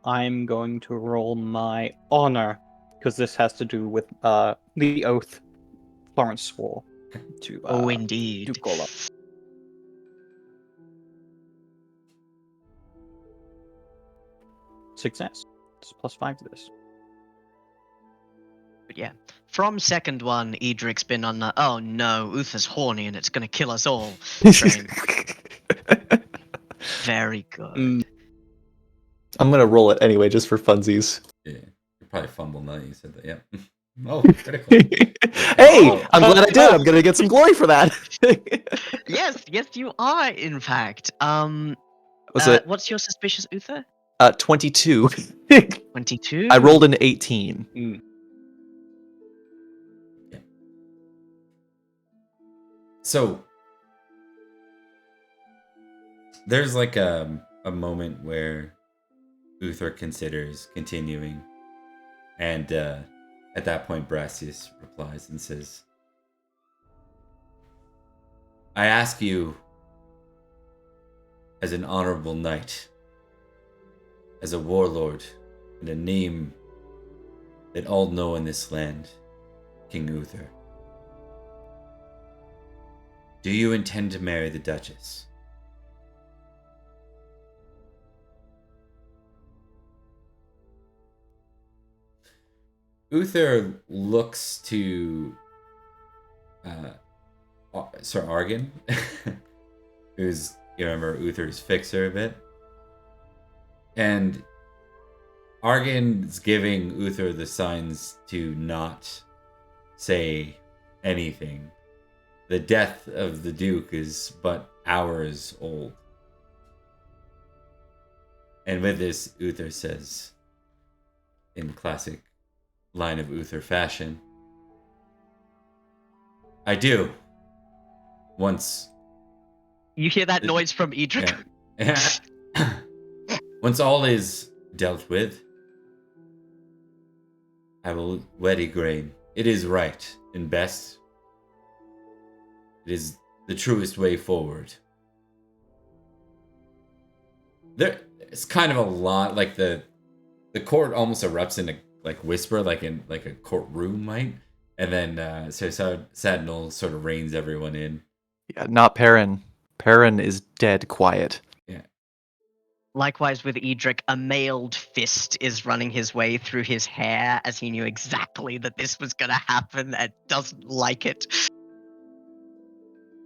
I'm going to roll my honor, because this has to do with the oath Florence swore to Oh, indeed. do Gorlois. Success. It's +5 to this. But yeah, from second one, Edric's been on the "oh no, Uther's horny and it's gonna kill us all" train. Very good. I'm gonna roll it anyway, just for funsies. Yeah, you probably fumbled now that you said that. Yep. Oh, critical. Hey, I'm glad I did. I'm gonna get some glory for that. Yes, you are. In fact, Was it what's your suspicious Uther? 22? 22. I rolled an 18. So there's like a moment where Uther considers continuing, and at that point Brassius replies and says, I ask you as an honorable knight, as a warlord, and a name that all know in this land, King Uther. Do you intend to marry the Duchess? Uther looks to Sir Argan, who's, you remember, Uther's fixer a bit. And Argan's giving Uther the signs to not say anything. The death of the Duke is but hours old. And with this, Uther says, in classic line of Uther fashion, I do. Once... You hear that noise from Edrich? Yeah. Once all is dealt with, I will wed Igraine. It is right and best. It is the truest way forward. It's kind of a lot, like the court almost erupts in a like whisper, like in like a courtroom might, and then so Sadnal sort of reins everyone in. Yeah, not Perin. Perin is dead quiet. Yeah. Likewise with Edrich, a mailed fist is running his way through his hair as he knew exactly that this was going to happen and doesn't like it.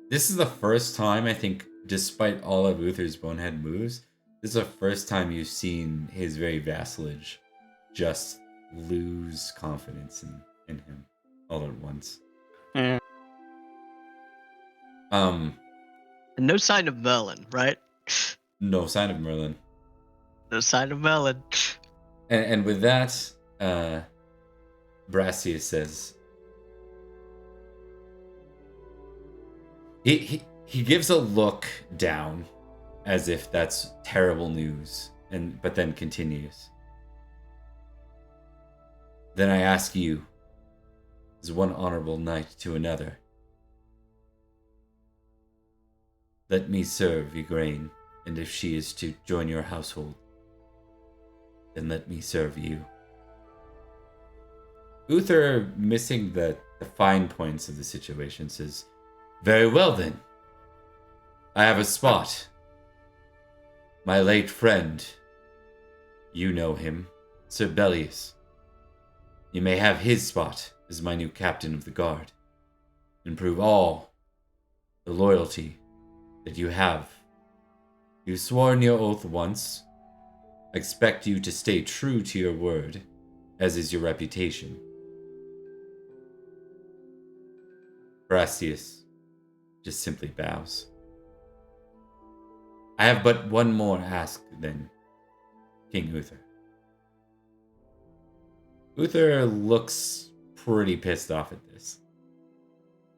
This is the first time, I think, despite all of Uther's bonehead moves, this is the first time you've seen his very vassalage just lose confidence in him all at once. Yeah. No sign of Merlin, right? No sign of Merlin. No sign of Merlin. And with that, Brassius says, he gives a look down as if that's terrible news, but then continues. Then I ask you, as one honorable knight to another, let me serve Igraine, and if she is to join your household, then let me serve you. Uther, missing the fine points of the situation, says, very well then. I have a spot. My late friend, you know him, Sir Bellius. You may have his spot as my new captain of the guard, and prove all the loyalty that you have. You've sworn your oath once. I expect you to stay true to your word, as is your reputation. Brassius just simply bows. I have but one more ask then, King Uther. Uther looks pretty pissed off at this,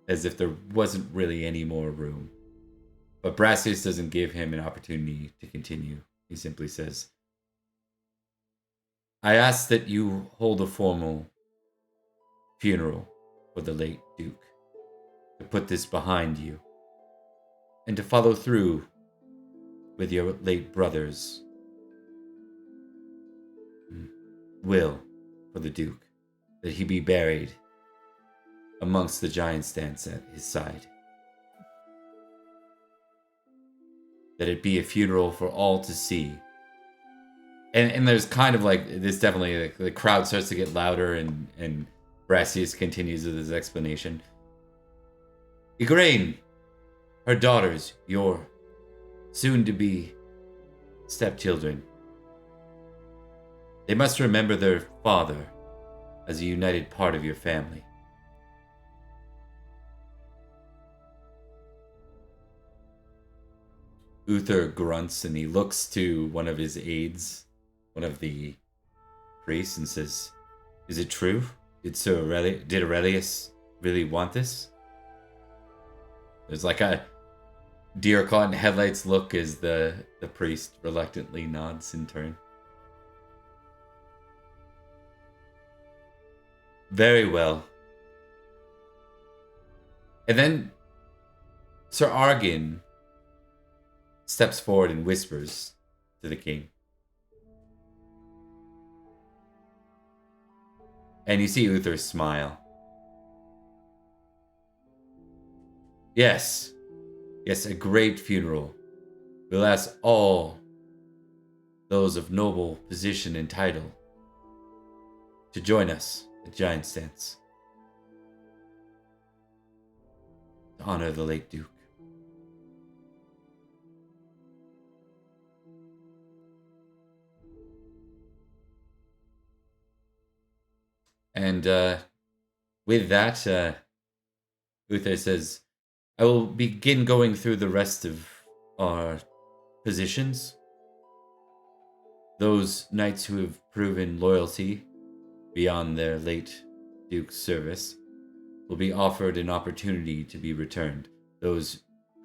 as if there wasn't really any more room. But Brassius doesn't give him an opportunity to continue. He simply says, I ask that you hold a formal funeral for the late Duke, to put this behind you, and to follow through with your late brother's will for the Duke, that he be buried amongst the giant stands at his side. That it be a funeral for all to see. And there's kind of like, this definitely, like, the crowd starts to get louder, and Brassius continues with his explanation. Igraine, her daughters, your soon-to-be stepchildren, they must remember their father as a united part of your family. Uther grunts and he looks to one of his aides, one of the priests, and says, is it true? Did Aurelius really want this? There's like a deer caught in headlights look as the priest reluctantly nods in turn. Very well. And then Sir Argan steps forward and whispers to the king. And you see Uther smile. Yes, a great funeral. We'll ask all those of noble position and title to join us at Giant Stance to honor the late Duke. And with that, Uther says, I will begin going through the rest of our positions. Those knights who have proven loyalty beyond their late Duke's service will be offered an opportunity to be returned. Those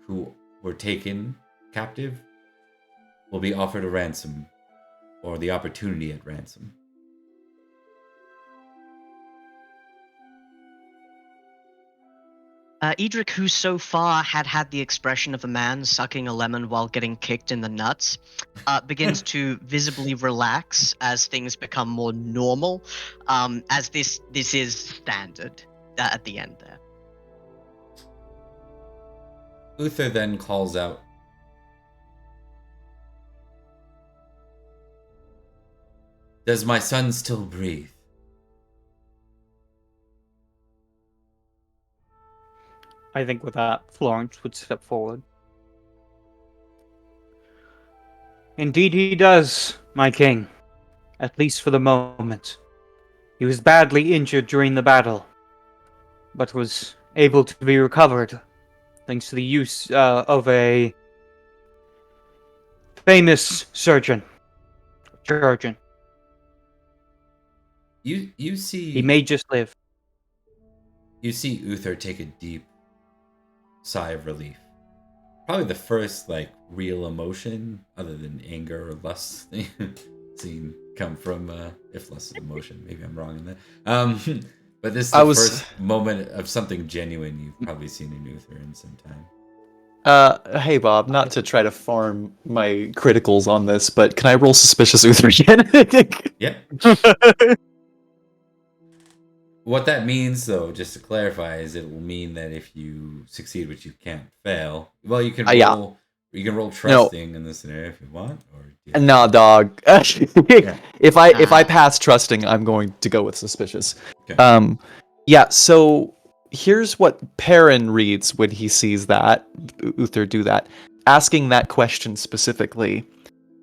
who were taken captive will be offered a ransom, or the opportunity at ransom. Edrich, who so far had the expression of a man sucking a lemon while getting kicked in the nuts, begins to visibly relax as things become more normal, as this is standard at the end there. Uther then calls out, does my son still breathe? I think with that, Florence would step forward. Indeed he does, my king. At least for the moment. He was badly injured during the battle, but was able to be recovered, thanks to the use of a famous surgeon. You see... He may just live. You see Uther take a deep sigh of relief. Probably the first real emotion other than anger or lust seen come from if lust is emotion, maybe I'm wrong in that. But this is the first moment of something genuine you've probably seen in Uther in some time. Hey Bob, not to try to farm my criticals on this, but can I roll suspicious Uther again? Yeah. What that means, though, just to clarify, is it will mean that if you succeed, which you can't fail, well, you can roll. Yeah. You can roll trusting in this scenario if you want, or no, dog. If I pass trusting, I'm going to go with suspicious. Okay. Yeah. So here's what Perin reads when he sees that Uther do that, asking that question specifically.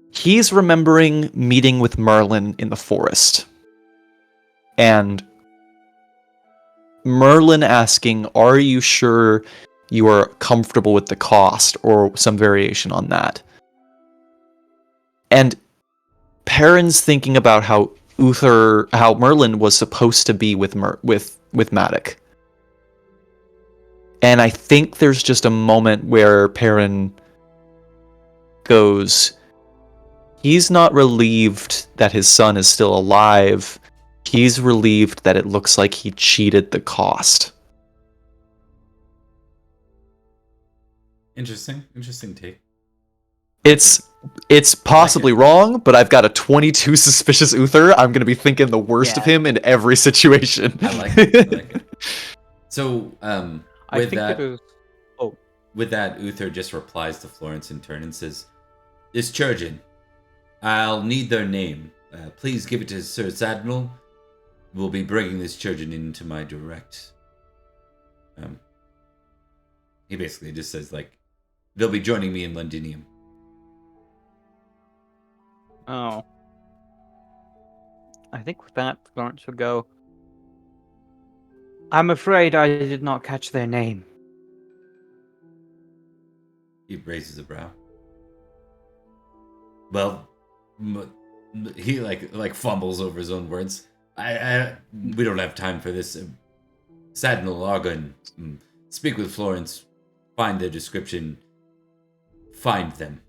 He's remembering meeting with Merlin in the forest, and Merlin asking, are you sure you are comfortable with the cost, or some variation on that? And Perin's thinking about how Merlin was supposed to be with Madoc. And I think there's just a moment where Perin goes, he's not relieved that his son is still alive. He's relieved that it looks like he cheated the cost. Interesting take. It's possibly wrong, but I've got a 22 suspicious Uther. I'm going to be thinking the worst of him in every situation. I like it. So, with that, Uther just replies to Florence in turn and says, "This Churgeon, I'll need their name. Please give it to Sir Sadnal. We'll be bringing this Churgeon into my direct." He basically just says, like, they'll be joining me in Londinium. Oh. I think with that, Florence will go, I'm afraid I did not catch their name. He raises a brow. Well, he like fumbles over his own words. We don't have time for this. Sadnal, Argon, speak with Florence, find their description, find them.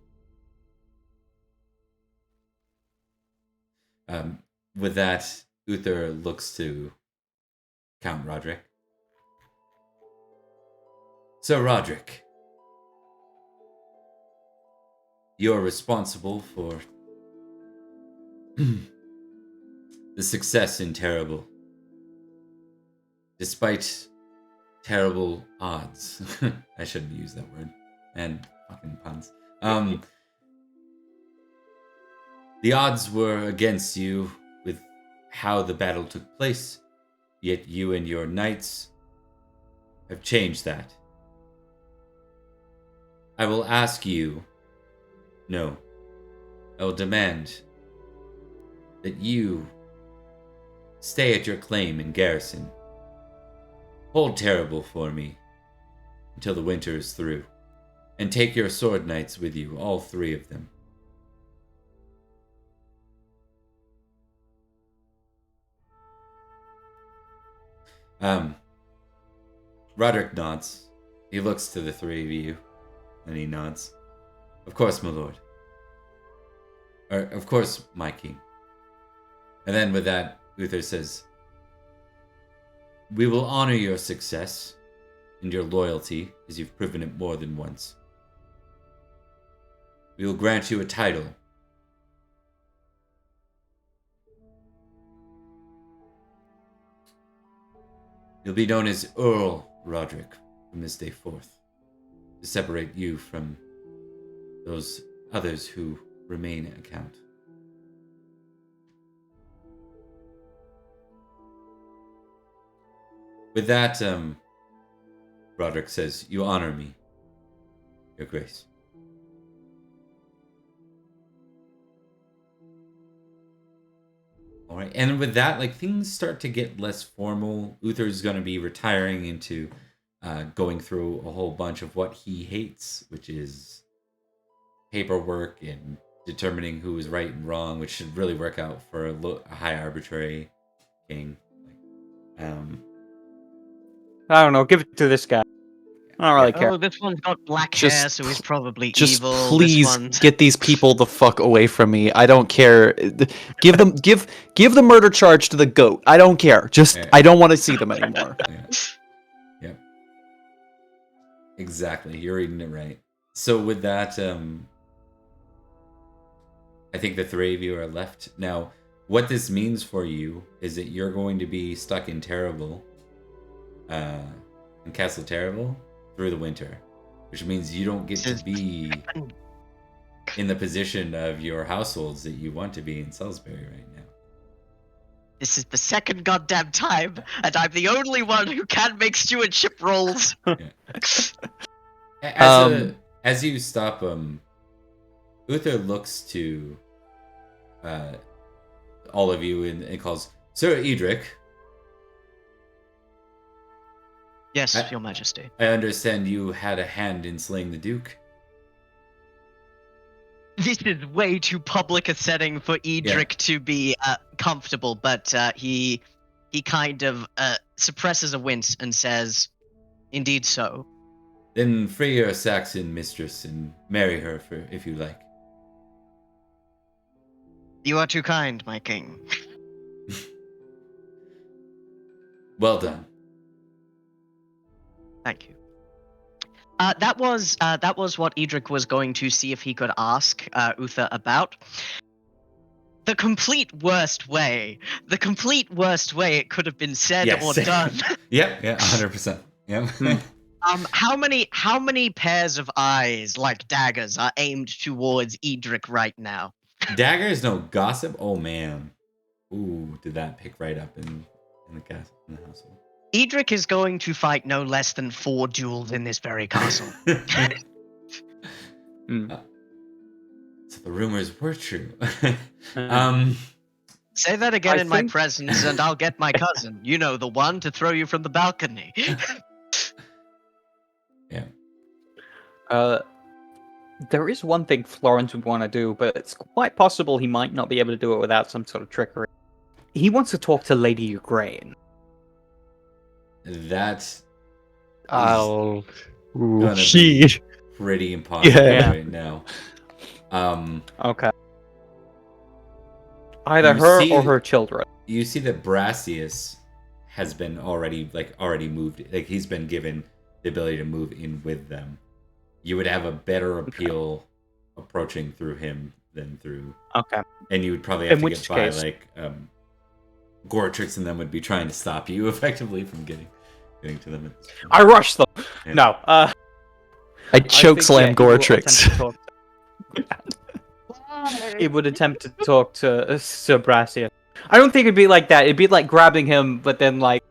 With that, Uther looks to Count Roderick. So, Roderick, you're responsible for the success in Terrabil. Despite terrible odds. I shouldn't use that word. And fucking puns. The odds were against you with how the battle took place, yet you and your knights have changed that. I will ask you, no, I will demand that you stay at your claim in garrison. Hold Terrabil for me until the winter is through, and take your sword knights with you, all 3 of them. Roderick nods. He looks to the 3 of you, and he nods. Of course, my lord. Or, of course, my king. And then with that, Uther says, we will honor your success and your loyalty, as you've proven it more than once. We will grant you a title. You'll be known as Earl Roderick from this day forth, to separate you from those others who remain at account. With that, Roderick says, you honor me, your grace. All right, and with that, like, things start to get less formal. Uther's going to be retiring into going through a whole bunch of what he hates, which is paperwork and determining who is right and wrong, which should really work out for a high arbitrary king. I don't know, give it to this guy. I don't really care. Oh, this one's got black hair, so he's probably just evil. Please get these people the fuck away from me. I don't care. Give the murder charge to the goat. I don't care. Just I don't want to see them anymore. Yeah. Exactly. You're reading it right. So with that, I think the 3 of you are left. Now, what this means for you is that you're going to be stuck in Terrabil, in Castle Terrabil, through the winter, which means you don't get to be in the position of your households that you want to be in Salisbury right now. This is the second goddamn time, and I'm the only one who can make stewardship rolls. As you stop, Uther looks to all of you and calls, Sir Edrich. Yes, Your Majesty. I understand you had a hand in slaying the Duke. this is way too public a setting for Edrich to be comfortable, but he kind of suppresses a wince and says, "Indeed so." Then free your Saxon mistress and marry her if you like. You are too kind, my king. Well done. Thank you. That was what Edrich was going to see if he could ask Uther about. The complete worst way it could have been said or done. Yep, 100%. Yep. How many pairs of eyes like daggers are aimed towards Edrich right now? Daggers, no gossip. Oh man. Ooh, did that pick right up in the castle, in the household? Edrich is going to fight no less than 4 duels in this very castle. So the rumors were true. Say that again in my presence, and I'll get my cousin. You know, the one to throw you from the balcony. Yeah. There is one thing Florence would want to do, but it's quite possible he might not be able to do it without some sort of trickery. He wants to talk to Lady Ukraine. That's Oh, gonna she. be pretty impossible right now. Okay. Either You her see- or her children. You see that Brassius has been already moved. Like he's been given the ability to move in with them. You would have a better appeal approaching through him than through. Okay. And you would probably have In to which get by case- like Goretrix and them would be trying to stop you effectively from getting to them. At this point. I rushed them. Yeah. No. I chokeslam Goretrix. He would attempt to talk to Sir Brassius. I don't think it'd be like that. It'd be like grabbing him, but then like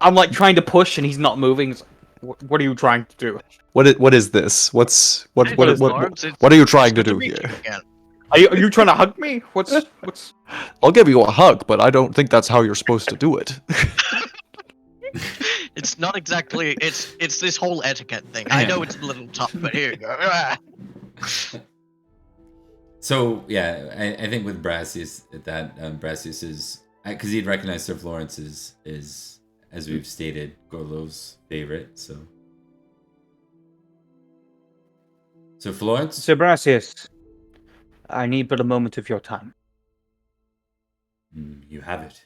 I'm like trying to push and he's not moving. It's like, what are you trying to do? What is this? What are you trying to do here? Are you trying to hug me? What's? I'll give you a hug, but I don't think that's how you're supposed to do it. It's not exactly. It's this whole etiquette thing. I know it's a little tough, but here you go. So yeah, I think with Brassius that Brassius is because he'd recognize Sir Florence is as we've stated Gorlois' favorite. So Florence, Sir Brassius, I need but a moment of your time. You have it.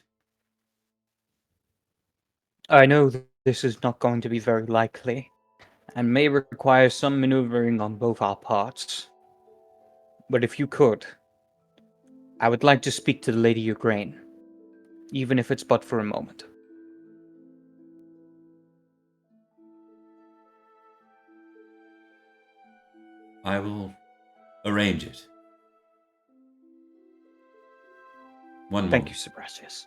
I know this is not going to be very likely, and may require some maneuvering on both our parts. But if you could, I would like to speak to the Lady Ukraine, even if it's but for a moment. I will arrange it. One Thank moment. you, Sir Brassius.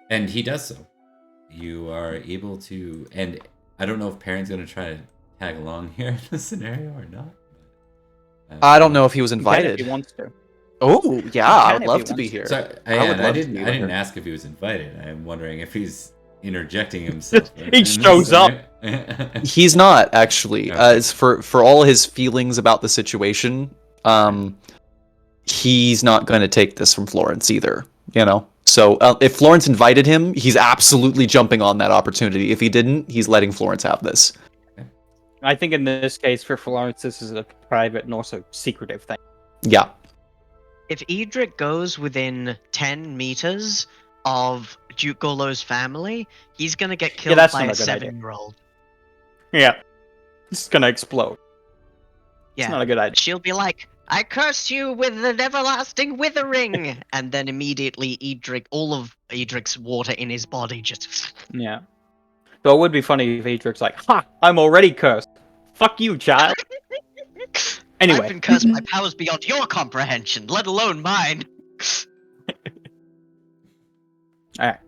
And he does so. You are able to, and I don't know if Perin's going to try to tag along here in this scenario or not. I don't know if he was If invited. he wants to. Oh, yeah, He I can would if love he to be wants here. So I would love to I be didn't here. ask if he was invited. I'm wondering if he's interjecting himself. He shows up. He's not actually. Okay. It's for all his feelings about the situation. He's not going to take this from Florence either. You know. So if Florence invited him, he's absolutely jumping on that opportunity. If he didn't, he's letting Florence have this. I think in this case, for Florence, this is a private and also secretive thing. Yeah. If Edrich goes within 10 meters of Duke Gorlois' family, he's gonna get killed that's by not a a good idea. 7-year-old. Yeah. It's gonna explode. Yeah. It's not a good idea. She'll be like, "I curse you with an everlasting withering!" And then immediately all of Edric's water in his body just... Yeah. But it would be funny if Edric's like, "Ha! I'm already cursed. Fuck you, child." Anyway. I've been cursed by powers beyond your comprehension, let alone mine. Alright.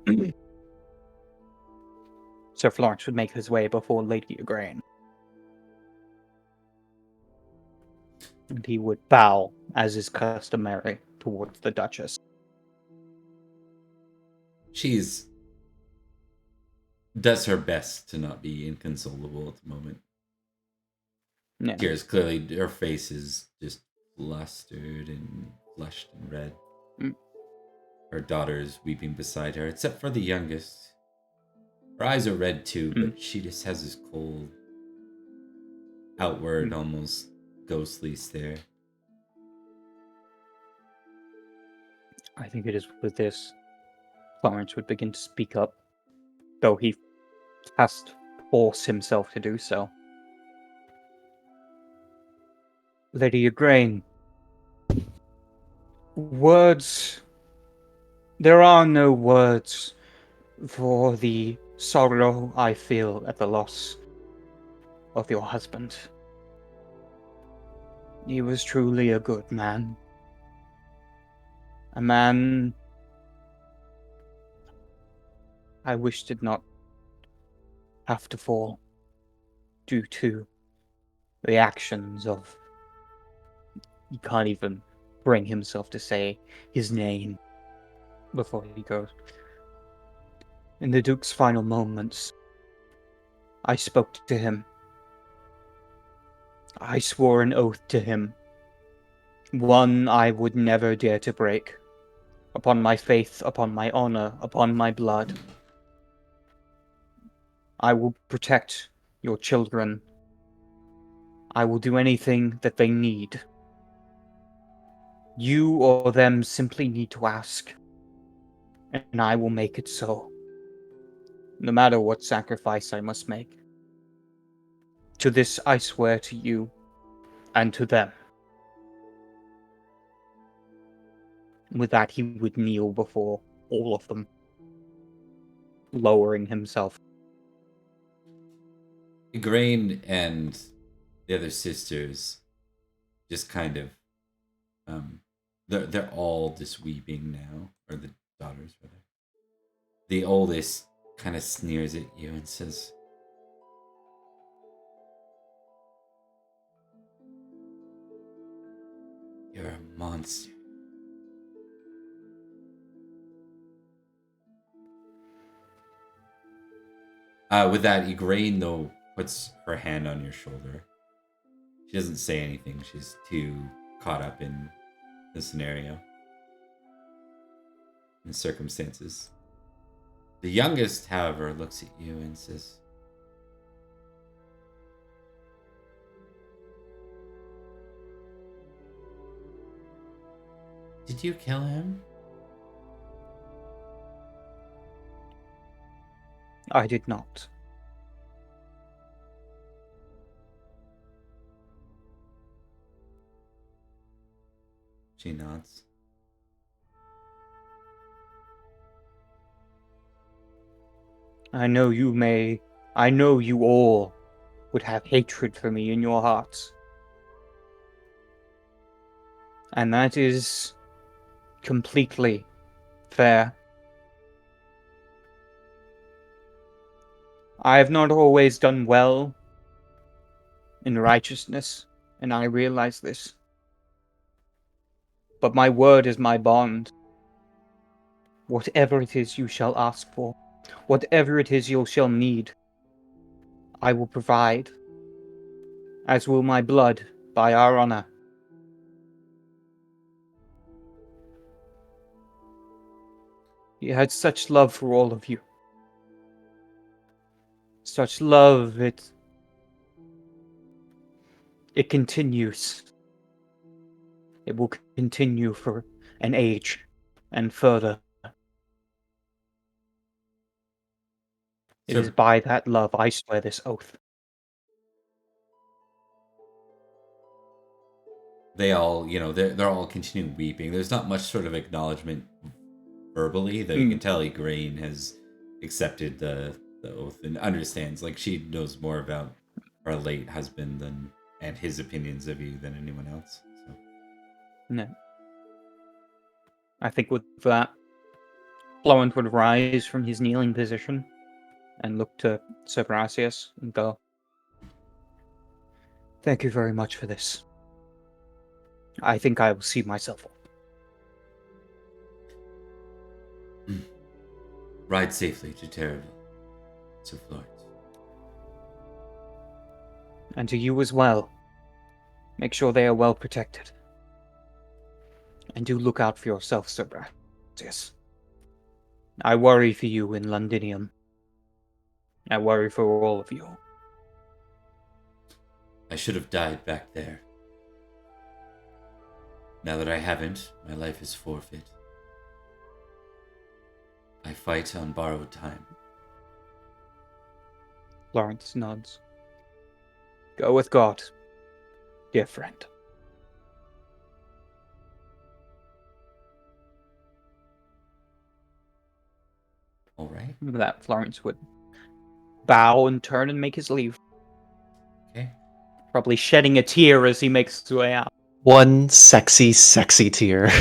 Sir Florence would make his way before Lady Ukraine. And he would bow, as is customary, towards the Duchess. She's does her best to not be inconsolable at the moment. Yeah. Here's clearly her face is just flustered and flushed and red. Mm. Her daughter's weeping beside her, except for the youngest. Her eyes are red too, but she just has this cold, outward, almost ghostly stare. I think it is with this Florence would begin to speak up, though he has to force himself to do so. Lady Igraine, words. There are no words for the sorrow I feel at the loss of your husband. He was truly a good man. A man I wish did not have to fall due to the actions of... He can't even bring himself to say his name before he goes. In the Duke's final moments, I spoke to him. I swore an oath to him, one I would never dare to break, upon my faith, upon my honor, upon my blood. I will protect your children. I will do anything that they need. You or them simply need to ask, and I will make it so, no matter what sacrifice I must make. To this I swear to you, and to them. With that, he would kneel before all of them, lowering himself. Igraine and the other sisters just kind of, they're all just weeping now, or the daughters rather. The oldest kind of sneers at you and says, "You're a monster." With that, Igraine, though, puts her hand on your shoulder. She doesn't say anything. She's too caught up in the scenario and the circumstances. The youngest, however, looks at you and says, "Did you kill him?" I did not. She nods. I know you all would have hatred for me in your hearts. And that is completely fair. I have not always done well in righteousness, and I realize this. But my word is my bond. Whatever it is you shall ask for, whatever it is you shall need, I will provide, as will my blood by our honor. He had such love for all of you. Such love, it continues. It will continue for an age and further. It is by that love I swear this oath. They all, they're all continuing weeping. There's not much sort of acknowledgement verbally, though you can tell Igraine has accepted the oath and understands. Like, she knows more about her late husband and his opinions of you than anyone else. So. No. I think with that, Florence would rise from his kneeling position and look to Sir Brassius and go, "Thank you very much for this. I think I will see myself off." Ride safely to Terrabil, Sir Florence. And to you as well. Make sure they are well protected. And do look out for yourself, Sir Brastius. I worry for you in Londinium. I worry for all of you. I should have died back there. Now that I haven't, my life is forfeit. I fight on borrowed time. Florence nods. Go with God, dear friend. All right. With that, Florence would bow and turn and make his leave. Okay. Probably shedding a tear as he makes his way out. One sexy, sexy tear.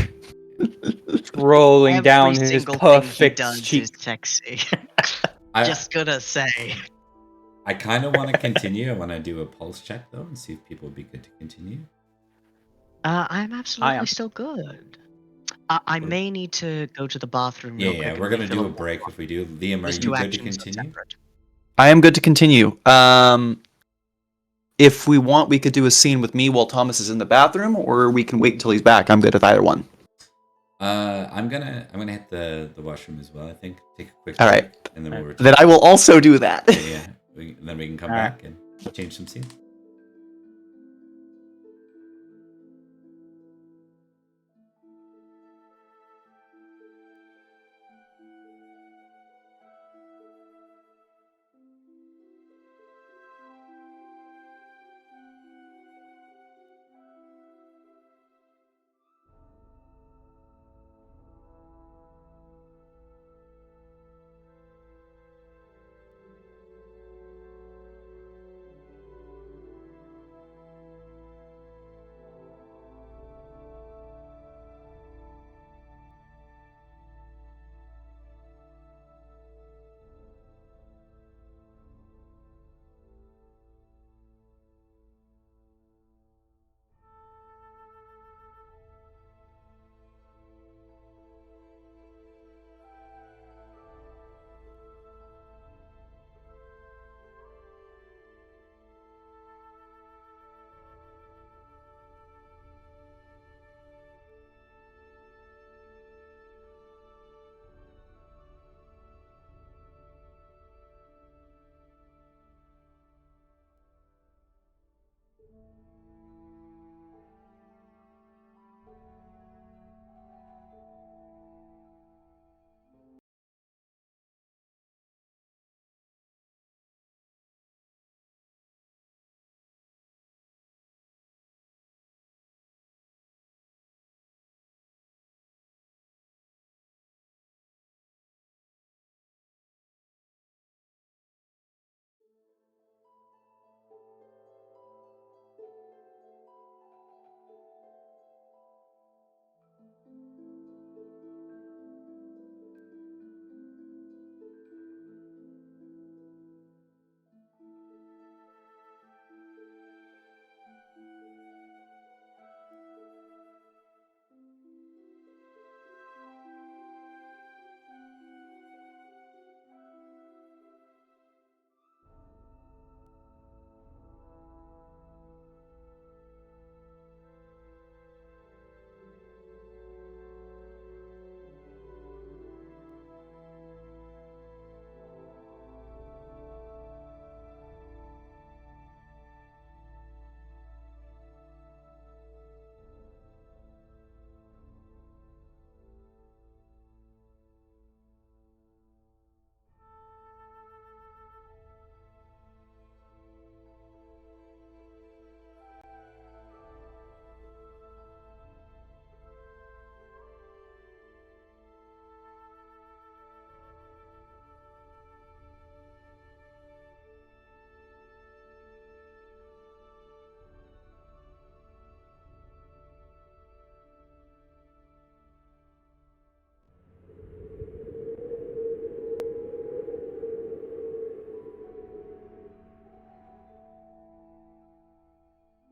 Rolling down Every his single thing he perfect does cheek. is sexy. I Just gonna say. I kind of want to continue. I want to do a pulse check though and see if people would be good to continue. I'm absolutely am. still good. I may need to go to the bathroom real quick. Yeah, and we're gonna refill do a up break water. if we do. Liam, are These you two good to actions are continue? separate. I am good to continue. If we want, we could do a scene with me while Thomas is in the bathroom, or we can wait until he's back. I'm good with either one. I'm gonna hit the washroom as well. I think take a quick All break, right. and then we'll return. Then I will also do that. Yeah. Then we can come All right. back and change some scene.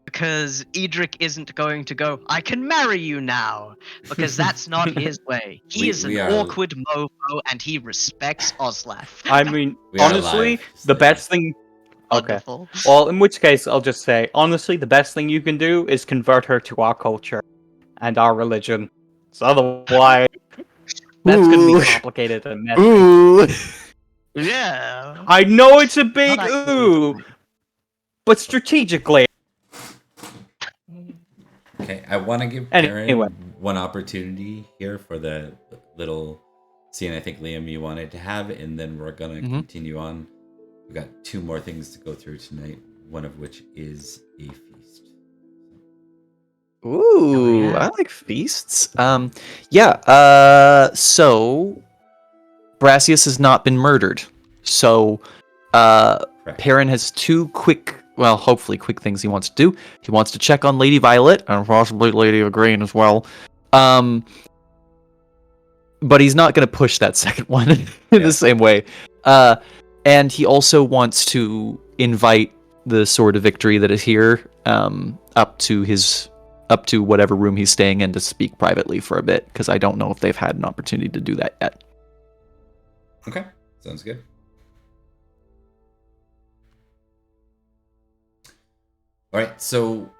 Because Edrich isn't going to go, I can marry you now. Because that's not his way. He is We an are- awkward mofo and he respects Oslaf. I mean, We are honestly, alive, the so- best thing. Okay. Wonderful. Well, in which case, I'll just say, honestly, the best thing you can do is convert her to our culture and our religion. So otherwise, that's going to Ooh. be complicated and messy. Ooh. Yeah. I know it's a big Not actually. ooh, but strategically. Okay, I want to give Anyway. Perrin one opportunity here for the little scene I think, Liam, you wanted to have, and then we're going to continue on. We've got 2 more things to go through tonight, one of which is a feast. Ooh, yeah. I like feasts. So Brassius has not been murdered. So Correct. Perrin has 2 quick, well, hopefully quick things he wants to do. He wants to check on Lady Violet and possibly Lady Igraine as well. But he's not going to push that second one in the same way. And he also wants to invite the Sword of Victory that is here up to whatever room he's staying in to speak privately for a bit, because I don't know if they've had an opportunity to do that yet. Okay, sounds good. All right, so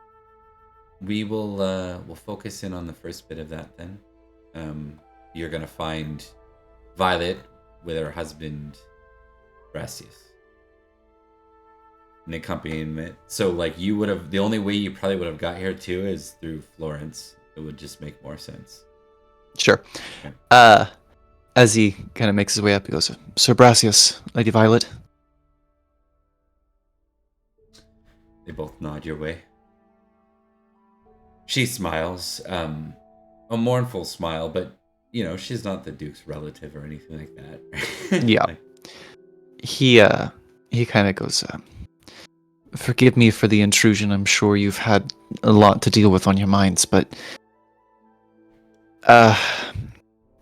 we will we'll focus in on the first bit of that then. You're gonna find Violet with her husband Brassius, an accompaniment. So like you would have, the only way you probably would have got here too is through Florence. It would just make more sense. Sure. Okay. As he kind of makes his way up, he goes, Sir Brassius, Lady Violet. They both nod your way. She smiles, a mournful smile, but you know, she's not the Duke's relative or anything like that. Yeah. He kind of goes, forgive me for the intrusion. I'm sure you've had a lot to deal with on your minds, but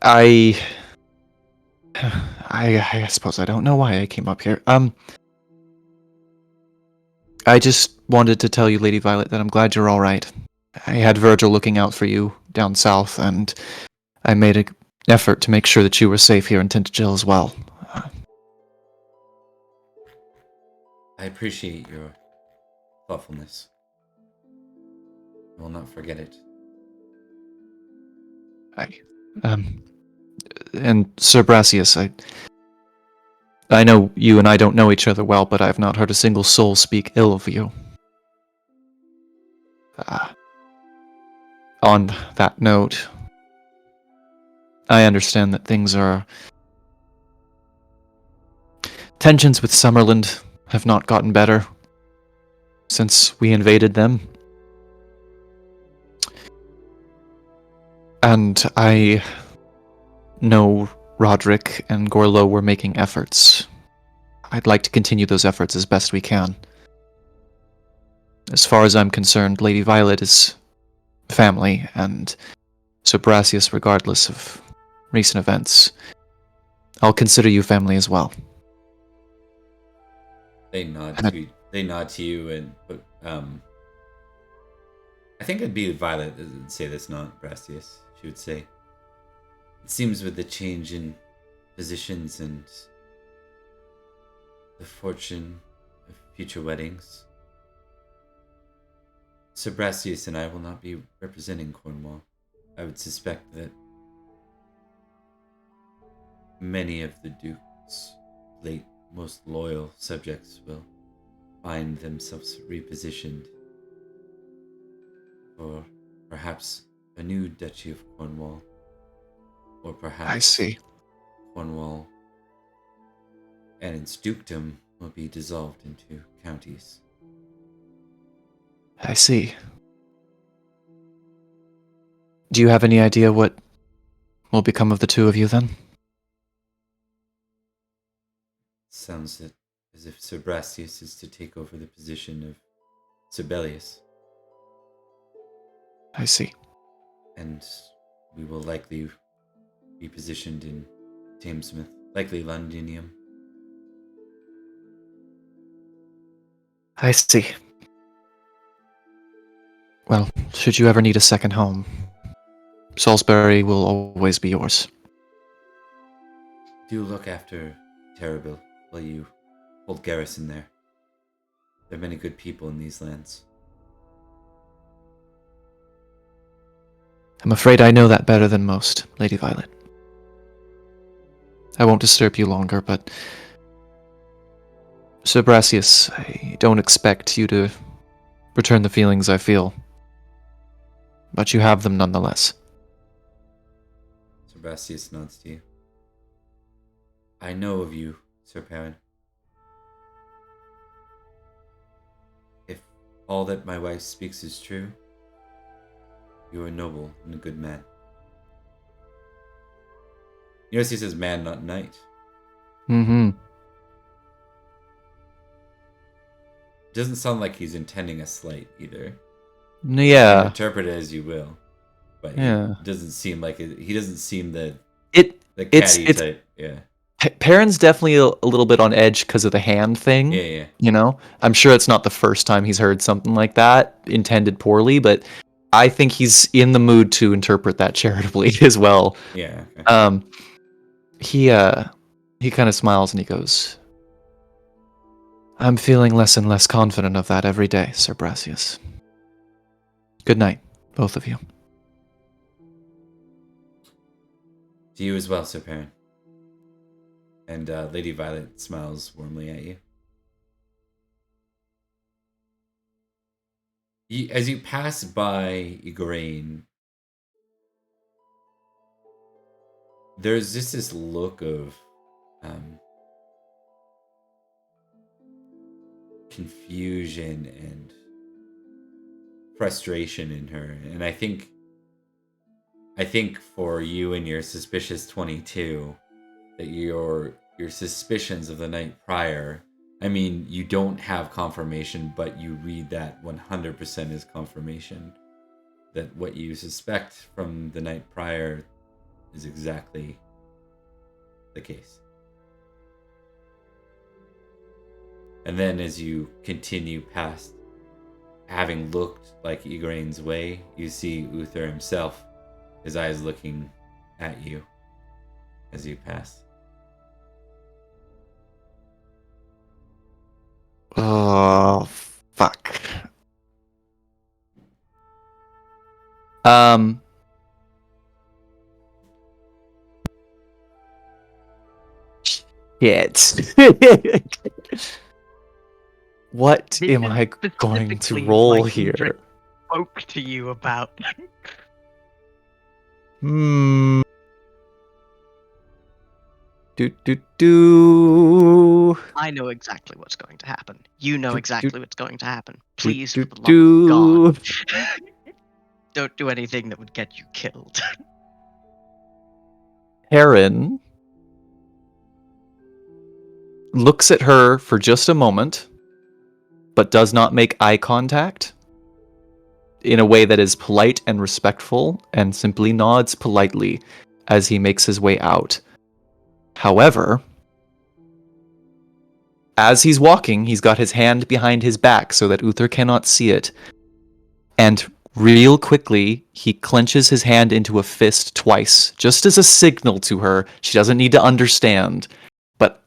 I suppose I don't know why I came up here. I just wanted to tell you, Lady Violet, that I'm glad you're all right. I had Virgil looking out for you down south, and I made an effort to make sure that you were safe here in Tintagel as well. I appreciate your thoughtfulness. I will not forget it. And Sir Brassius, I know you and I don't know each other well, but I've not heard a single soul speak ill of you. On that note, I understand that things are... Tensions with Summerland have not gotten better since we invaded them. And I know Rhodri and Gorlois were making efforts. I'd like to continue those efforts as best we can. As far as I'm concerned, Lady Violet is family, and Sir Brassius, regardless of recent events, I'll consider you family as well. They nod to you, and but I think it'd be Violet that would say this, not Brassius. She would say, it seems with the change in positions and the fortune of future weddings, Sir Brassius and I will not be representing Cornwall. I would suspect that many of the Duke's late most loyal subjects will find themselves repositioned for perhaps a new Duchy of Cornwall, or perhaps I see. Cornwall and its dukedom will be dissolved into counties. I see. Do you have any idea what will become of the two of you then? Sounds as if Sir Brassius is to take over the position of Sibelius. I see. And we will likely be positioned in Thamesmouth, likely Londinium. I see. Well, should you ever need a second home, Salisbury will always be yours. Do look after Terrabil while you hold garrison there. There are many good people in these lands. I'm afraid I know that better than most, Lady Violet. I won't disturb you longer, but... Sir Brassius, I don't expect you to return the feelings I feel. But you have them nonetheless. Sebastius nods to you. I know of you, Sir Perrin. If all that my wife speaks is true, you are noble and a good man. You notice he says man, not knight. Mm-hmm. Doesn't sound like he's intending a slight either. Yeah. Interpret it as you will. But Yeah. he doesn't seem like it. He doesn't seem the It's catty type. Yeah. Perrin's definitely a little bit on edge because of the hand thing. Yeah. You know? I'm sure it's not the first time he's heard something like that, intended poorly, but I think he's in the mood to interpret that charitably as well. Yeah. Okay. He kind of smiles and he goes, I'm feeling less and less confident of that every day, Sir Brassius. Good night, both of you. To you as well, Sir Perrin. And Lady Violet smiles warmly at you. As you pass by Igraine, there's just this look of confusion and frustration in her, and I think for you and your suspicious 22, that your suspicions of the night prior, I mean, you don't have confirmation, but you read that 100% is confirmation that what you suspect from the night prior is exactly the case. And then as you continue past, having looked like Igraine's way, you see Uther himself, his eyes looking at you as you pass. Oh, fuck. Shit. What am I going to roll here? Edrich spoke to you about. Do. I know exactly what's going to happen. You know exactly what's going to happen. Please, do, for the love of do. God, don't do anything that would get you killed. Perrin looks at her for just a moment, but does not make eye contact in a way that is polite and respectful, and simply nods politely as he makes his way out. However, as he's walking, he's got his hand behind his back so that Uther cannot see it. And real quickly, he clenches his hand into a fist twice, just as a signal to her. She doesn't need to understand, but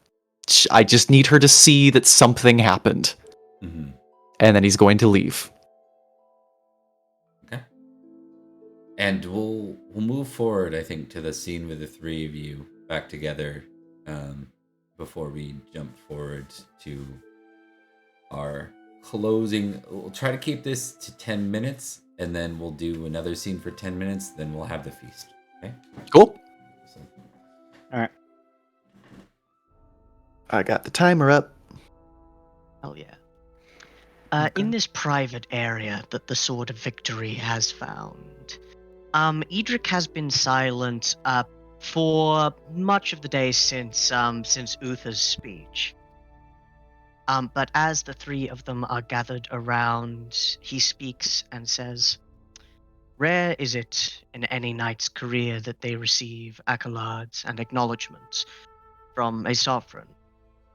I just need her to see that something happened. Mm-hmm. And then he's going to leave. Okay. And we'll move forward, I think, to the scene with the three of you back together before we jump forward to our closing. We'll try to keep this to 10 minutes, and then we'll do another scene for 10 minutes, then we'll have the feast. Okay? Cool. So, All right. I got the timer up. Hell yeah. In this private area that the Sword of Victory has found, Edrich has been silent for much of the day since Uther's speech. But as the three of them are gathered around, he speaks and says, "Rare is it in any knight's career that they receive accolades and acknowledgements from a sovereign.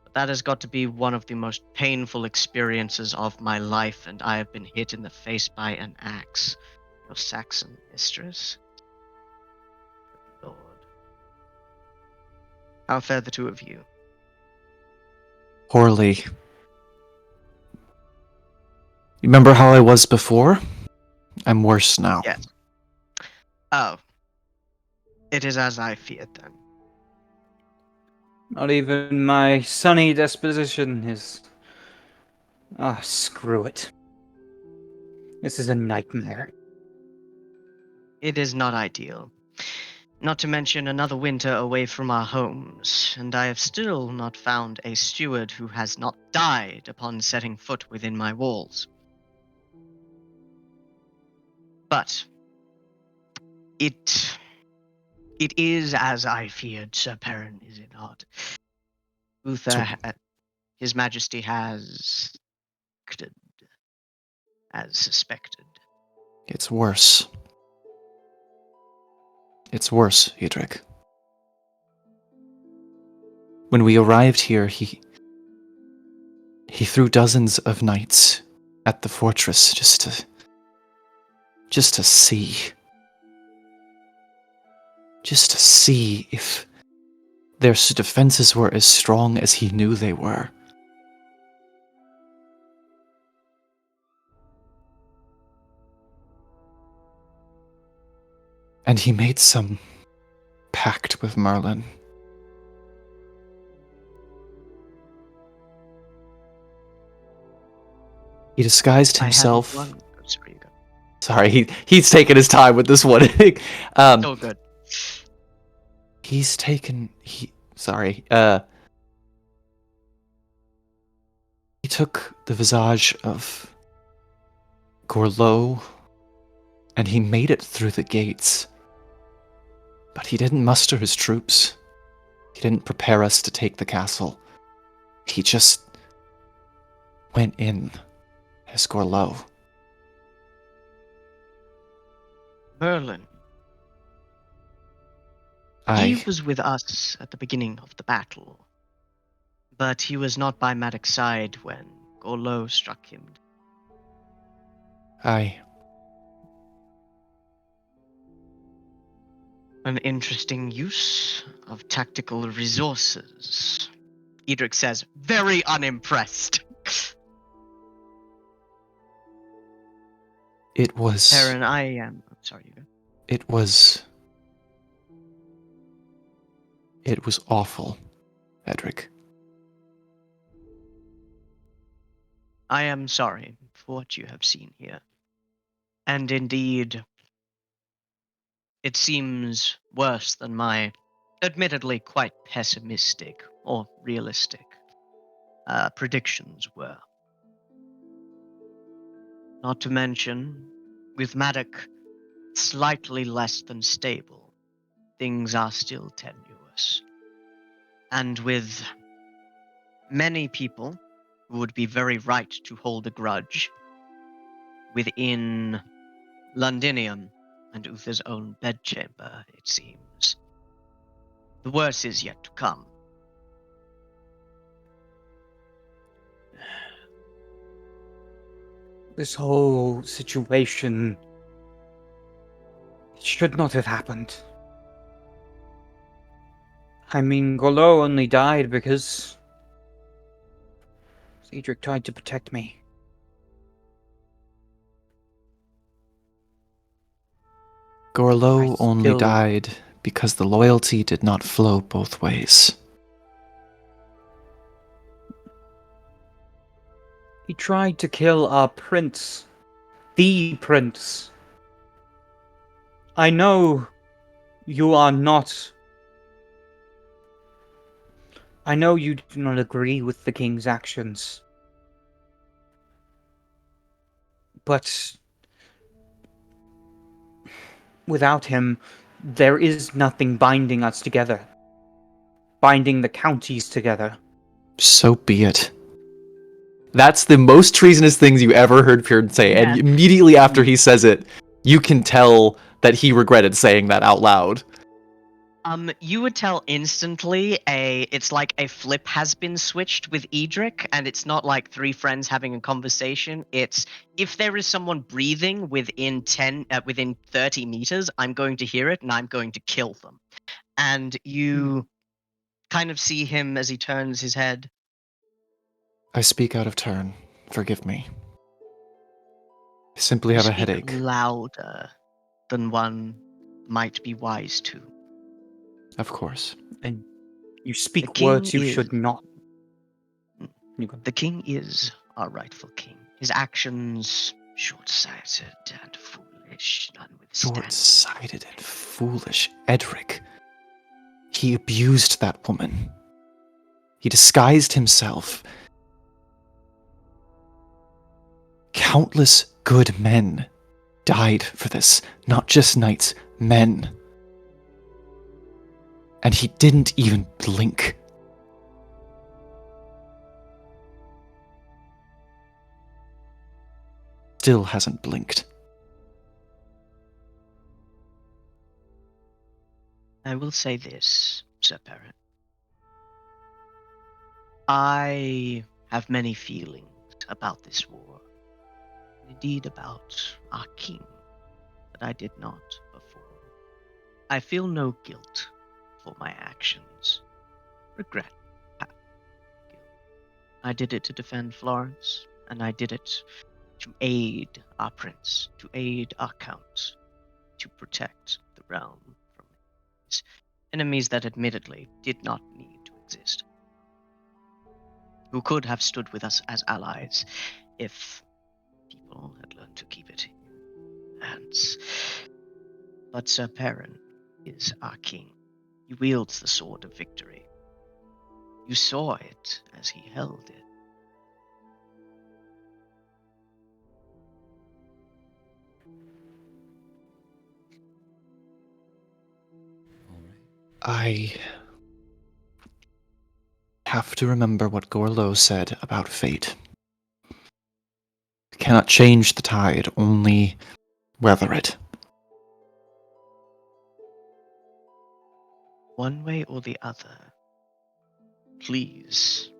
But that has got to be one of the most painful experiences of my life, and I have been hit in the face by an axe. Your Saxon mistress. Good Lord. How fare the two of you?" Poorly. You remember how I was before? I'm worse now. Yes. Oh, it is as I feared then. Not even my sunny disposition is... Ah, screw it. This is a nightmare. It is not ideal. Not to mention another winter away from our homes, and I have still not found a steward who has not died upon setting foot within my walls. But it is as I feared, Sir Perrin, is it not? Uther, His Majesty has acted as suspected. It's worse. It's worse, Edrich. When we arrived here, he threw dozens of knights at the fortress just to see. Just to see if their defenses were as strong as he knew they were. And he made some pact with Merlin. He disguised himself. Sorry, he's taking his time with this one. So good. He's taken. He took the visage of Gorlois, and he made it through the gates. But he didn't muster his troops. He didn't prepare us to take the castle. He just went in as Gorlois. Merlin. He was with us at the beginning of the battle, but he was not by Madoc's side when Gorlois struck him. Aye. An interesting use of tactical resources. Edrich says, very unimpressed. It was... Perrin, I am... I'm sorry, you go. It was awful, Edrich. I am sorry for what you have seen here. And indeed, it seems worse than my admittedly quite pessimistic or realistic predictions were. Not to mention, with Madoc slightly less than stable, things are still tenuous. And with many people who would be very right to hold a grudge within Londinium and Uther's own bedchamber, it seems. The worst is yet to come. This whole situation should not have happened. I mean, Gorlois only died because Edrich tried to protect me. Gorlois only died because the loyalty did not flow both ways. He tried to kill our prince. The prince. I know you are not... I know you do not agree with the king's actions. But without him, there is nothing binding us together. Binding the counties together. So be it. That's the most treasonous things you ever heard Perin say, Yeah. and immediately after he says it, you can tell that he regretted saying that out loud. You would tell instantly it's like a flip has been switched with Edrich, and it's not like three friends having a conversation. It's if there is someone breathing within 30 meters, I'm going to hear it and I'm going to kill them. And you kind of see him as he turns his head. I speak out of turn. Forgive me. I simply have a headache. Louder than one might be wise to. Of course. And you The speak king words you is- should not. You go. The king is our rightful king. His actions short-sighted and foolish, notwithstanding. Short-sighted and foolish Edrich. He abused that woman. He disguised himself. Countless good men died for this. Not just knights, men. And he didn't even blink. Still hasn't blinked. I will say this, Sir Perrin. I have many feelings about this war. Indeed, about our king that I did not before. I feel no guilt for my actions. Regret. Guilt. I did it to defend Florence, and I did it to aid our prince, to aid our count, to protect the realm from enemies that admittedly did not need to exist, who could have stood with us as allies if people had learned to keep it in hands. But Sir Perrin is our king. He wields the sword of victory. You saw it as he held it. I have to remember what Gorlois said about fate. You cannot change the tide, only weather it. One way or the other, please,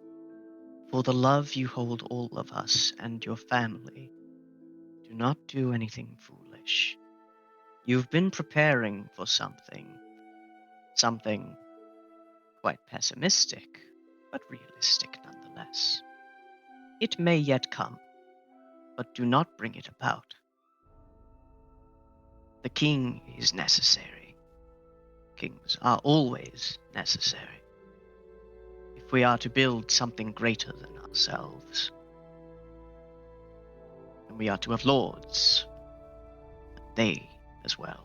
for the love you hold all of us and your family, do not do anything foolish. You've been preparing for something quite pessimistic, but realistic nonetheless. It may yet come, but do not bring it about. The king is necessary. Kings are always necessary. If we are to build something greater than ourselves, then we are to have lords, and they as well.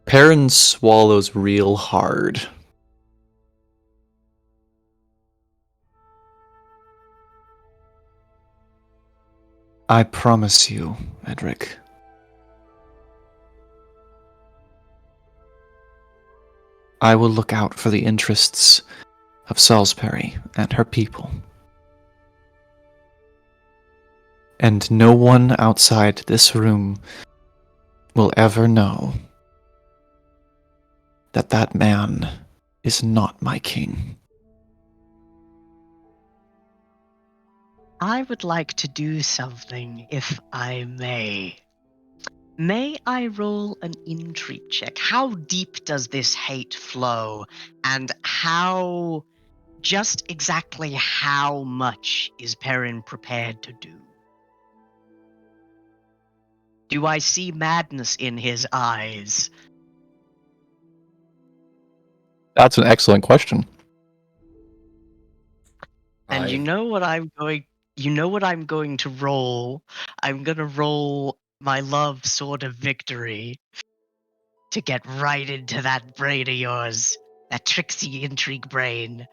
Perrin swallows real hard. I promise you, Edrich. I will look out for the interests of Salisbury and her people. And no one outside this room will ever know that that man is not my king. I would like to do something, if I may. May I roll an intrigue check? How deep does this hate flow? And just exactly how much is Perrin prepared to do? Do I see madness in his eyes? That's an excellent question. And you know what I'm going to roll? I'm going to roll my love sword of victory to get right into that brain of yours. That tricksy intrigue brain.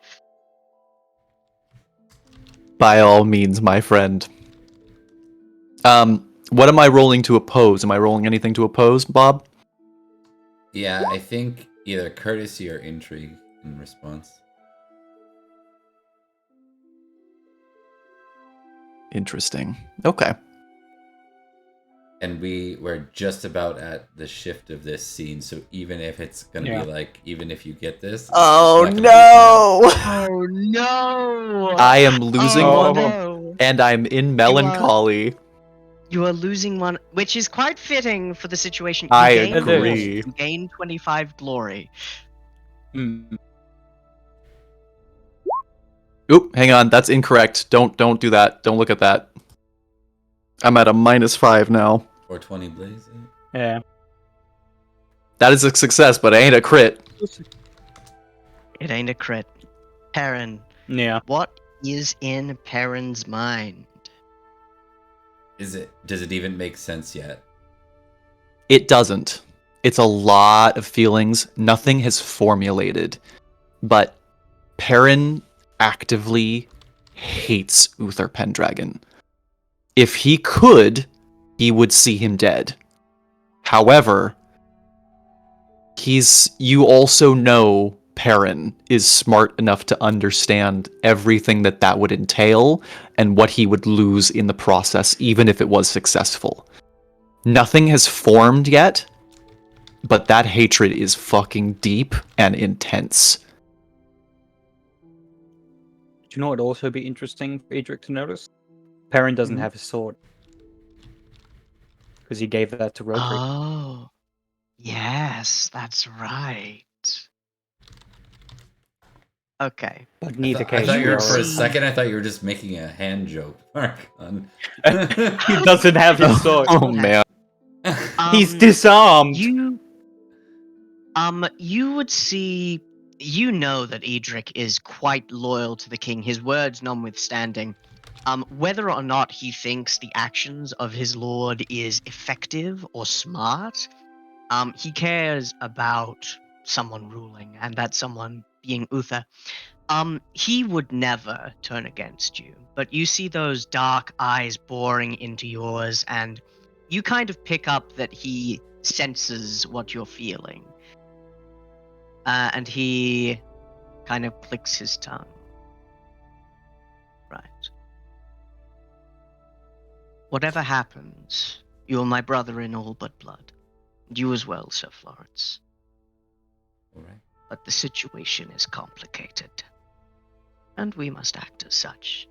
By all means, my friend. What am I rolling to oppose? Am I rolling anything to oppose, Bob? Yeah, I think either courtesy or intrigue in response. Interesting. Okay. And we're just about at the shift of this scene, so even if it's gonna be like, even if you get this, Oh it's not no! Oh no! I am losing one, No. and I'm in melancholy. You are losing one, which is quite fitting for the situation. I gain agree. glory. You gain 25 glory. Oop, hang on, that's incorrect. Don't do that. Don't look at that. I'm at a -5 now. 420 blaze. Yeah. That is a success, but it ain't a crit. It ain't a crit. Perin, Yeah. what is in Perin's mind? Does it even make sense yet? It doesn't. It's a lot of feelings. Nothing has formulated. But Perrin actively hates Uther Pendragon. If he could, he would see him dead. However, you also know Perrin is smart enough to understand everything that would entail and what he would lose in the process, even if it was successful. Nothing has formed yet, but that hatred is fucking deep and intense. Do you know what would also be interesting for Edrich to notice? Perrin doesn't have his sword. Because he gave that to Rhodri. Oh, yes, that's right. Okay. But neither I case. thought you were, we for a already- second, I thought you were just making a hand joke, Mark. He doesn't have his sword. Oh man. He's disarmed. You would see, you know that Edrich is quite loyal to the king, his words notwithstanding. Whether or not he thinks the actions of his lord is effective or smart, he cares about someone ruling, and that someone being Uther. He would never turn against you, but you see those dark eyes boring into yours, and you kind of pick up that he senses what you're feeling. And he kind of clicks his tongue. Right. Whatever happens, you're my brother in all but blood. And you as well, Sir Florence. All right. But the situation is complicated. And we must act as such.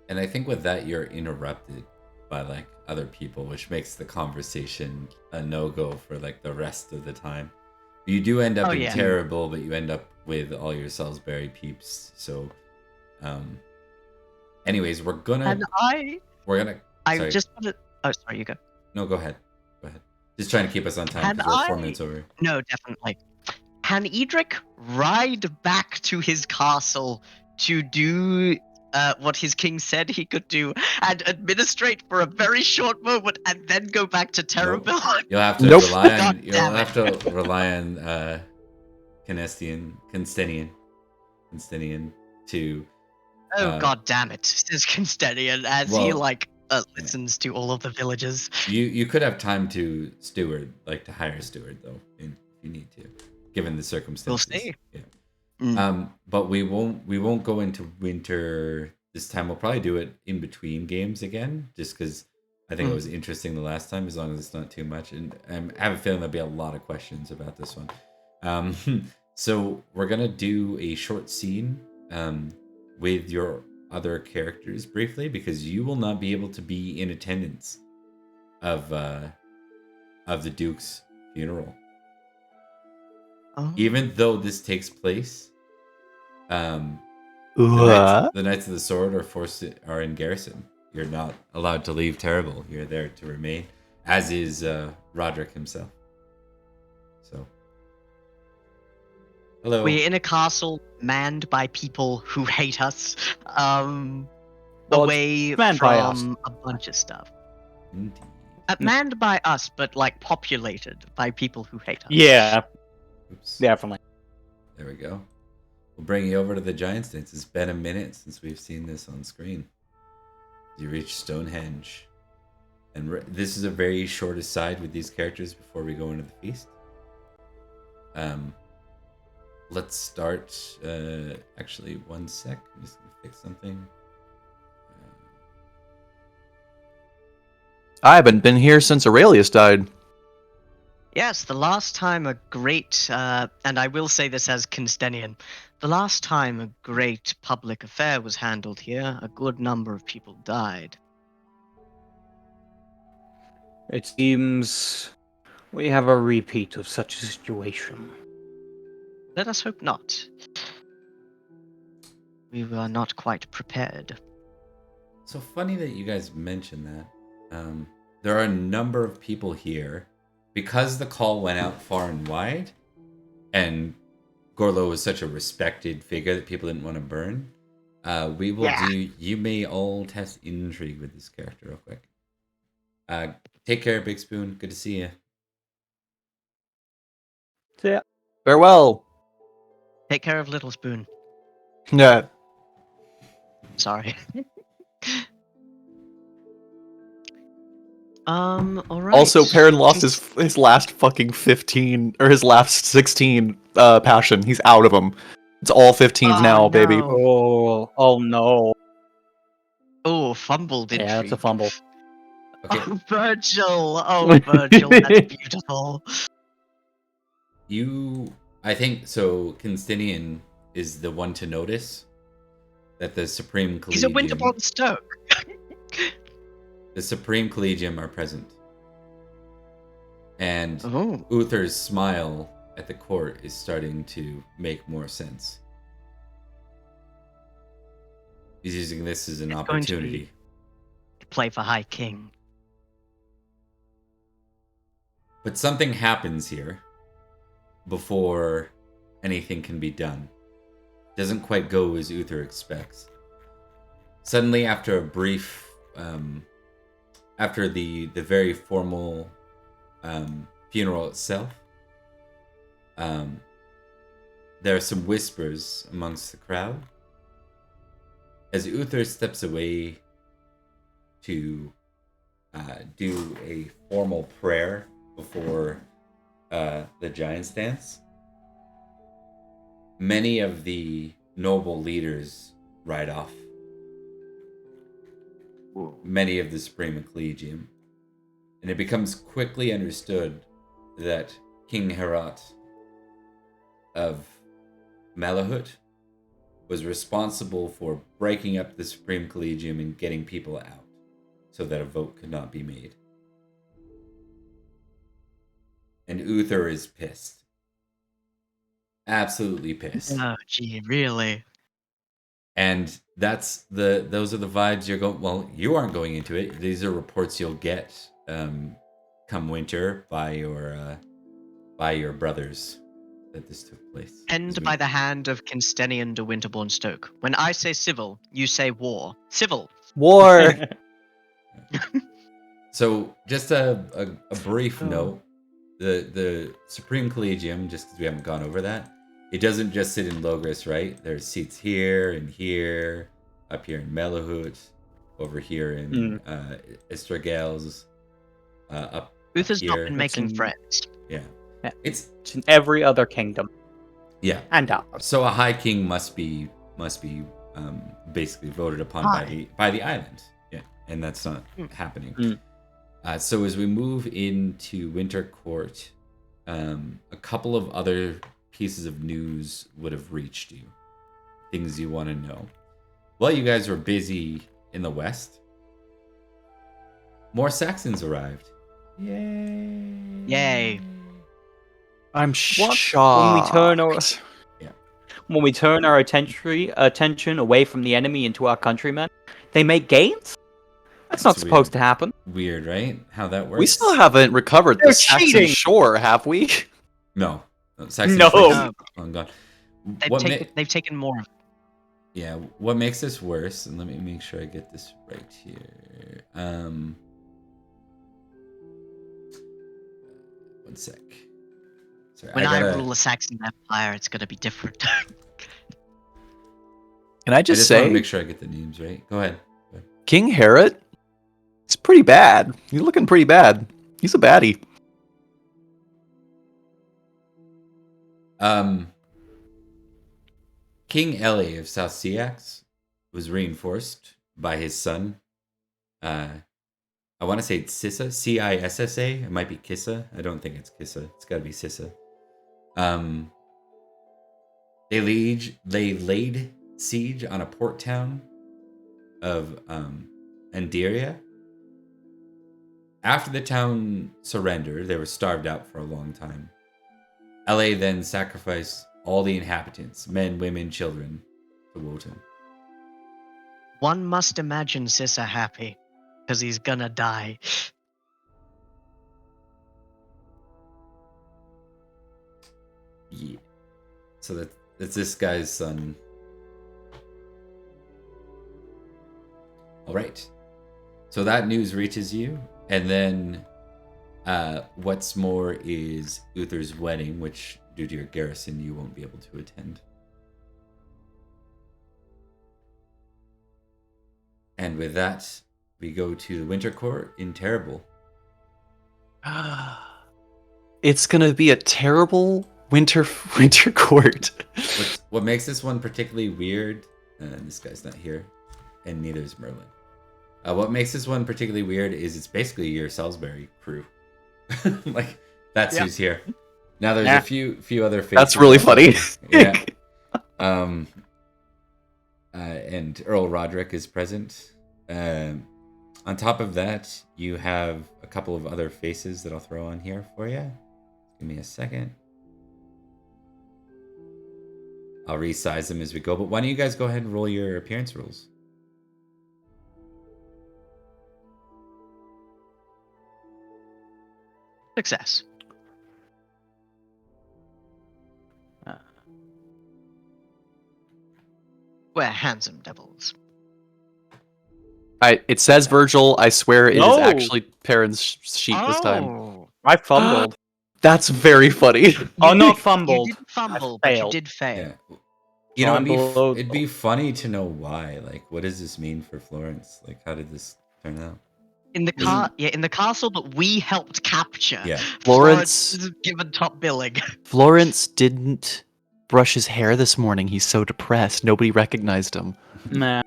And I think with that, you're interrupted by like other people, which makes the conversation a no-go for like the rest of the time. You do end up in Terrabil, but you end up with all your Salisbury peeps. So, anyways, we're gonna. I Sorry. just want to. Oh, sorry, you go. No, go ahead. Go ahead. Just trying to keep us on time because we're 4 minutes over. No, definitely. Can Edrich ride back to his castle to do what his king said he could do and administrate for a very short moment and then go back to Terrabil? Nope. You'll have to rely on Cynstenian to. God damn it! Says Cynstenian as he listens to all of the villagers. You could have time to steward, like to hire a steward though, if you need to, given the circumstances. We'll see. Yeah. But we won't go into winter this time. We'll probably do it in between games again, just because I think it was interesting the last time, as long as it's not too much. And I have a feeling there'll be a lot of questions about this one. So we're gonna do a short scene with your other characters briefly, because you will not be able to be in attendance of the Duke's funeral. Even though this takes place, the Knights of the Sword are in garrison. You're not allowed to leave Terrabil. You're there to remain, as is Roderick himself. So, hello. We're in a castle manned by people who hate us, away from a bunch of stuff. Indeed. Manned by us, but like populated by people who hate us. Yeah. Oops. Definitely. There we go. We'll bring you over to the Giants Dance. It's been a minute since we've seen this on screen. You reach Stonehenge. And this is a very short aside with these characters before we go into the feast. Let's start. Actually, one sec. I'm just going to fix something. I haven't been here since Aurelius died. Yes, the last time a great, and I will say this as Cynstenian, the last time a great public affair was handled here, a good number of people died. It seems we have a repeat of such a situation. Let us hope not. We were not quite prepared. So funny that you guys mentioned that. There are a number of people here. Because the call went out far and wide, and Gorlois was such a respected figure that people didn't want to burn, we will do... You may all test intrigue with this character real quick. Take care, Big Spoon. Good to see you. Yeah. Farewell. Take care of Little Spoon. Yeah. Sorry. All right. Also, Perrin lost his last fucking 15 or his last 16 passion. He's out of them. It's all 15s now, no. baby. Oh no. Oh, fumbled intrigue. Yeah, it's a fumble. Okay. Oh, Virgil. Oh, Virgil. That's beautiful. I think so. Cynstenian is the one to notice that the Supreme Collegium... He's a Winterbourne Stoke. The Supreme Collegium are present. And Oh. Uther's smile at the court is starting to make more sense. He's using this as an It's going to opportunity. Play for High King. But something happens here before anything can be done. Doesn't quite go as Uther expects. Suddenly, after a brief... after the very formal funeral itself, there are some whispers amongst the crowd as Uther steps away to do a formal prayer before the Giants Dance. Many of the noble leaders ride off. Many of the Supreme Collegium. And it becomes quickly understood that King Herat of Malahut was responsible for breaking up the Supreme Collegium and getting people out so that a vote could not be made. And Uther is pissed. Absolutely pissed. Oh, gee, really? And those are the vibes you're going... Well, you aren't going into it. These are reports you'll get come winter by your brothers that this took place. Penned by the hand of Cynstenian de Winterbourne Stoke. When I say civil, you say war. Civil. War. So, just a brief note. The Supreme Collegium, just because we haven't gone over that, it doesn't just sit in Logres, right? There's seats here and here, up here in Malahut, over here in Estragales, up Uther's here. not been making friends. Yeah. Yeah. It's in every other kingdom. Yeah. And ours. So a high king must be basically voted upon by the island. Yeah. And that's not happening. So as we move into Winter Court, a couple of other pieces of news would have reached you. Things you want to know. While you guys were busy in the west, more Saxons arrived. Yay! Yay. I'm What? shocked. When we turn our attention away from the enemy into our countrymen, they make gains? That's not supposed to happen. Weird, right? How that works. We still haven't recovered They're the Saxon cheating. shore, have we? No. Saxon No. Shores- Oh, God. They've taken more of it. Yeah, what makes this worse, and let me make sure I get this right here. One sec. Sorry, When I rule a Saxon Empire, it's going to be different. Can I I just just want say, to make sure I get the names right. Go ahead. King Herod, it's pretty bad. He's looking pretty bad. He's a baddie. King Ele of South Seax was reinforced by his son. I want to say it's Cissa, C-I-S-S-A. It might be Kissa. I don't think it's Kissa. It's got to be Cissa. They laid siege on a port town of Andiria. After the town surrendered, they were starved out for a long time. LA then sacrificed all the inhabitants, men, women, children, to Wotan. One must imagine Sissa happy. because he's gonna die. Yeah. So that's this guy's son. All right. So that news reaches you, and then what's more is Uther's wedding, which due to your garrison you won't be able to attend. And with that, we go to the Winter Court in Terrabil. It's gonna be a terrible winter court. What makes this one particularly weird, this guy's not here, and neither is Merlin. What makes this one particularly weird is it's basically your Salisbury crew. Like, that's who's here. Now there's a few other faces. That's really funny. Yeah. And Earl Roderick is present. On top of that, you have a couple of other faces that I'll throw on here for you. Give me a second. I'll resize them as we go, but why don't you guys go ahead and roll your appearance rules? Success. We're handsome devils. It says Virgil. I swear it is No. actually Perin's sheet this time. Oh. I fumbled. That's very funny. Oh, not You fumbled. didn't fumble, I but you failed. did fail. Yeah. You know, I'm below- it'd be funny to know why. Like, what does this mean for Florence? Like, how did this turn out? In the in the castle that we helped capture. Yeah. Florence- is given top billing. Florence didn't brush his hair this morning. He's so depressed. Nobody recognized him. Nah.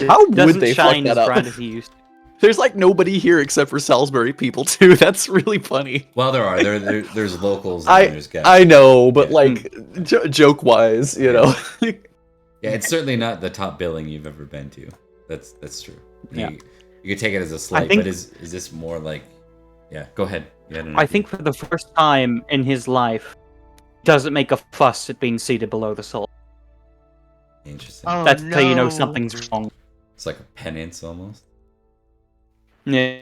How would Doesn't they fuck shine that as up? bright as he used to. There's like nobody here except for Salisbury people too. That's really funny. Well, there are. There's locals and there's guests. I know, but Yeah. like joke wise, you know. Yeah, it's certainly not the top billing you've ever been to. That's true. Yeah. You could take it as a slight, think- but is this more like? Yeah, go ahead. You had an I idea. think for the first time in his life, doesn't make a fuss at being seated below the soul. Interesting. Oh, That's how you know no. something's wrong. It's like a penance almost. Yeah.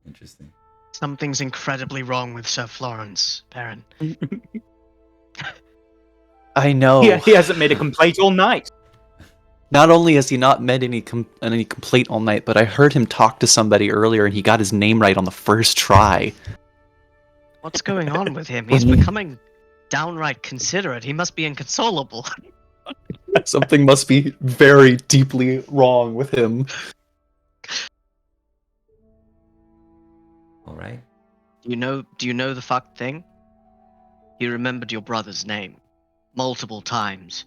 Interesting. Something's incredibly wrong with Sir Florence, Perrin. I know. He hasn't made a complaint all night. Not only has he not made any complaint all night, but I heard him talk to somebody earlier, and he got his name right on the first try. What's going on with him? He's becoming downright considerate. He must be inconsolable. Something must be very deeply wrong with him. All right. Do you know the fucked thing? He remembered your brother's name multiple times.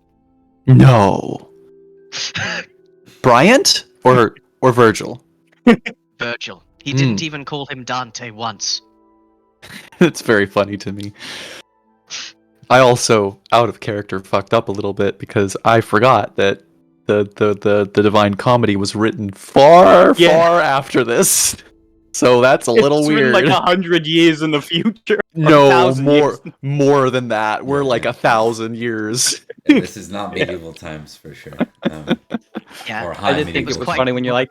No. Bryant or Virgil? Virgil. He didn't even call him Dante once. It's very funny to me. I also, out of character, fucked up a little bit because I forgot that the Divine Comedy was written far after this. So that's a little It's weird. written like 100 years in the future. No, 1,000 years. more than that. We're Yeah. like 1,000 years. Yeah, this is not medieval times for sure. Yeah. Or high I did think it medieval was quite- funny when you're like,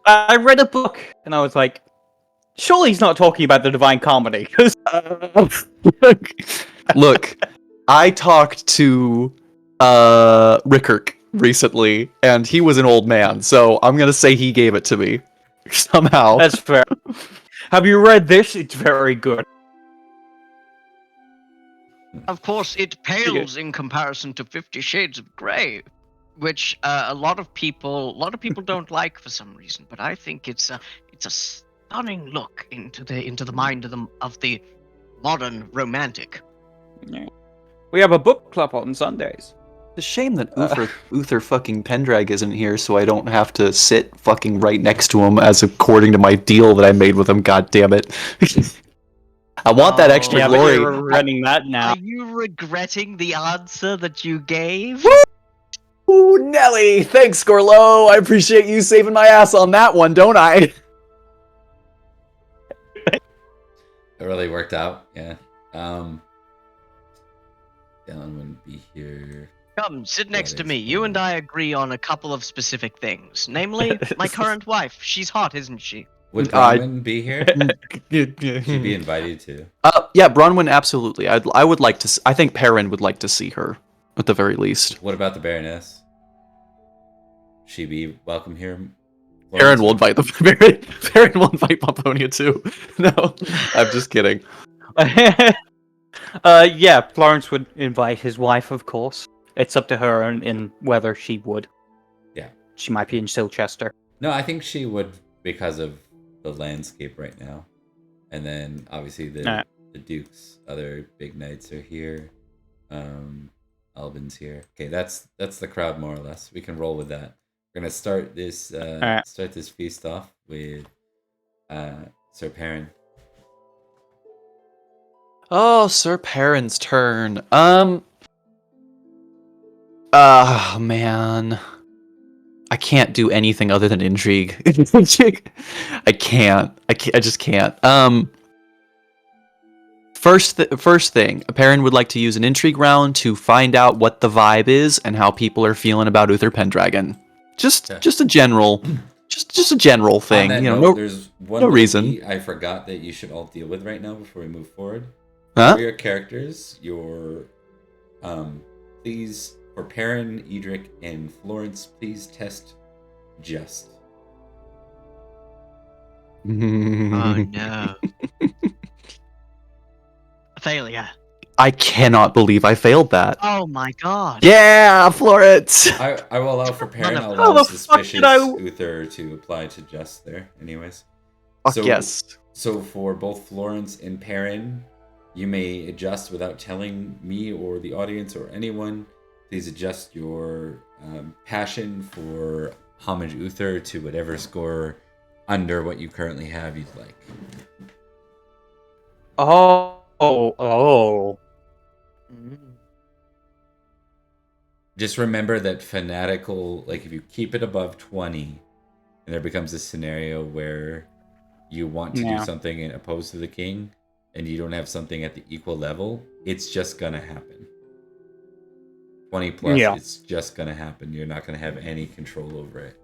I read a book, and I was like, surely he's not talking about the Divine Comedy, because Look, I talked to Rickert recently, and he was an old man, so I'm gonna say he gave it to me somehow. that's fair. Have you read this? It's very good. Of course, it pales in comparison to 50 Shades of Grey, which a lot of people don't like for some reason. But I think it's a stunning look into the mind of the modern romantic. We have a book club on Sundays. It's a shame that Uther fucking Pendragon isn't here, so I don't have to sit fucking right next to him as according to my deal that I made with him. God damn it! I want that extra Yeah, glory. but you're running that now. Are you regretting the answer that you gave? Ooh, Nelly! Thanks, Gorlois. I appreciate you saving my ass on that one, don't I? It really worked out. Yeah. Dylan wouldn't be here. Come, sit next to That me. is You and fine. I agree on a couple of specific things. Namely, my current wife. She's hot, isn't she? Would I- Bronwyn be here? She'd be invited to. Yeah, Bronwyn, absolutely. I would like to. I think Perrin would like to see her, at the very least. What about the Baroness? She be welcome here? Perrin will invite the Perrin will invite Pomponia too. No, I'm just kidding. Yeah, Florence would invite his wife, of course. It's up to her in whether she would. Yeah. She might be in Silchester. No, I think she would because of the landscape right now. And then obviously the Duke's other big knights are here. Albin's here. Okay, that's the crowd more or less. We can roll with that. We're gonna start this feast off with Sir Perrin. Oh, Sir Perrin's turn. Man. I can't do anything other than intrigue. I can't. I just can't. First thing, Perrin would like to use an intrigue round to find out what the vibe is and how people are feeling about Uther Pendragon. Just a general, just a general thing. On that You know, note, there's one no little reason. key I forgot that you should all deal with right now before we move forward. Huh? For your characters, please, for Perrin, Edrich, and Florence, please test just. Oh no. Failure. I cannot believe I failed that. Oh my god. Yeah, Florence. I will allow for Perrin. I'll How allow the fuck suspicious did I- Uther to apply to just there. Anyways. Fuck yes. So for both Florence and Perrin, you may adjust without telling me or the audience or anyone. Please adjust your passion for Homage Uther to whatever score under what you currently have you'd like. Oh. Just remember that fanatical, like if you keep it above 20, and there becomes a scenario where you want to do something opposed to the king, and you don't have something at the equal level, it's just gonna happen. 20 plus, it's just gonna happen. You're not gonna have any control over it.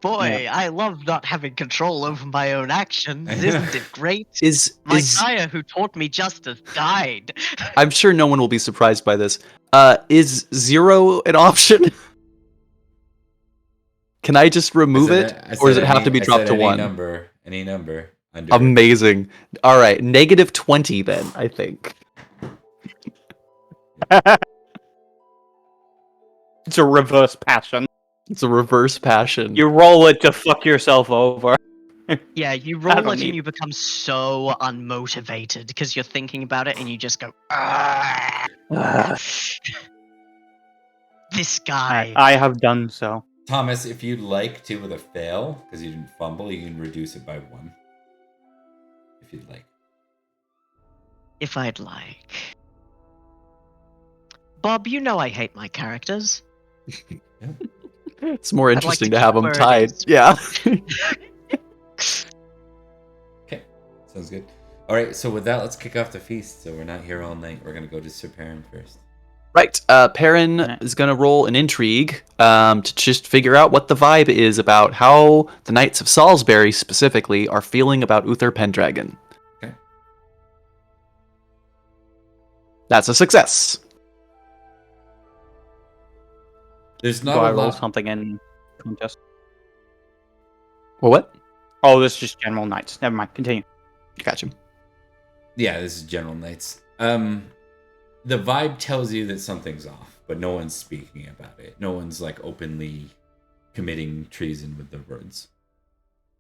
Boy, I love not having control over my own actions. Isn't it great? My sire who taught me justice died. I'm sure no one will be surprised by this. Is 0 an option? Can I just remove it, or does it have to be dropped to 1? Any number. Under Amazing. All right, -20 then, I think. It's a reverse passion. It's a reverse passion. You roll it to fuck yourself over. Yeah, you roll it and you become so unmotivated because you're thinking about it and you just go, this guy. I have done so. Thomas, if you'd like to with a fail, because you didn't fumble, you can reduce it by 1. If you'd like. If I'd like. Bob, you know I hate my characters. It's more interesting to to have keep them where it tied. is. Yeah. Okay, sounds good. All right, so with that, let's kick off the feast. So we're not here all night. We're gonna go to Sir Perrin first. Right. Perrin is going to roll an intrigue to just figure out what the vibe is about how the Knights of Salisbury specifically are feeling about Uther Pendragon. Okay. That's a success. There's Do not I a roll lot. something in contest? Well, what? Oh, this is just general knights. Never mind. Continue. Gotcha. Yeah, this is General Knights. The vibe tells you that something's off, but no one's speaking about it. No one's like openly committing treason with the words.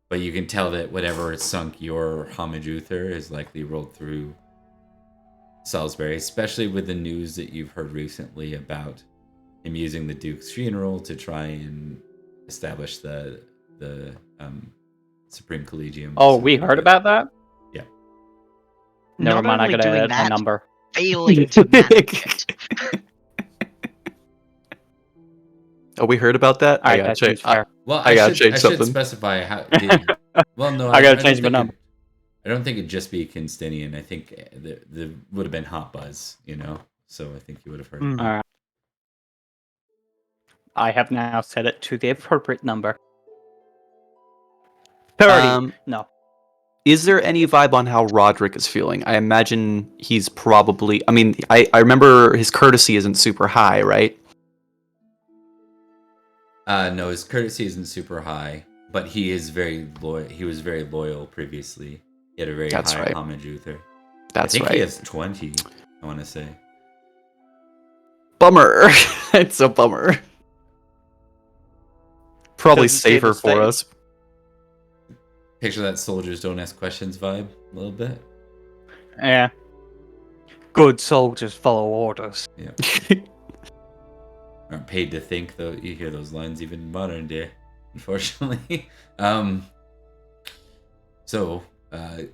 But you can tell that whatever sunk your homage Uther is likely rolled through Salisbury, especially with the news that you've heard recently about him using the Duke's funeral to try and establish the Supreme Collegium. Oh, we heard about that? Yeah. Never Not mind, I only gotta doing add that, a number. Failing to manage it. Oh, we heard about that? Alright, that seems fair. Well, I gotta change I should something. specify how. Well, no, I gotta don't change my think number. I don't think it'd just be Cynstenian. I think there would have been hot buzz, you know. so I think you would have heard Mm. it. Alright. I have now set it to the appropriate number. 30. No. Is there any vibe on how Roderick is feeling? I imagine he's probably. I mean, I remember his courtesy isn't super high, right? No, his courtesy isn't super high, but he is very loyal. He was very loyal previously. He had a very That's high right. homage Uther. That's I think right. he has 20, I want to say. Bummer. It's a bummer. Probably Doesn't stay the safer for same. us. Picture that soldiers don't ask questions vibe a little bit. Yeah. Good soldiers follow orders. Yeah. Aren't paid to think, though. You hear those lines even in modern day, unfortunately. So,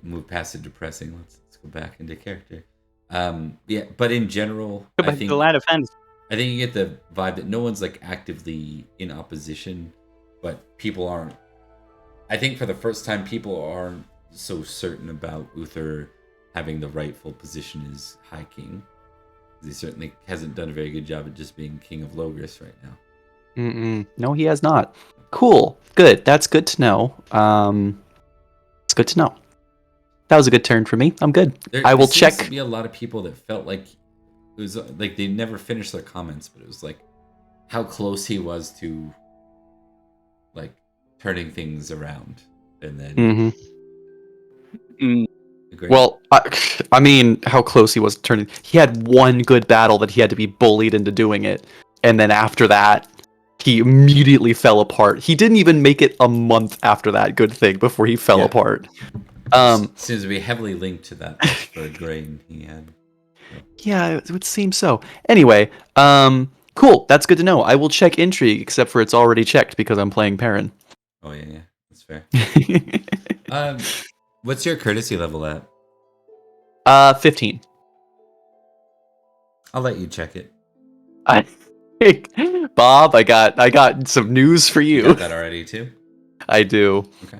move past the depressing. Let's go back into character. Yeah, but in general, I think The lad of fantasy. I think you get the vibe that no one's like actively in opposition, but people aren't. I think for the first time, people aren't so certain about Uther having the rightful position as High King. He certainly hasn't done a very good job at just being King of Logres right now. No, he has not. Cool. Good. That's good to know. It's good to know. That was a good turn for me. I'm good. I will there seems check. to be a lot of people that felt like it was like they never finished their comments, but it was like how close he was to like turning things around, and then Mhm. Mm. great. Well, I mean, how close he was to turning. He had one good battle that he had to be bullied into doing it, and then after that, he immediately fell apart. He didn't even make it a month after that good thing before he fell Yeah. apart. Seems to be heavily linked to that for grain he had. Yeah, it would seem so. Anyway, cool. That's good to know. I will check intrigue, except for it's already checked because I'm playing Perrin. Oh yeah, that's fair. What's your courtesy level at? 15. I'll let you check it. Bob, I got some news for You you. got that already too? I do. Okay.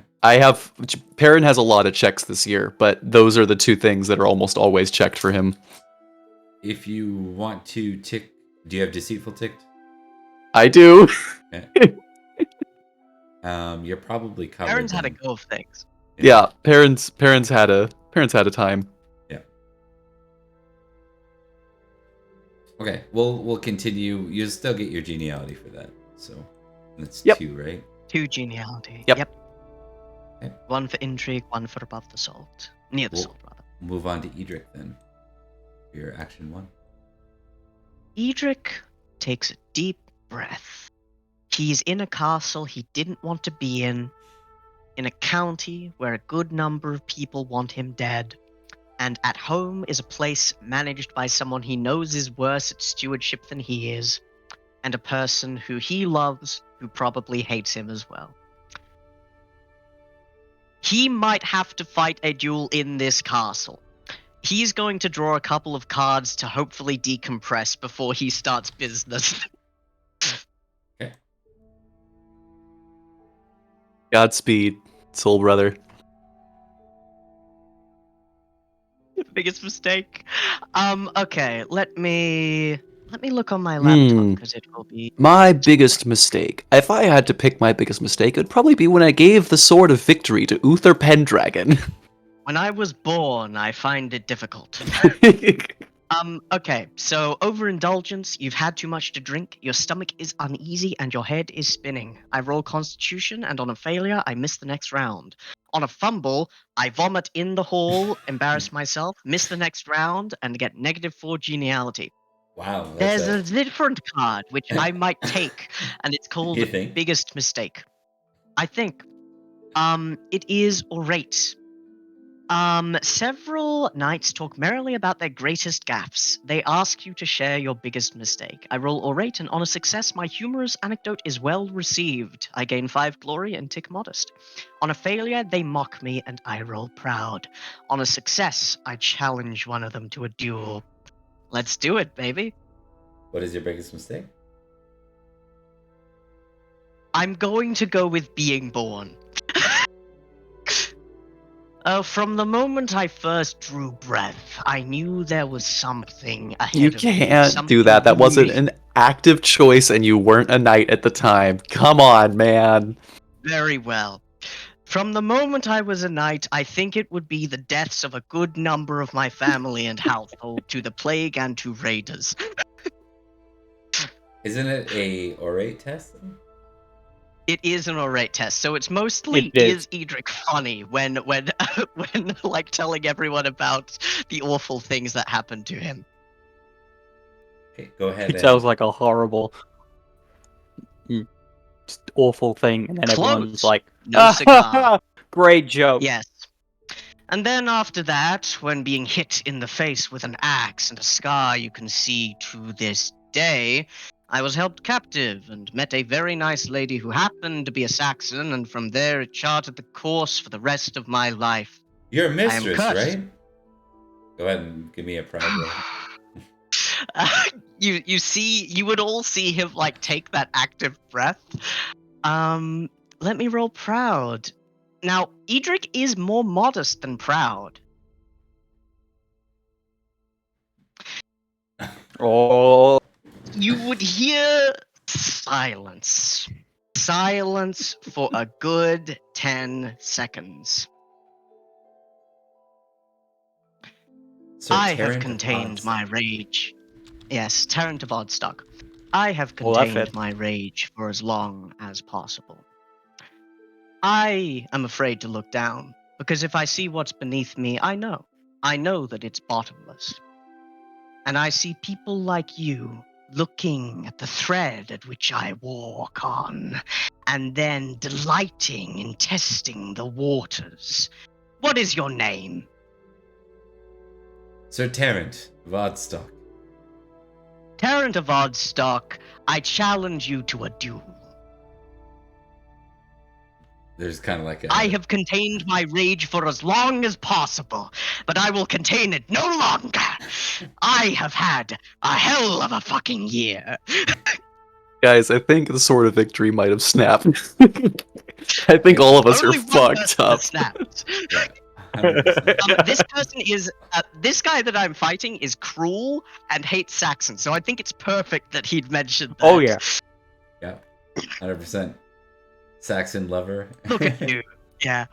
Perrin has a lot of checks this year, but those are the two things that are almost always checked for him. If you want to tick, do you have deceitful ticked? I do. Okay. You're probably covered. Aaron's had a then. go of things. Yeah, Perrin's had a time. Yeah. Okay, we'll continue. You'll still get your geniality for that. So that's Yep. 2, right? 2 geniality. Yep. Okay. 1 for intrigue, 1 for above the salt. Near the Well- salt, rather. Move on to Edrich then. Your action 1. Edrich takes a deep breath. He's in a castle he didn't want to be in a county where a good number of people want him dead, and at home is a place managed by someone he knows is worse at stewardship than he is, and a person who he loves who probably hates him as well. He might have to fight a duel in this castle. He's going to draw a couple of cards to hopefully decompress before he starts business. Godspeed, soul brother. Biggest mistake. Okay, let me look on my laptop because it will be. My biggest mistake. If I had to pick my biggest mistake, it would probably be when I gave the Sword of Victory to Uther Pendragon. When I was born, I find it difficult. Okay, so overindulgence, you've had too much to drink, your stomach is uneasy, and your head is spinning. I roll Constitution, and on a failure, I miss the next round. On a fumble, I vomit in the hall, embarrass myself, miss the next round, and get -4 geniality. Wow. There's a different card, which I might take, and it's called You think? Biggest Mistake. I think. It is orate. Several knights talk merrily about their greatest gaffes. They ask you to share your biggest mistake. I roll orate, and on a success, my humorous anecdote is well received. I gain 5 glory and tick modest. On a failure, they mock me, and I roll proud. On a success, I challenge one of them to a duel. Let's do it, baby. What is your biggest mistake? I'm going to go with being born. From the moment I first drew breath, I knew there was something ahead You of me. can't do that. That something wasn't really an active choice, and you weren't a knight at the time. Come on, man. Very well. From the moment I was a knight, I think it would be the deaths of a good number of my family and household to the plague and to raiders. Isn't it a orate test? It is an orate test, so it's mostly It is. Edrich funny when when like telling everyone about the awful things that happened to him. Okay, go ahead. It sounds like a horrible, just awful thing, and then everyone's Close. like, No cigar. great joke. Yes. And then after that, when being hit in the face with an axe and a scar you can see to this day, I was held captive and met a very nice lady who happened to be a Saxon, and from there it charted the course for the rest of my life. You're a mistress, cursed. right? Go ahead and give me a pride roll. You would all see him like take that active breath. Let me roll proud. Now, Edrich is more modest than proud. Oh, You would hear silence. Silence for a good 10 seconds. So I have Terran contained Odds. my rage. Yes, Terran of Oddstock. I have Well, that contained fits. my rage for as long as possible. I am afraid to look down, because if I see what's beneath me, I know. I know that it's bottomless. And I see people like you looking at the thread at which I walk on, and then delighting in testing the waters. What is your name? Sir Terrant of Oddstock. Terran of Oddstock, I challenge you to a duel. There's kind of like a... I have contained my rage for as long as possible, but I will contain it no longer. I have had a hell of a fucking year. Guys, I think the Sword of Victory might have snapped. I think all of us Only are one fucked person up. has snapped. Yeah, 100%. This person is this guy that I'm fighting is cruel and hates Saxons, so I think it's perfect that he'd mentioned that. oh yeah. Yeah, 100%. Saxon lover. Look at you. Yeah.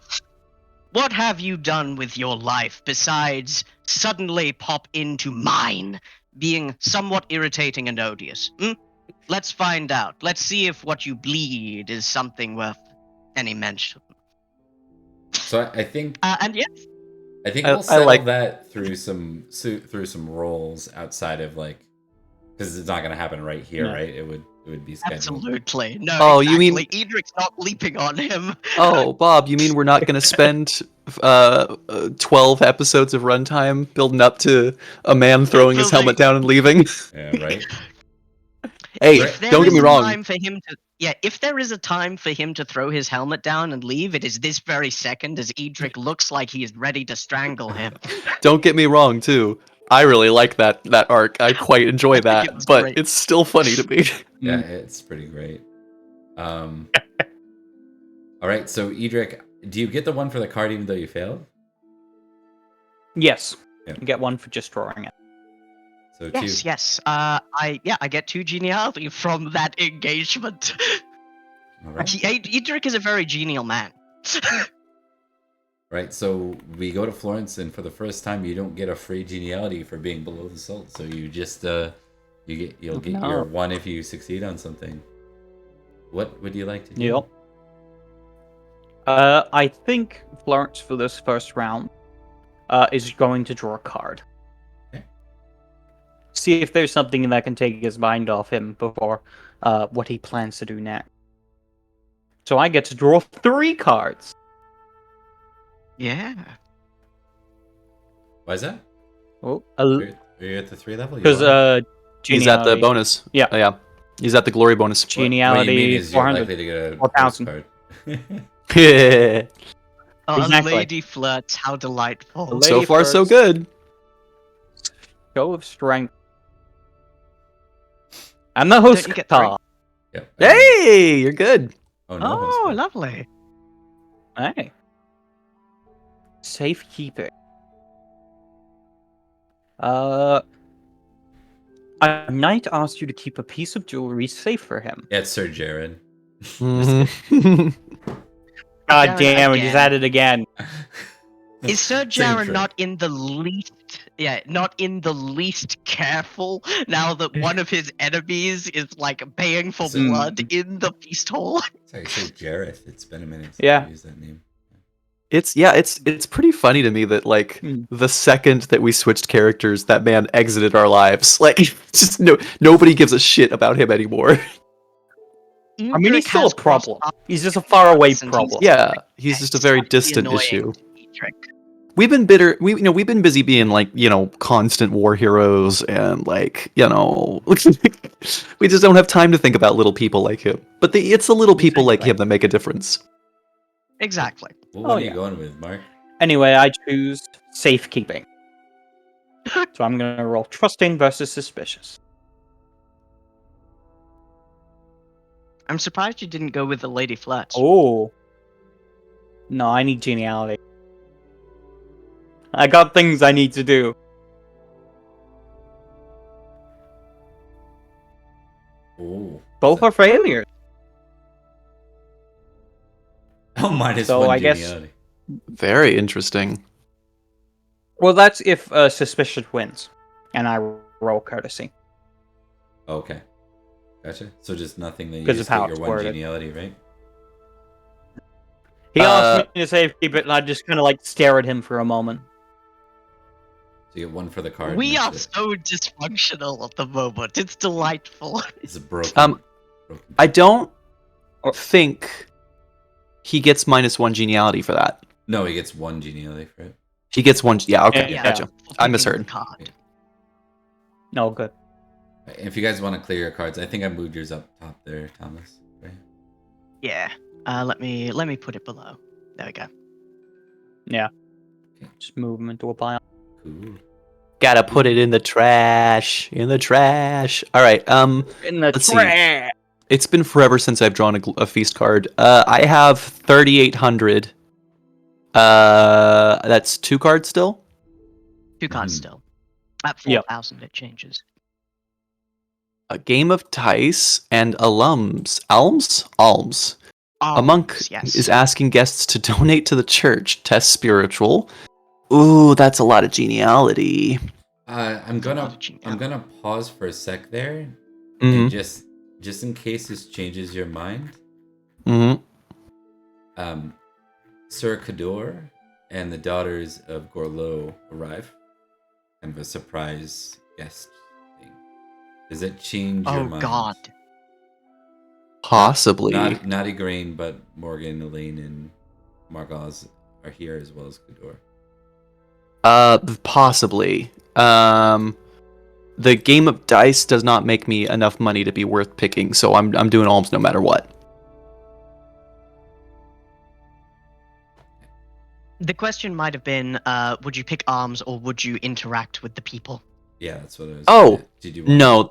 What have you done with your life besides suddenly pop into mine, being somewhat irritating and odious? Let's find out. Let's see if what you bleed is something worth any mention. So I think And yes, I think I we'll settle like- that through some rolls outside of like, because it's not gonna happen right here, No. right? It would be scheduled. absolutely. No, Oh, you exactly. mean- Edric's not leaping on him. Oh, Bob, you mean we're not going to spend 12 episodes of runtime building up to a man throwing his helmet down and leaving? Yeah, right. Hey, If there don't get is me a wrong. time for him to, if there is a time for him to throw his helmet down and leave, it is this very second as Edric looks like he is ready to strangle him. Don't get me wrong, too. I really like that arc. I quite enjoy I think that, it was but great. it's still funny to me. Yeah, it's pretty great. All right, so Edric, do you get the one for the card even though you failed? Yes. Yeah. You get one for just drawing it. So Yes, two. yes. I get 2 geniality from that engagement. All right. Edric is a very genial man. Right, so we go to Florence, and for the first time, you don't get a free geniality for being below the salt. So you just you'll get No. your one if you succeed on something. What would you like to do? Yep. I think Florence for this first round is going to draw a card. Okay. See if there's something that can take his mind off him before what he plans to do next. So I get to draw 3 cards. Yeah. Why is that? Oh, Are you at the 3 level? You because are? He's at the geniality. bonus. Yeah. Yeah. He's at the glory bonus. What you mean Geniality is you're 400. likely to get a 4,000. postcard. Yeah. Oh, Exactly. a lady flirts. How delightful. The So lady far, so first. good. Show of strength. And the Don't host you get card. Yep. Hey, you're good. Oh no. Oh, lovely. Hey. Safekeeping. A knight asked you to keep a piece of jewelry safe for him. Yeah, it's Sir Jared. Mhm. God Jared damn, we again. just had it again. Is Sir Same Jared trick. not in the least careful now that one of his enemies is like baying for So- blood in the feast hall? Sorry, Sir Jareth. It's been a minute since Yeah. I used that name. It's pretty funny to me that like the second that we switched characters, that man exited our lives. Like just nobody gives a shit about him anymore. I mean, he's Edrich still has a problem. crossed He's just a faraway paths and he's- problem. Yeah, he's just a very subtly distant annoying issue. Edrich. We've been we've been busy being like, constant war heroes and like, we just don't have time to think about little people like him. But it's the little people like him that make a difference. Exactly. Well, what Oh, are you yeah. going with, Mark? Anyway, I choose safekeeping. So I'm gonna roll trusting versus suspicious. I'm surprised you didn't go with the Lady Flirt. Oh. No, I need geniality. I got things I need to do. Oh. Both are failures. Oh, minus So one I guess- geniality. Very interesting. Well, that's if suspicious wins, and I roll courtesy. Okay. Gotcha. So just nothing that you 'Cause just of how get your it's one worded. geniality, right? He asked me to safekeep it, and I just kind of like stare at him for a moment. So you get one for the card. We and are that's it. so dysfunctional at the moment. It's delightful. It's a broken. broken. I don't think he gets -1 geniality for that. No, he gets one geniality for it. He gets one. Yeah, okay, Yeah. gotcha. for I picking misheard. the card. No, good. If you guys want to clear your cards, I think I moved yours up top there, Thomas. Right? Yeah. Let me put it below. There we go. Just move him into a pile. Cool. Gotta put it in the trash. In the trash. All right. In the Let's see. trash. It's been forever since I've drawn a feast card. I have 3,800. That's 2 cards still. 2 cards Mhm. still. At Yep. 4,000 it changes. A game of dice and alms. Alms. A monk Yes. is asking guests to donate to the church. Test spiritual. Ooh, that's a lot of geniality. I'm It's a lot gonna of geniality. I'm gonna pause for a sec there, Mm-hmm. and just in case this changes your mind. Mm-hmm. Sir Cador and the daughters of Gorlois arrive. Kind of a surprise guest thing. Does it change your Oh mind? god. Possibly. Not Igraine, but Morgan, Elaine, and Margaz are here as well as Cador. Possibly. The game of dice does not make me enough money to be worth picking, so I'm doing alms no matter what. The question might have been, would you pick arms or would you interact with the people? Yeah, that's what I was. Oh, Did you want No,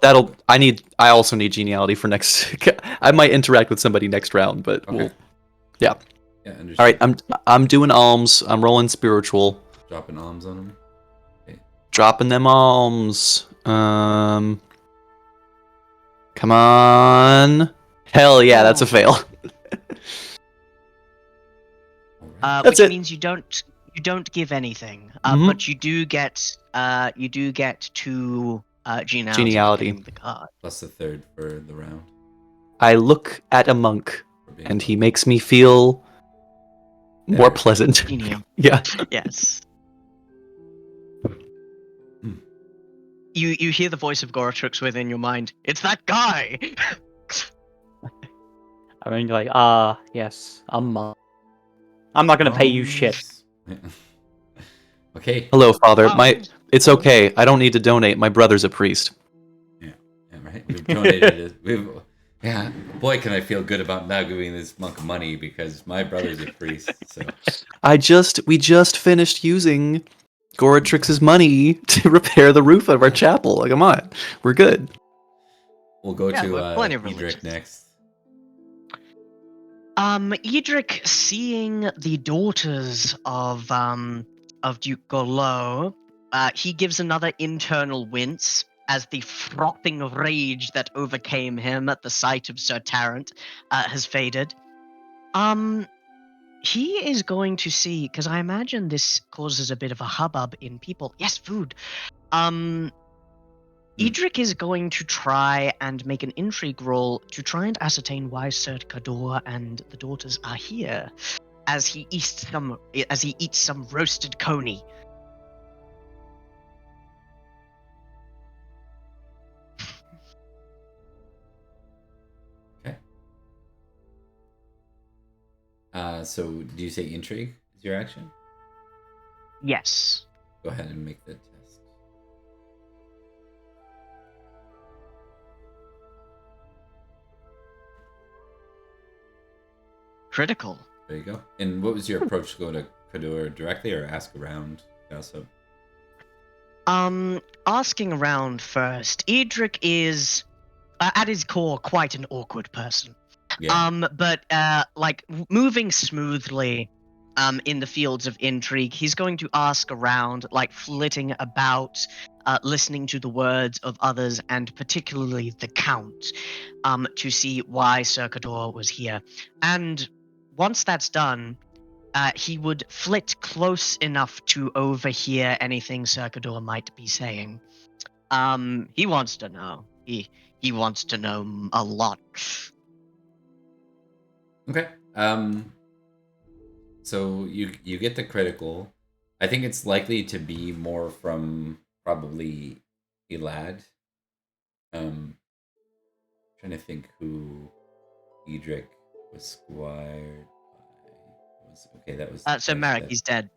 I also need geniality for next. I might interact with somebody next round, but Okay. yeah. Yeah, understood. All right, I'm doing alms. I'm rolling spiritual, Dropping alms on him. dropping them alms. Come on. Hell yeah, that's a fail. All right. That's Which it. means you don't give anything, Mhm. but you do get 2 geniality. for Geniality. picking the card. Plus the third for the round. I look at a monk, For being and he makes me feel more There. pleasant. Genial. Yeah. Yes. Hmm. You hear the voice of Goratrix within your mind. It's that guy. I mean, you're like, yes, I'm not gonna pay you shit. Alms. Okay. Hello, Father. Arms. It's okay. I don't need to donate. My brother's a priest. Yeah, right. We've donated it. Yeah, boy, can I feel good about now giving this monk money because my brother's a priest. So We just finished using Goratrix's money to repair the roof of our chapel. Like, come on, we're good. we'll go Yeah, to we're plenty of Edrich religious. next. Edrich, seeing the daughters of Duke Gorlois, he gives another internal wince as the frothing rage that overcame him at the sight of Sir Tarrant has faded. He is going to see, because I imagine this causes a bit of a hubbub in people. Yes, food. Edrich is going to try and make an intrigue roll to try and ascertain why Sir Cador and the daughters are here, as he eats some roasted coney. Okay. So do you say intrigue is your action? Yes. Go ahead and make the test. Critical. There you go. And what was your approach to go to Cador directly or ask around? Gossip. Asking around first. Edrich is, at his core, quite an awkward person. Yeah. But moving smoothly, in the fields of intrigue, he's going to ask around, like flitting about, listening to the words of others, and particularly the Count, to see why Sir Cador was here. And once that's done, he would flit close enough to overhear anything Sir Cador might be saying. He wants to know. He wants to know a lot. Okay. So you get the critical. I think it's likely to be more from probably Elad. Trying to think who Edrich was squired by. Okay, that was. So Merrick, dead. he's dead.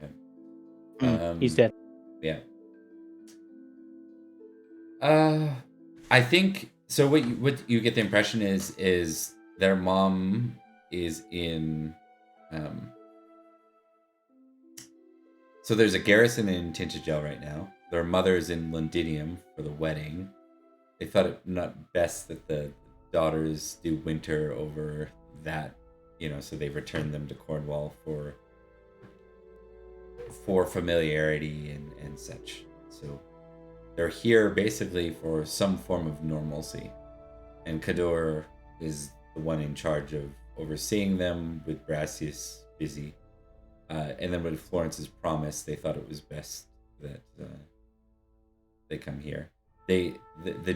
Yeah. He's dead. Yeah. I think so. What you get the impression is their mom is in. So there's a garrison in Tintagel right now. Their mother is in Londinium for the wedding. They thought it not best that the daughters do winter over that, so they returned them to Cornwall for familiarity and such. So they're here basically for some form of normalcy. And Cador is the one in charge of overseeing them, with Brassius busy. And then with Florence's promise, they thought it was best that they come here. The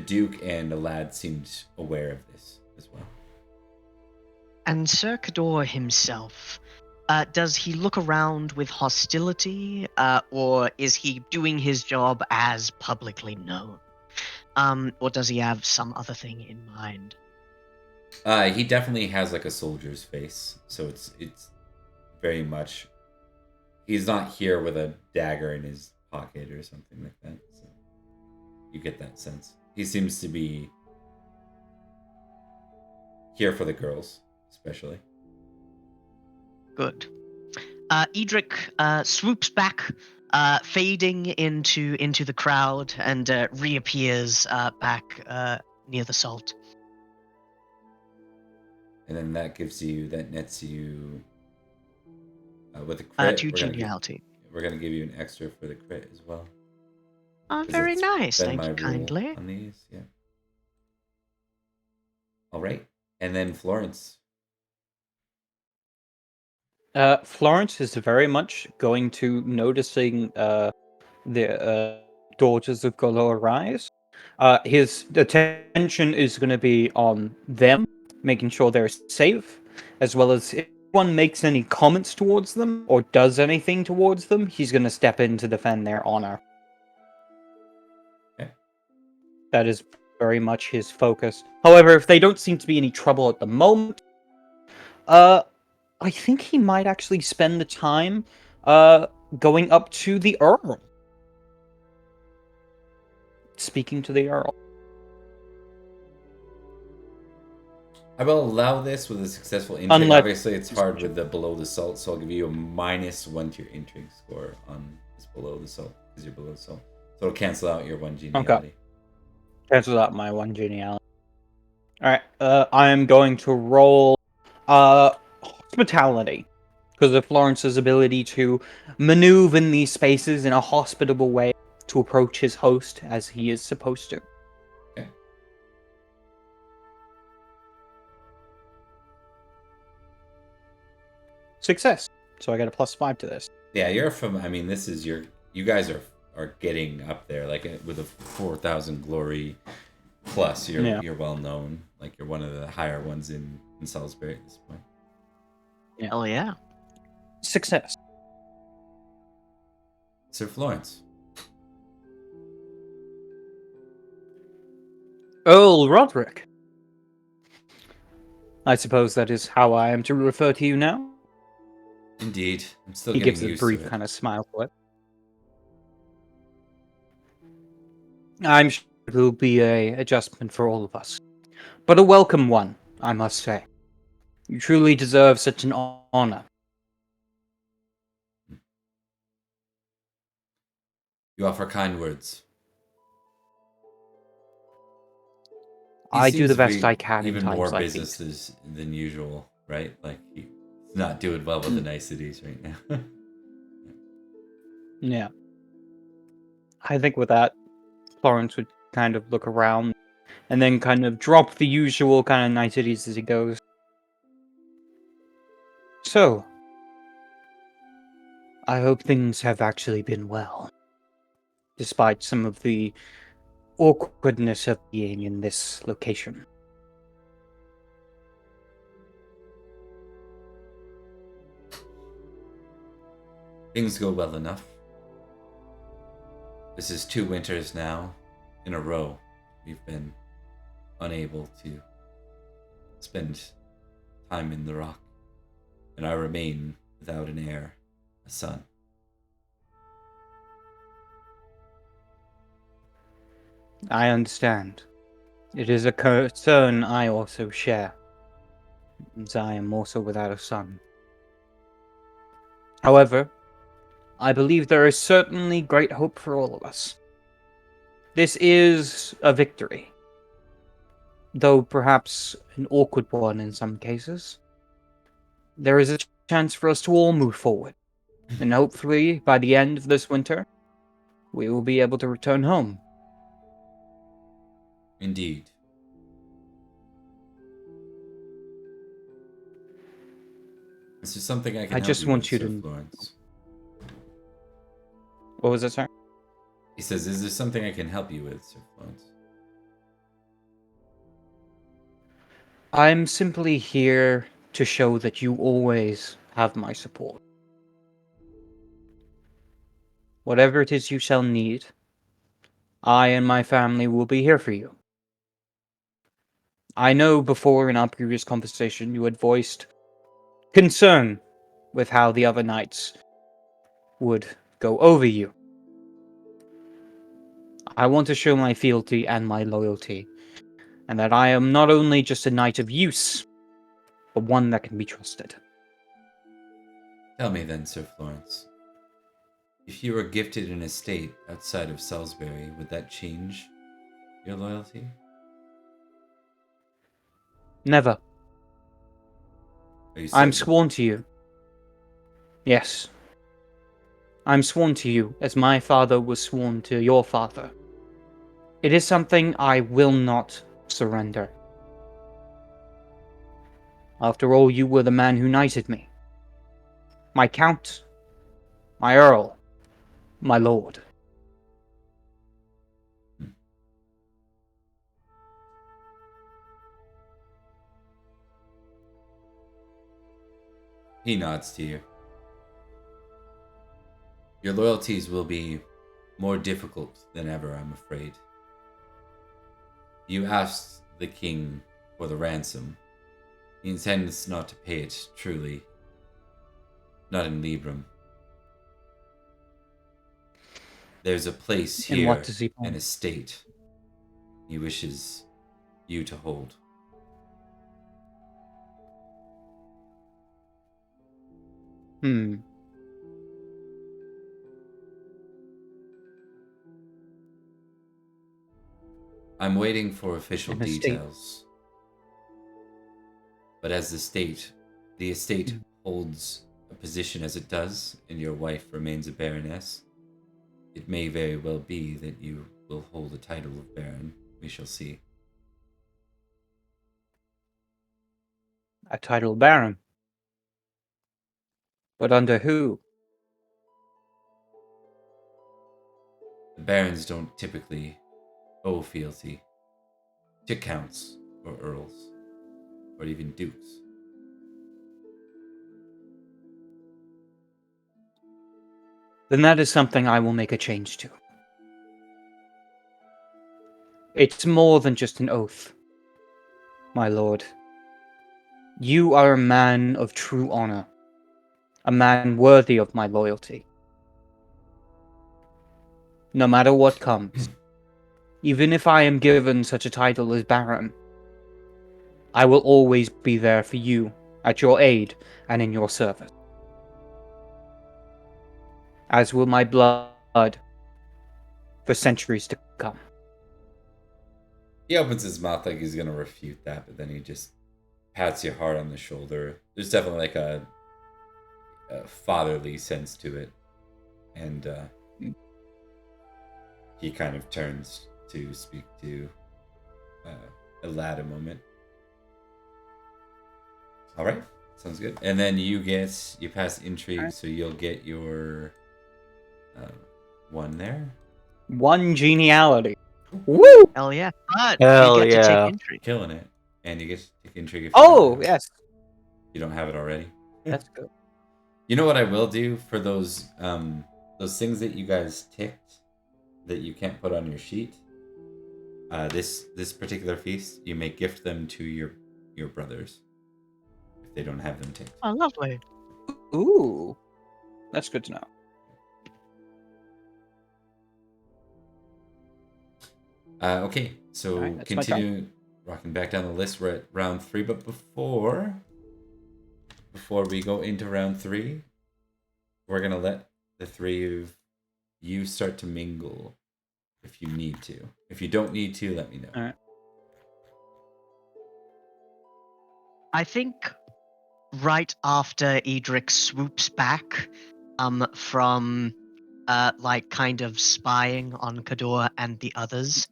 Duke and the lad seemed aware of this as well. And Sir Cador himself, does he look around with hostility, or is he doing his job as publicly known? Or does he have some other thing in mind? He definitely has like a soldier's face, so it's very much. He's not here with a dagger in his pocket or something like that. So you get that sense. He seems to be here for the girls, especially. Good. Edrich swoops back, fading into the crowd, and reappears back near the salt. And then that nets you with a crit. 2 geniality. We're gonna give you an extra for the crit as well. Very nice. Been Thank my you rule kindly. on these, yeah. All right, and then Florence. Florence is very much going to noticing the daughters of Gorlois rise. His attention is going to be on them, making sure they're safe, as well as if anyone makes any comments towards them or does anything towards them, he's going to step in to defend their honor. Okay. That is very much his focus. However, if they don't seem to be any trouble at the moment, I think he might actually spend the time going up to the Earl. Speaking to the Earl. I will allow this with a successful intrigue. Obviously, it's hard with the below the salt, so I'll give you a -1 to your intrigue score on this below the salt, because you're below the salt. So it'll cancel out your 1 geniality. Okay. Cancel out my 1 geniality. Alright, I am going to roll hospitality. Because of Florence's ability to maneuver in these spaces in a hospitable way to approach his host as he is supposed to. Okay. Success. So I get a +5 to this. Yeah, you're from. I mean, this is your. You guys are getting up there, like with a 4,000 glory plus. You're well known. Like you're one of the higher ones in Salisbury at this point. Hell yeah. Success. Sir Florence. Earl Roderick. I suppose that is how I am to refer to you now. Indeed, I'm still He getting gives a used brief to it. kind of smile to it. I'm sure it will be an adjustment for all of us. But a welcome one, I must say. You truly deserve such an honor. You offer kind words. He I do seems the to best be I can in even times more like these. businesses than usual, right? Like he's not doing well with the niceties right now. Yeah. I think with that, Florence would kind of look around and then kind of drop the usual kind of niceties as he goes. So, I hope things have actually been well, despite some of the awkwardness of being in this location. Things go well enough. This is 2 winters now in a row. We've been unable to spend time in the rock, and I remain without an heir, a son. I understand. It is a concern I also share, as I am also without a son. However, I believe there is certainly great hope for all of us. This is a victory, though perhaps an awkward one in some cases. There is a chance for us to all move forward, and hopefully by the end of this winter, we will be able to return home. Indeed. Is there something I can I help just you want with, you Sir to- Florence? What was that, sir? He says, is there something I can help you with, Sir Florence? I'm simply here to show that you always have my support. Whatever it is you shall need, I and my family will be here for you. I know before in our previous conversation you had voiced concern with how the other knights would go over you. I want to show my fealty and my loyalty, and that I am not only just a knight of use, but one that can be trusted. Tell me then, Sir Florence. If you were gifted an estate outside of Salisbury, would that change your loyalty? Never. Are you I'm certain? sworn to you. Yes. I'm sworn to you, as my father was sworn to your father. It is something I will not surrender. After all, you were the man who knighted me. My count, my earl, my lord. He nods to you. Your loyalties will be more difficult than ever, I'm afraid. You asked the king for the ransom. He intends not to pay it, truly. Not in Libram. There's a place And here, what does he an want? estate, he wishes you to hold. I'm waiting for official An estate. details. But as the state the estate holds a position as it does, and your wife remains a baroness, it may very well be that you will hold a title of baron. We shall see. A title baron. But under who? The barons don't typically owe fealty to counts or earls or even dukes. Then that is something I will make a change to. It's more than just an oath, my lord. You are a man of true honor, a man worthy of my loyalty. No matter what comes, even if I am given such a title as Baron, I will always be there for you, at your aid and in your service. As will my blood for centuries to come. He opens his mouth like he's gonna refute that, but then he just pats you hard on the shoulder. There's definitely like a fatherly sense to it, and he kind of turns to speak to a lad a moment. All right, sounds good. And then you pass intrigue, right. So you'll get your one there. One geniality. Woo! Hell yeah! But Hell you get to yeah. take intrigue. Killing it, and you get to take intrigue. If Yes. You don't have it already. That's good. You know what I will do for those things that you guys ticked that you can't put on your sheet. This particular feast, you may gift them to your brothers if they don't have them ticked. Oh, lovely. Ooh, that's good to know. Okay, so right, continue rocking back down the list. We're at round 3, but before we go into round 3, we're gonna let the three of you start to mingle if you need to. If you don't need to, let me know. All right. I think right after Edrich swoops back from like kind of spying on Kador and the others,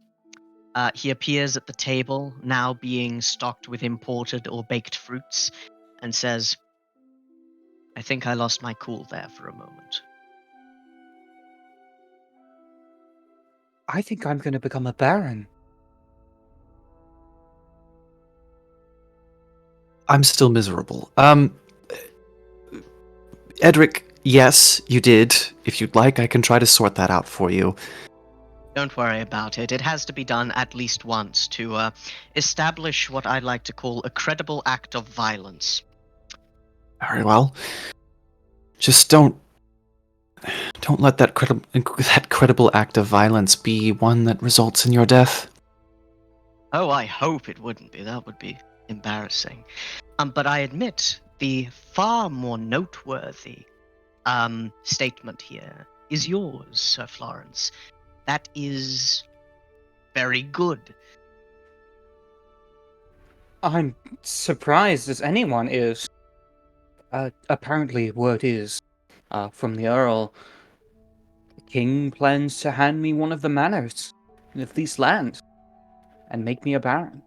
he appears at the table, now being stocked with imported or baked fruits, and says, I think I lost my cool there for a moment. I think I'm going to become a baron. I'm still miserable. Edrich, yes, you did. If you'd like, I can try to sort that out for you. Don't worry about it. It has to be done at least once to establish what I'd like to call a credible act of violence. Very well. Just don't let that credible act of violence be one that results in your death. Oh, I hope it wouldn't be. That would be embarrassing. But I admit the far more noteworthy statement here is yours, Sir Florence. That is very good. I'm surprised as anyone is. Apparently, word is from the Earl. The King plans to hand me one of the manors of these lands and make me a baron.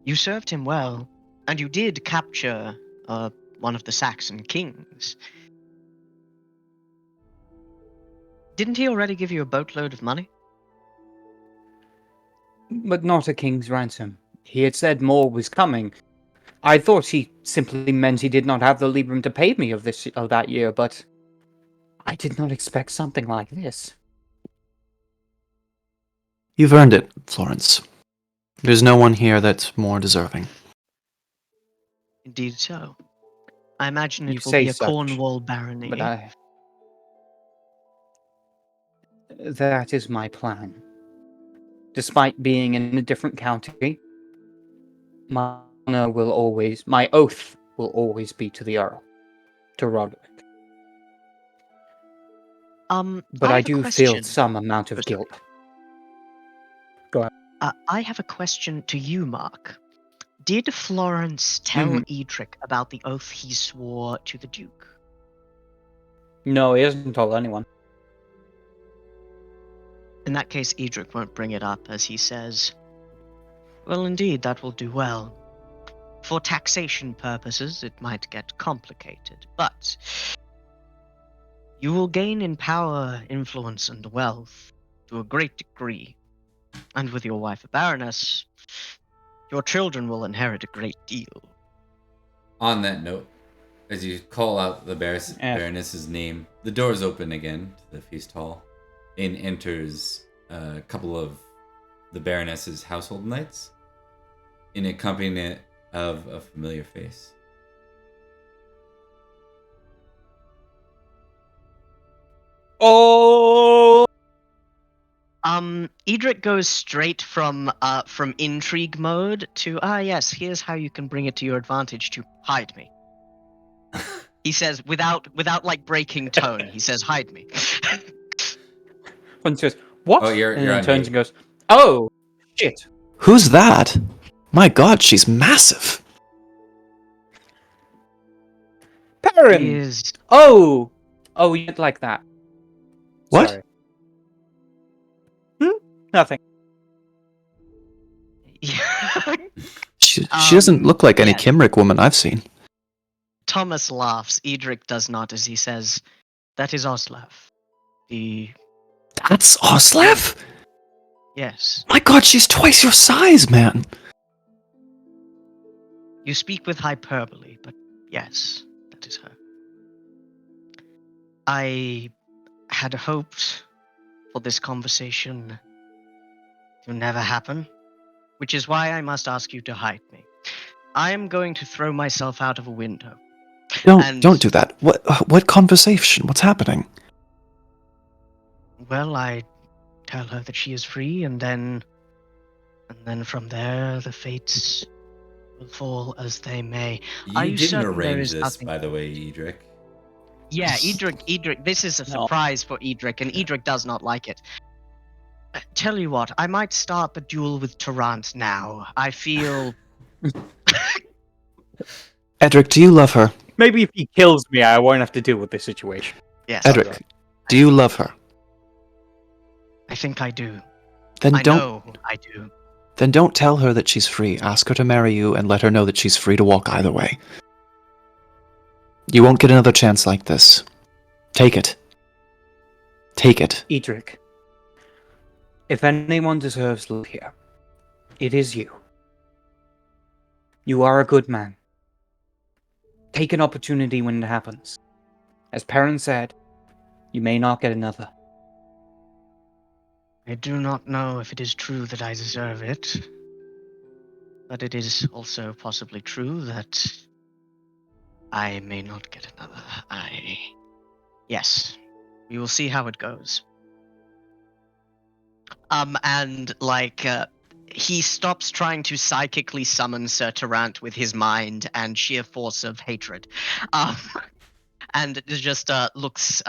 You served him well, and you did capture one of the Saxon kings. Didn't he already give you a boatload of money? But not a king's ransom. He had said more was coming. I thought he simply meant he did not have the librum to pay me of that year, but I did not expect something like this. You've earned it, Florence. There's no one here that's more deserving. Indeed so. I imagine You it will say be a such, Cornwall barony. But that is my plan. Despite being in a different county, my oath will always be to the Earl, to Rhodri. But I do feel some amount of guilt. Go ahead. I have a question to you, Mark. Did Florence tell Mhm. Edrich about the oath he swore to the Duke? No, he hasn't told anyone. In that case, Edrich won't bring it up, as he says, well, indeed, that will do well. For taxation purposes, it might get complicated, but you will gain in power, influence, and wealth to a great degree. And with your wife a baroness, your children will inherit a great deal. On that note, as you call out the Yeah. Baroness's name, the doors open again to the feast hall. In enters a couple of the Baroness's household knights, in accompaniment of a familiar face. Oh! Edrich goes straight from intrigue mode to yes, here's how you can bring it to your advantage to hide me. He says without like breaking tone. He says hide me. When she goes, what? Oh, you're and then on turns me. and goes, oh, shit. Who's that? My god, she's massive. Perin! He is Oh! Oh, you meant like that. What? Sorry. Nothing. She doesn't look like any yeah. Kimrick woman I've seen. Thomas laughs. Edrich does not, as he says, that is Oslav. That's Oslav? Yes. My god, she's twice your size, man. You speak with hyperbole, but yes, that is her. I had hoped for this conversation to never happen, which is why I must ask you to hide me. I am going to throw myself out of a window. Don't do that. What conversation? What's happening? Well, I tell her that she is free, and then from there the fates will fall as they may. Are You you didn't certain there arrange is this, nothing? by the way, Edrich. Yeah, Edrich, this is a No. surprise for Edrich, and Edrich does not like it. Tell you what, I might start the duel with Tarant now. I feel... Edric, do you love her? Maybe if he kills me, I won't have to deal with this situation. Yes, Edric, do you love her? I think I do. Then I know I do. Then don't tell her that she's free. Ask her to marry you and let her know that she's free to walk either way. You won't get another chance like this. Take it. Take it. Edrich, if anyone deserves love here, it is you. You are a good man. Take an opportunity when it happens. As Perrin said, you may not get another. I do not know if it is true that I deserve it, but it is also possibly true that I may not get another. Yes, we will see how it goes. And like, he stops trying to psychically summon Sir Tarant with his mind and sheer force of hatred, and just looks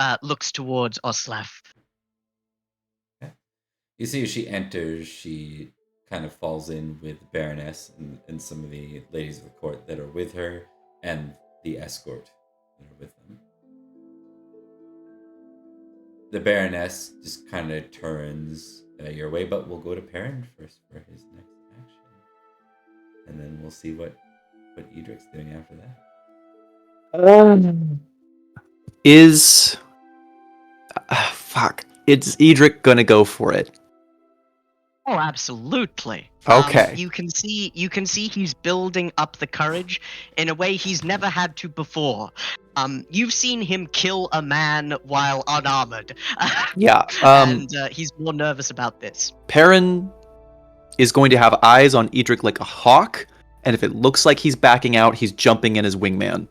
towards Oslav. You see, as she enters, she kind of falls in with the Baroness and some of the ladies of the court that are with her, and the escort that are with them. The Baroness just kind of turns your way, but we'll go to Perin first for his next action. And then we'll see what Edric's doing after that. Is Edric gonna go for it? Oh, absolutely. Okay. You can see he's building up the courage in a way he's never had to before. You've seen him kill a man while unarmored. Yeah. And he's more nervous about this. Perrin is going to have eyes on Edric like a hawk, and if it looks like he's backing out, he's jumping in as wingman.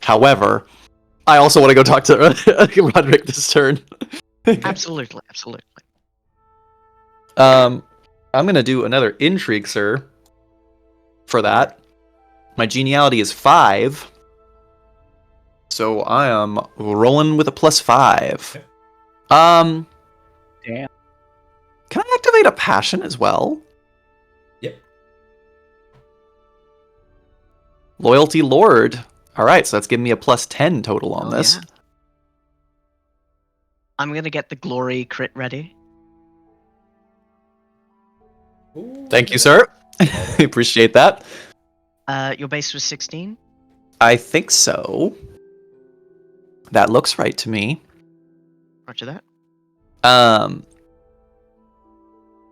However, I also want to go talk to Roderick this turn. Absolutely. I'm gonna do another intrigue, sir. For that, my geniality is 5, so I am rolling with a +5. Damn. Can I activate a passion as well? Yep. Loyalty Lord. All right, so that's giving me a plus 10 total on Oh, this. yeah. I'm gonna get the glory crit ready. Thank you, sir. I appreciate that. Your base was 16. I think so. That looks right to me. Roger that.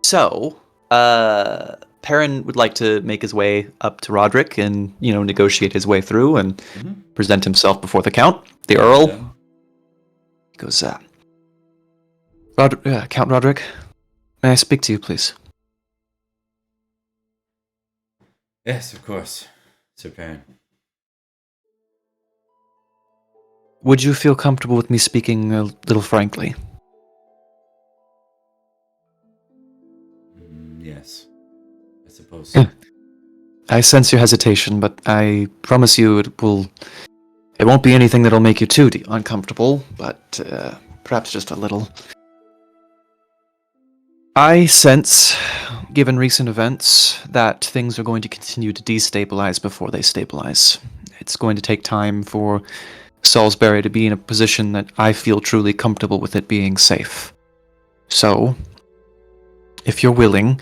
So, Perrin would like to make his way up to Roderick and, negotiate his way through and present himself before the Count, the Earl. He goes, Count Roderick, may I speak to you, please? Yes, of course, Sir Perrin. Would you feel comfortable with me speaking a little frankly? Yes, I suppose so. Yeah. I sense your hesitation, but I promise you it won't be anything that'll make you too uncomfortable, but perhaps just a little. I sense, given recent events, that things are going to continue to destabilize before they stabilize. It's going to take time for Salisbury to be in a position that I feel truly comfortable with it being safe. So, if you're willing,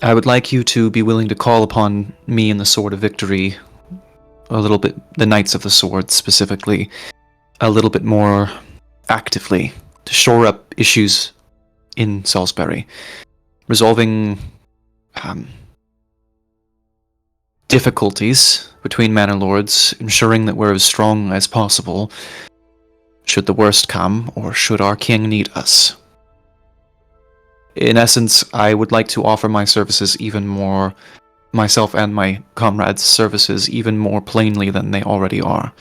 I would like you to be willing to call upon me and the Sword of Victory a little bit, the Knights of the Sword specifically, a little bit more actively to shore up issues in Salisbury, resolving difficulties between manor lords, ensuring that we're as strong as possible should the worst come or should our king need us. In essence, I would like to offer my services even more, myself and my comrades' services even more plainly than they already are.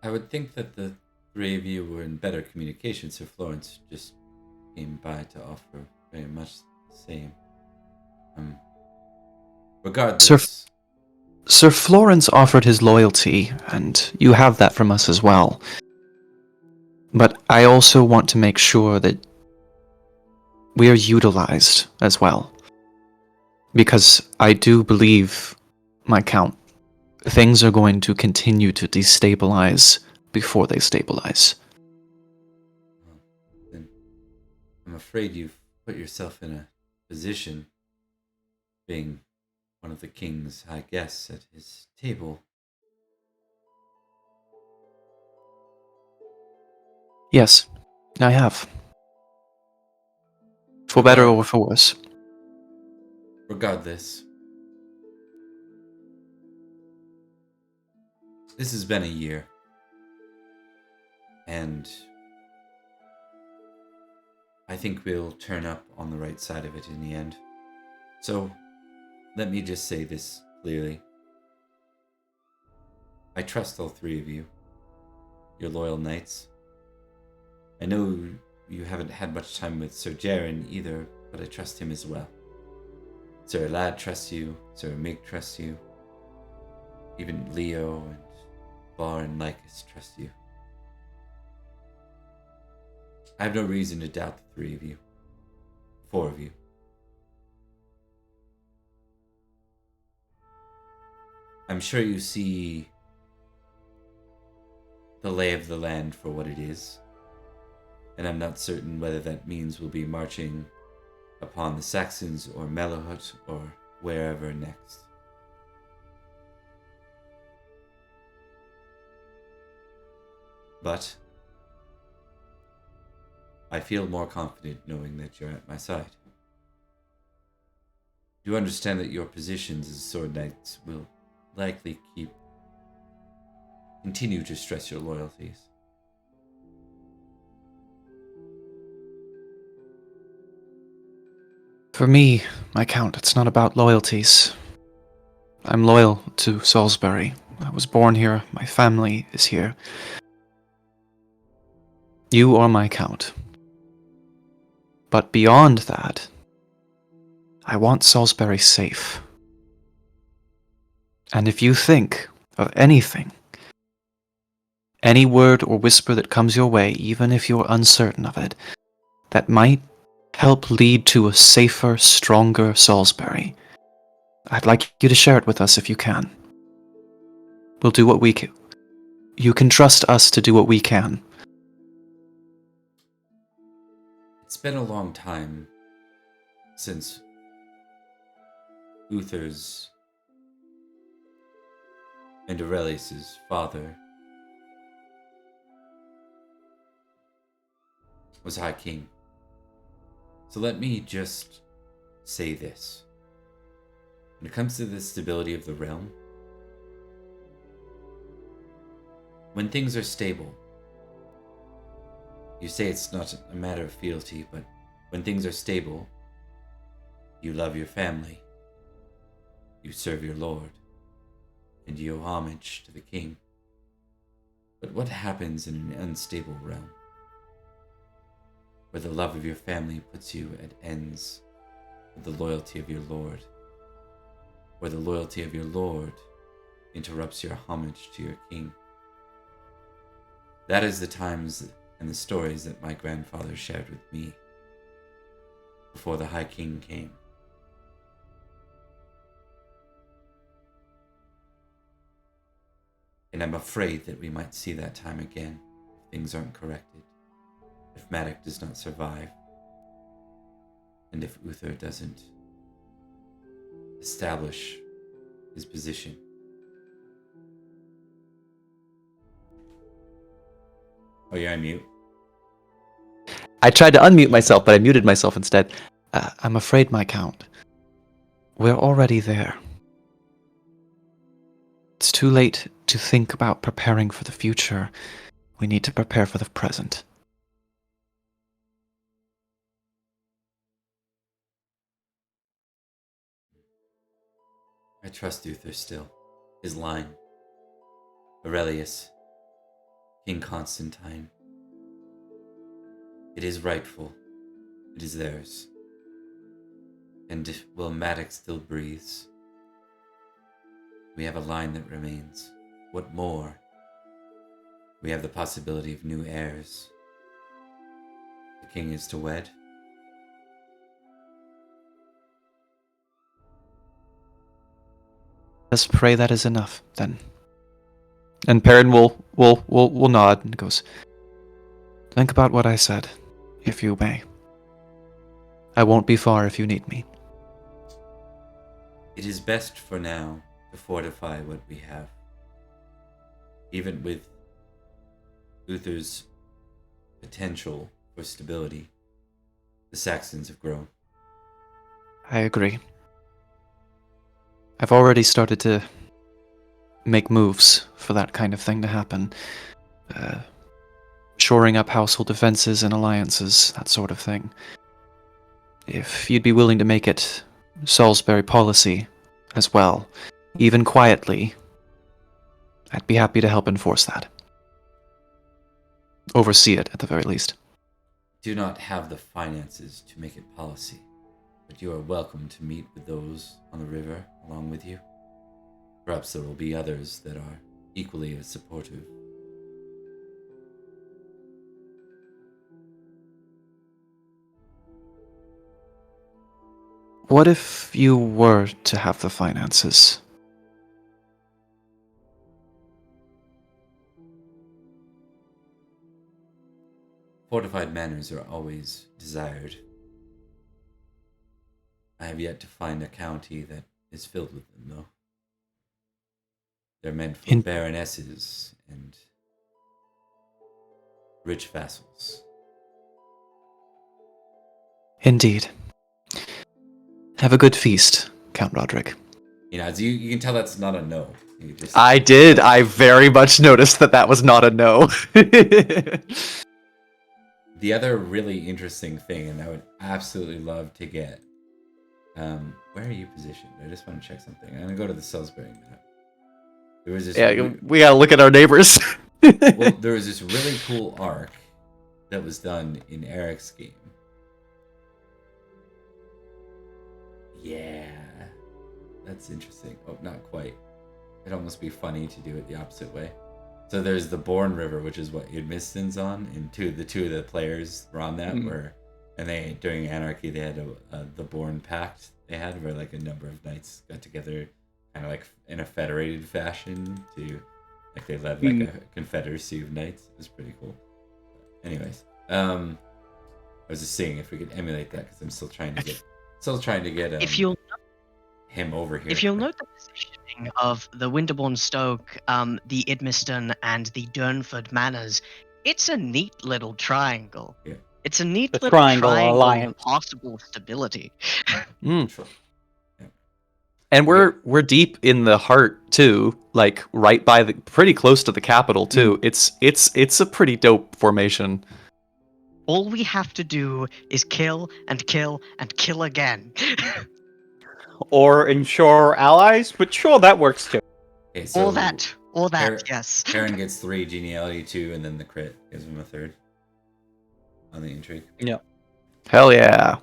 I would think that the three of you were in better communication, so Florence just came by to offer very much the same. Regardless... Sir Florence offered his loyalty, and you have that from us as well. But I also want to make sure that we are utilized as well. Because I do believe, my Count, things are going to continue to destabilize before they stabilize. Then I'm afraid you've put yourself in a position, being one of the king's high guests at his table. Yes, I have. For better or for worse. Regardless, this has been a year, and I think we'll turn up on the right side of it in the end. So, let me just say this clearly. I trust all three of you. You're loyal knights. I know you haven't had much time with Sir Jaren either, but I trust him as well. Sir Alad trusts you, Sir Mig trusts you. Even Leo and Bar and Lycus trust you. I have no reason to doubt the three of you. Four of you. I'm sure you see the lay of the land for what it is, and I'm not certain whether that means we'll be marching upon the Saxons or Mellowhut or wherever next. But I feel more confident knowing that you're at my side. You understand that your positions as sword knights will likely continue to stress your loyalties. For me, my Count, it's not about loyalties. I'm loyal to Salisbury. I was born here, my family is here. You are my Count. But beyond that, I want Salisbury safe. And if you think of anything, any word or whisper that comes your way, even if you're uncertain of it, that might help lead to a safer, stronger Salisbury. I'd like you to share it with us if you can. We'll do what we can. You can trust us to do what we can. It's been a long time since Uther's and Aurelius's father was High King. So let me just say this. When it comes to the stability of the realm, when things are stable, you say it's not a matter of fealty, but when things are stable, you love your family, you serve your lord, and you owe homage to the king. But what happens in an unstable realm, where the love of your family puts you at ends with the loyalty of your lord, where the loyalty of your lord interrupts your homage to your king? That is the times and the stories that my grandfather shared with me before the High King came. And I'm afraid that we might see that time again if things aren't corrected, if Madoc does not survive, and if Uther doesn't establish his position. Oh, you're on mute? I tried to unmute myself, but I muted myself instead. I'm afraid, my count, we're already there. It's too late to think about preparing for the future. We need to prepare for the present. I trust Uther still. His line. Aurelius, King Constantine. It is rightful. It is theirs. And while Madoc still breathes, we have a line that remains. What more? We have the possibility of new heirs. The king is to wed. Let's pray that is enough, then. And Perin will nod and goes, think about what I said, if you may. I won't be far if you need me. It is best for now to fortify what we have. Even with Uther's potential for stability, the Saxons have grown. I agree. I've already started to make moves for that kind of thing to happen. Shoring up household defenses and alliances, that sort of thing. If you'd be willing to make it Salisbury policy as well, even quietly, I'd be happy to help enforce that. Oversee it, at the very least. Do not have the finances to make it policy, but you are welcome to meet with those on the river along with you. Perhaps there will be others that are equally as supportive. What if you were to have the finances? Fortified manors are always desired. I have yet to find a county that is filled with them, though. They're meant for baronesses and rich vassals. Indeed. Have a good feast, Count Roderick. You know, you can tell that's not a no. I did. I very much noticed that was not a no. The other really interesting thing, and I would absolutely love to get, where are you positioned? I just want to check something. I'm gonna go to the Salisbury map. There was this. Yeah, we gotta look at our neighbors. Well, there was this really cool arc that was done in Eric's game. Yeah, that's interesting. Oh, not quite. It'd almost be funny to do it the opposite way. So there's the Bourne River, which is what Idmiston's on, and the two of the players were on that, where And they, during Anarchy, they had the Born Pact. They had where like a number of knights got together, kind of like in a federated fashion to, like they led like a confederacy of knights. It was pretty cool. Anyways, I was just seeing if we could emulate that because I'm still trying to get If you'll him over here. If you'll note the positioning of the Winterbourne Stoke, the Idmiston, and the Durnford Manors, it's a neat little triangle. Yeah. It's a neat The little Triangle triangle Alliance. with possible stability. Sure. And we're deep in the heart too, like right by pretty close to the capital too. It's a pretty dope formation. All we have to do is kill and kill and kill again. Or ensure allies, but sure, that works too. Okay, so all that, yes. Perrin gets 3, Geniality 2, and then the crit gives him a 3rd on the intrigue. Yeah. Hell yeah.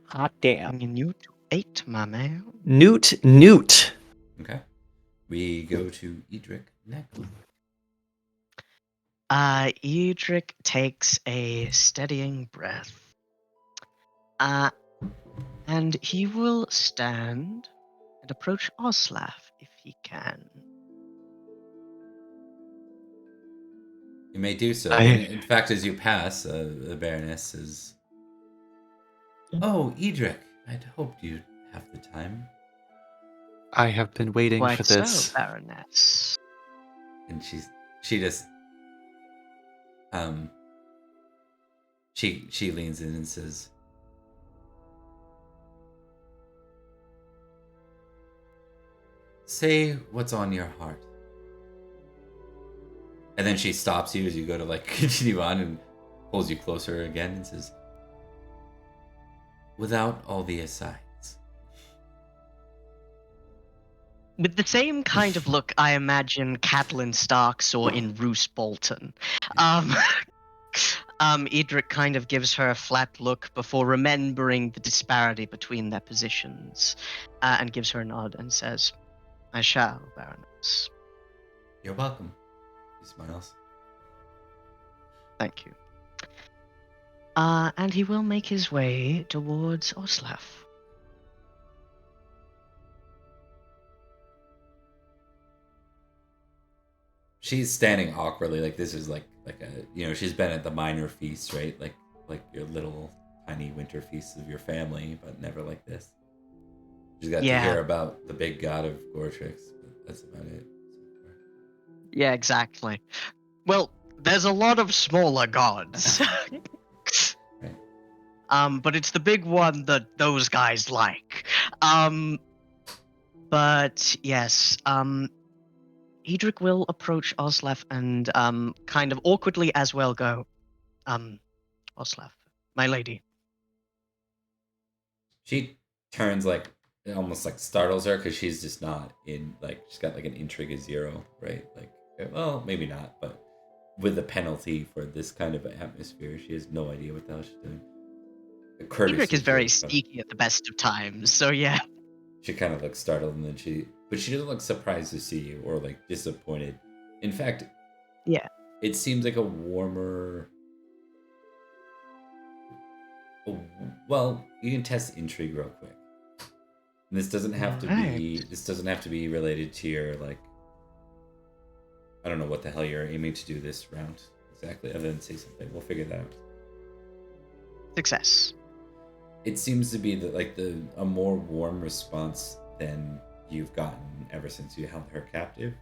Hot damn. Bringing you to 8, my man. Newt. Okay. We go to Edrich next. Edrich takes a steadying breath. And he will stand and approach Oslaf if he can. You may do so. I- In fact, as you pass, the Baroness says, "Oh, Edrich, I'd hoped you'd have the time." I have been waiting Quite for this. so, Baroness. And she just she leans in and says, "Say what's on your heart." And then she stops you as you go to like continue on and pulls you closer again and says, "Without all the asides." With the same kind of look I imagine Catelyn Stark saw in Roose Bolton. Edrich kind of gives her a flat look before remembering the disparity between their positions, and gives her a nod and says, "I shall, Baroness." You're welcome. He smiles. Thank you. And he will make his way towards Oslaf. She's standing awkwardly, like this is like a she's been at the minor feasts, right? Like your little tiny winter feasts of your family, but never like this. She's got to hear about the big god of Gortrix, but that's about it. Yeah, exactly. Well, there's a lot of smaller gods. Right. But it's the big one that those guys like. But yes, Edrich will approach Oslaf and kind of awkwardly as well go, Oslaf, my lady. She turns like it almost like startles her because she's just not in like she's got like an intrigue of 0, right? Like well maybe not, but with the penalty for this kind of atmosphere, she has no idea what the hell she's doing. Edrich is very sneaky at the best of times, so yeah. She kind of looks startled, and then she doesn't look surprised to see you or like disappointed. In fact, yeah, it seems like a warmer. Well, you can test intrigue real quick. And this doesn't have to be. This doesn't have to be related to your like. I don't know what the hell you're aiming to do this round exactly. Other than say something, we'll figure that out. Success. It seems to be a more warm response than you've gotten ever since you held her captive.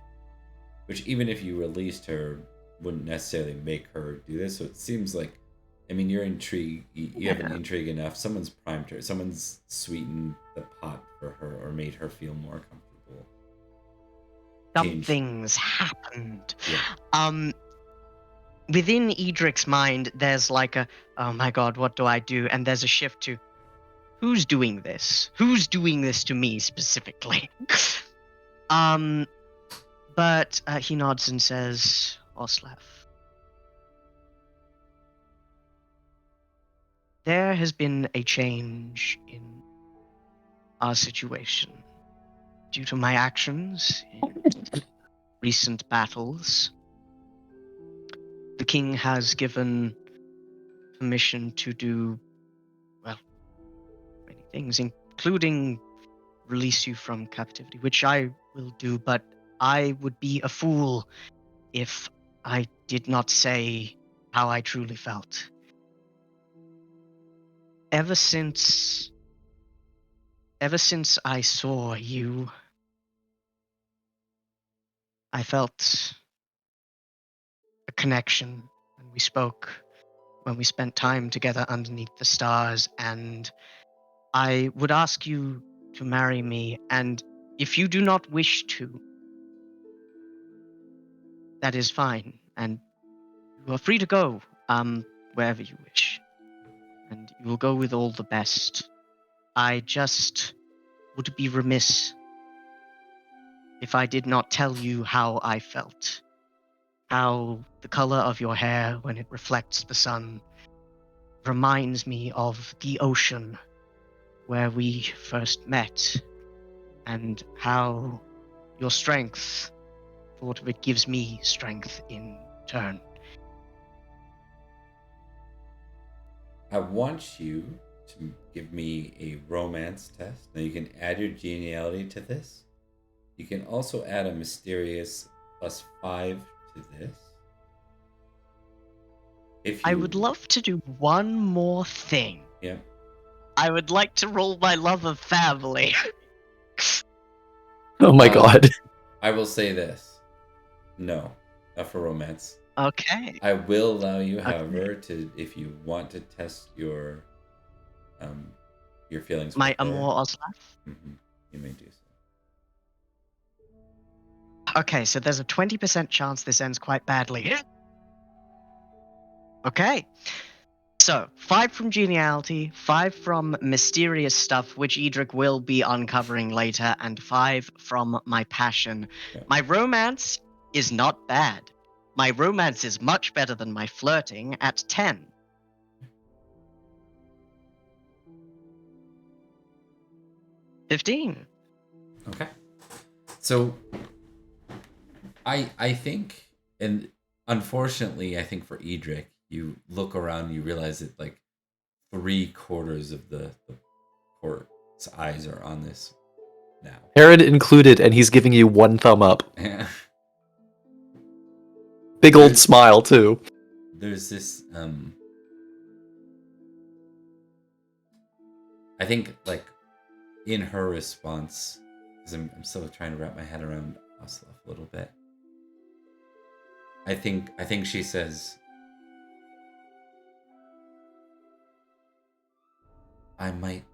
Which even if you released her, wouldn't necessarily make her do this. So it seems like, I mean, you're intrigued. You have an intrigue enough. Someone's primed her. Someone's sweetened the pot for her or made her feel more comfortable. Something's happened. Yeah. Within Edric's mind, there's like a, oh my god, what do I do? And there's a shift to, who's doing this? Who's doing this to me specifically? But he nods and says, Oslaf. There has been a change in our situation due to my actions in recent battles. The king has given permission to do, well, many things, including release you from captivity, which I will do, but I would be a fool if I did not say how I truly felt. Ever since I saw you, I felt a connection when we spoke, when we spent time together underneath the stars, and I would ask you to marry me, and if you do not wish to, that is fine, and you are free to go, wherever you wish, and you will go with all the best. I just would be remiss if I did not tell you how I felt. How the color of your hair when it reflects the sun reminds me of the ocean where we first met, and how your strength, thought of it, gives me strength in turn. I want you to give me a romance test. Now you can add your geniality to this. You can also add a mysterious +5 to this. I would love to do one more thing. Yeah. I would like to roll my love of family. Oh my god. I will say this. No, not for romance. Okay. I will allow you, however, to, if you want to test your feelings. My for her, amour Oslaf? you may do so. Okay, so there's a 20% chance this ends quite badly. Okay. So, 5 from geniality, 5 from mysterious stuff, which Edrich will be uncovering later, and 5 from my passion. Yeah. My romance is not bad. My romance is much better than my flirting at 10. $15. Okay. So I think, and unfortunately, I think for Edrich, you look around and you realize that like 3/4 of the court's eyes are on this now. Perrin included, and he's giving you one thumb up. Yeah. Big old smile, too. There's this I think like in her response, because I'm still trying to wrap my head around Oslaf a little bit. I think she says, I might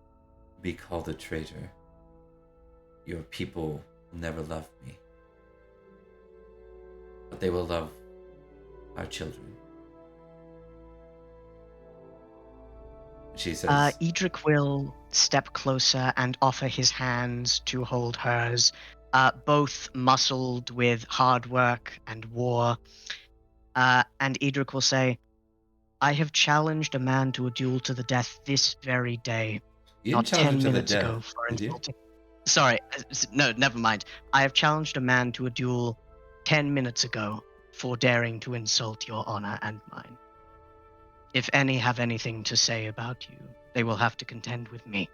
be called a traitor. Your people will never love me, but they will love our children. She says, Edrich will step closer and offer his hands to hold hers, both muscled with hard work and war. And Edrich will say, I have challenged a man to a duel to the death this very day. you Not didn't challenge 10 her to the minutes ago death, for did you? insulting. Sorry, no, never mind. I have challenged a man to a duel 10 minutes ago for daring to insult your honor and mine. If any have anything to say about you, they will have to contend with me.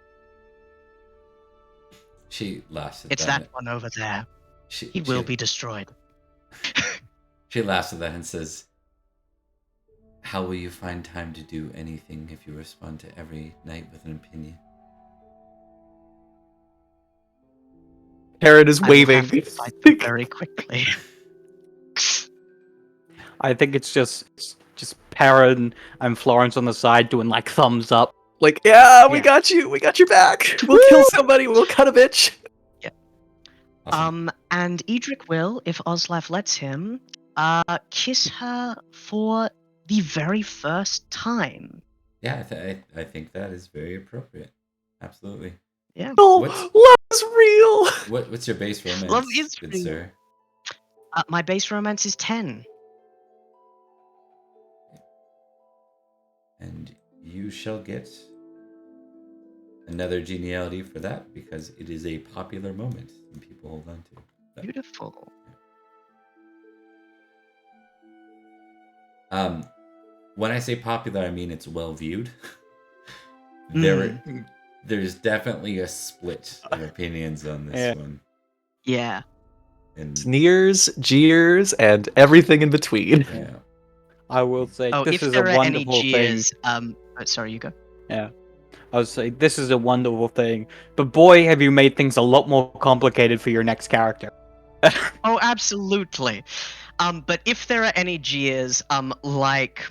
She laughs at It's that. that one over there. She He will be destroyed. She laughs at that and says, how will you find time to do anything if you respond to every knight with an opinion? Perrin is I will waving. have to fight them very quickly. I think it's just Perrin and Florence on the side doing like thumbs up. Like, yeah, we Yeah. got you. We got your back. We'll kill somebody. We'll cut a bitch. Awesome. And Edrich will, if Oslaf lets him, kiss her for the very first time. Yeah, I think that is very appropriate. Absolutely. Yeah. Oh, What's- love is real. What's your base romance, Love is good real. sir? My base romance is 10. And you shall get another geniality for that because it is a popular moment and people hold on to. So, Beautiful. when I say popular, I mean it's well viewed. Mm. There's definitely a split of opinions on this Yeah. one. Yeah. And Sneers, jeers, and everything in between. yeah. I will say Oh, this if is a there are any wonderful thing. jeers, sorry, you go. Yeah. I would say this is a wonderful thing. But boy, have you made things a lot more complicated for your next character. Oh, absolutely. But if there are any jeers, like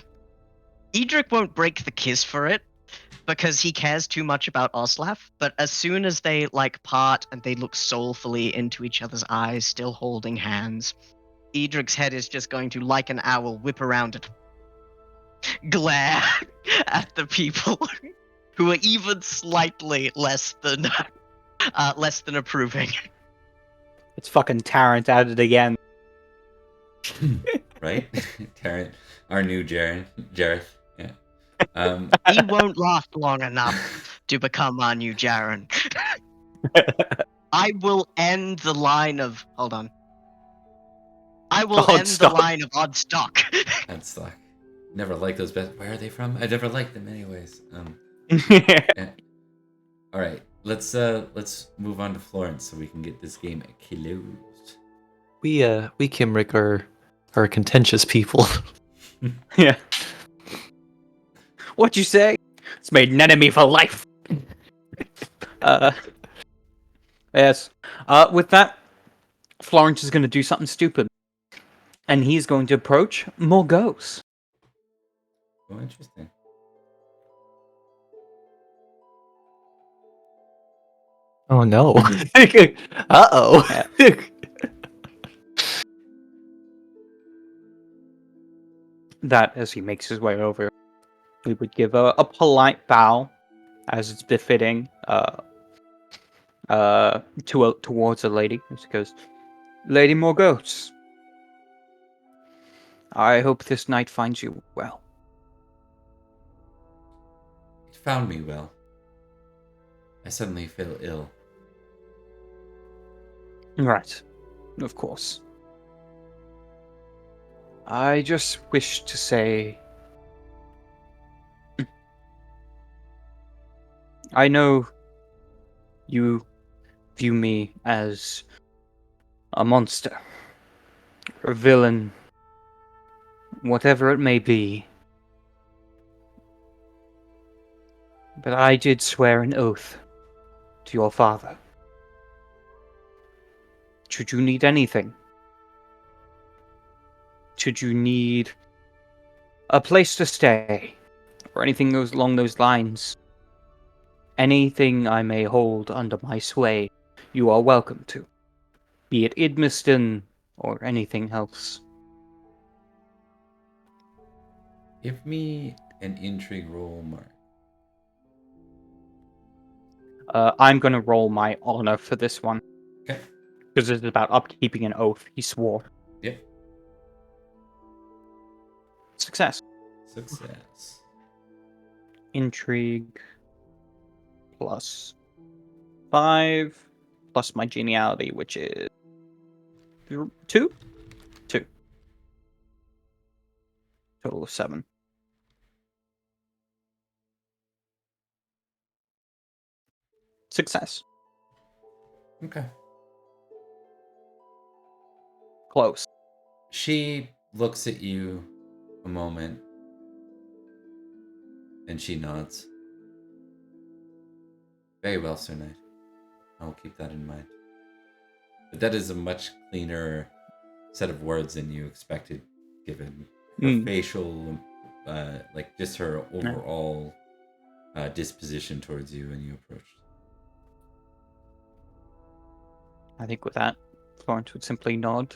Edrich won't break the kiss for it because he cares too much about Oslaf. But as soon as they like part and they look soulfully into each other's eyes, still holding hands, Edrich's head is just going to, like an owl, whip around and glare at the people who are even slightly less than approving. It's fucking Tarrant at it again. Right? Tarrant, our new Jareth. Yeah. He won't last long enough to become our new Jaren. I will end the line of. Hold on. I will end the Oddstock. line of Oddstock. That's like never liked those best. Where are they from? I never liked them anyways. Yeah. All right, let's move on to Florence so we can get this game closed. We Kimrick are contentious people. Yeah. What'd you say? It's made an enemy for life. Yes. With that, Florence is going to do something stupid. And he's going to approach Morgause. Oh, interesting. Oh no. Uh-oh. That, as he makes his way over, we would give a polite bow, as it's befitting, towards a lady. He goes, Lady Morgause, I hope this night finds you well. It found me well. I suddenly feel ill. Right. Of course. I just wish to say... I know you view me as a monster, a villain, whatever it may be. But I did swear an oath to your father. Should you need anything, should you need a place to stay, or anything along those lines, anything I may hold under my sway, you are welcome to. Be it Idmiston or anything else. Give me an intrigue roll, Mark. I'm going to roll my honor for this one. Okay. Because it's about upkeeping an oath he swore. Yep. Success. Success. Intrigue plus 5 plus my geniality, which is 2? 2. Total of 7. Success. Okay. Close. She looks at you a moment and she nods. Very well, Sir Knight. I will keep that in mind. But that is a much cleaner set of words than you expected, given her facial, like just her overall disposition towards you when you approached. I think with that, Florence would simply nod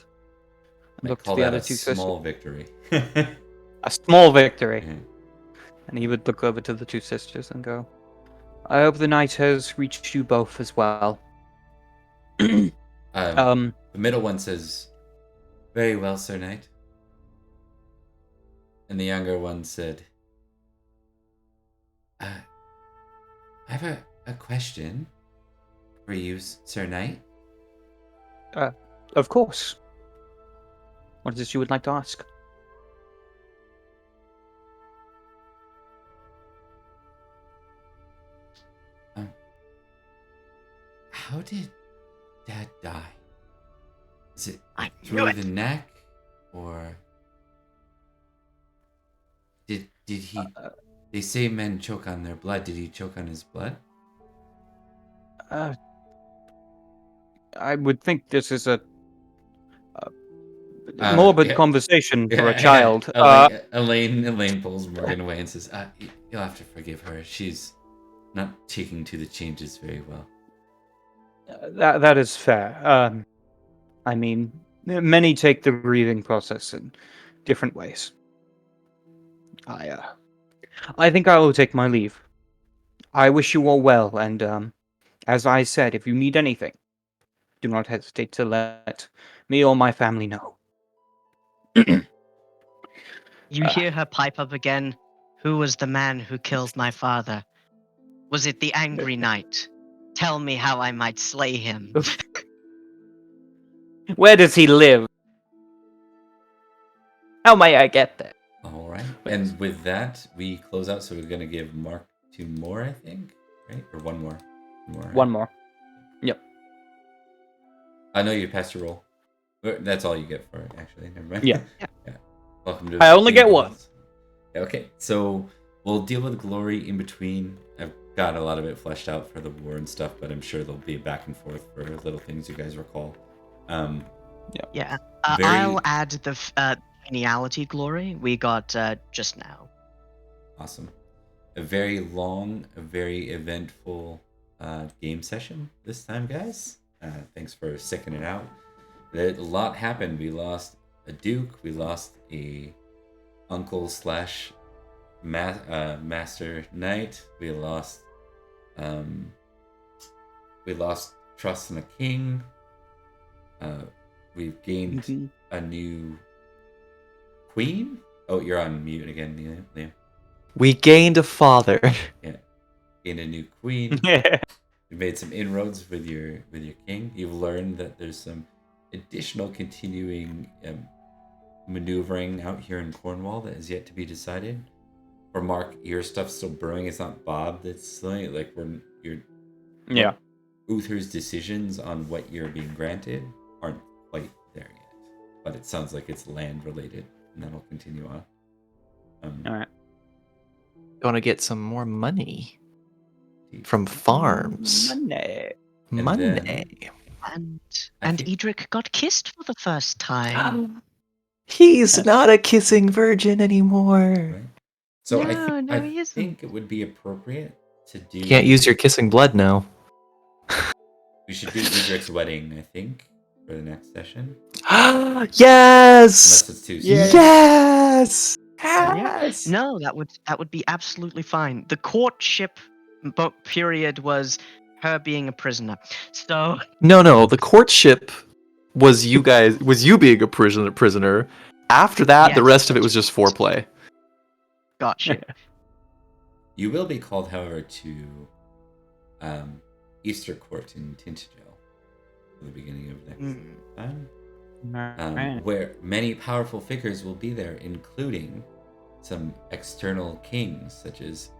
and I look to call the that other a two small sisters. victory. A small victory. Yeah. And he would look over to the two sisters and go, I hope the night has reached you both as well. The middle one says, very well, Sir Knight. And the younger one said, I have a question for you, Sir Knight. Of course. What is it you would like to ask? did Dad die? Is it I knew through it. the neck, or did he? They say men choke on their blood. Did he choke on his blood? I would think this is a morbid conversation for a child. Elaine pulls Morgan away and says, "You'll have to forgive her. She's not taking to the changes very well." That is fair. I mean, many take the grieving process in different ways. I think I will take my leave. I wish you all well, and as I said, if you need anything, do not hesitate to let me or my family know. You hear her pipe up again. Who was the man who killed my father? Was it the angry knight? Tell me how I might slay him. Where does he live? How may I get there? All right. And with that, we close out. So we're gonna give Mark 2 more, I think, right? Or one more. One more. Yep. I know you passed your roll. That's all you get for it, actually. Never mind. Yeah. Yeah. Welcome to. I only get one. Yeah, okay, so we'll deal with glory in between. I've got a lot of it fleshed out for the war and stuff, but I'm sure there'll be a back and forth for little things you guys recall. Yeah. Very- I'll add the geniality glory we got just now. Awesome. A very long, a very eventful game session this time, guys. Thanks for sticking it out. A lot happened. We lost a duke. We lost a uncle slash master knight. We lost trust in a king. We've gained a new queen. Oh, you're on mute again, Liam. We gained a father. Yeah, gained a new queen. Yeah. You made some inroads with your king. You've learned that there's some additional continuing maneuvering out here in Cornwall that is yet to be decided. For Mark, your stuff's still brewing. It's not Bob that's slowing it. Yeah. Uther's decisions on what you're being granted aren't quite there yet, but it sounds like it's land related, and that'll continue on. All right. Gonna get some more money from farms. Money. Money. And I think- Edrich got kissed for the first time. He's not a kissing virgin anymore. Right? So No, I he isn't. think it would be appropriate to do. You can't use your kissing blood now. We should do Edrich's wedding, I think, for the next session. Yes! Unless it's too soon. Yes! Yes! No, that would be absolutely fine. The courtship period was her being a prisoner. So No, the courtship was you being a prisoner. After that, the Yes, rest of it was just foreplay. gotcha. You will be called, however, to Easter Court in Tintagel at the beginning of next time, Right. where many powerful figures will be there, including some external kings, such as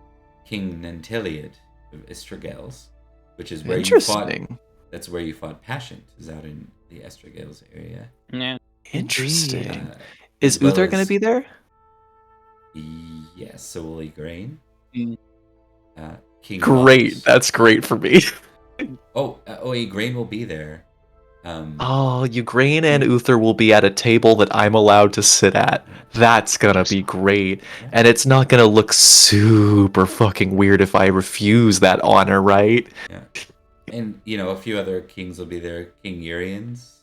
King Nanteliad of Estragales, which is where you fought. Interesting. That's where you fought Passion, is out in the Estragales area. Yeah. Interesting. Uh, Is as well Uther going as- to be there? Yes, so will Igraine. Mm. King Great. Lot. That's great for me. Igraine will be there. Oh, Ukraine and Uther will be at a table that I'm allowed to sit at. That's gonna be great. And it's not gonna look super fucking weird if I refuse that honor, right? Yeah. And, a few other kings will be there. King Uriens,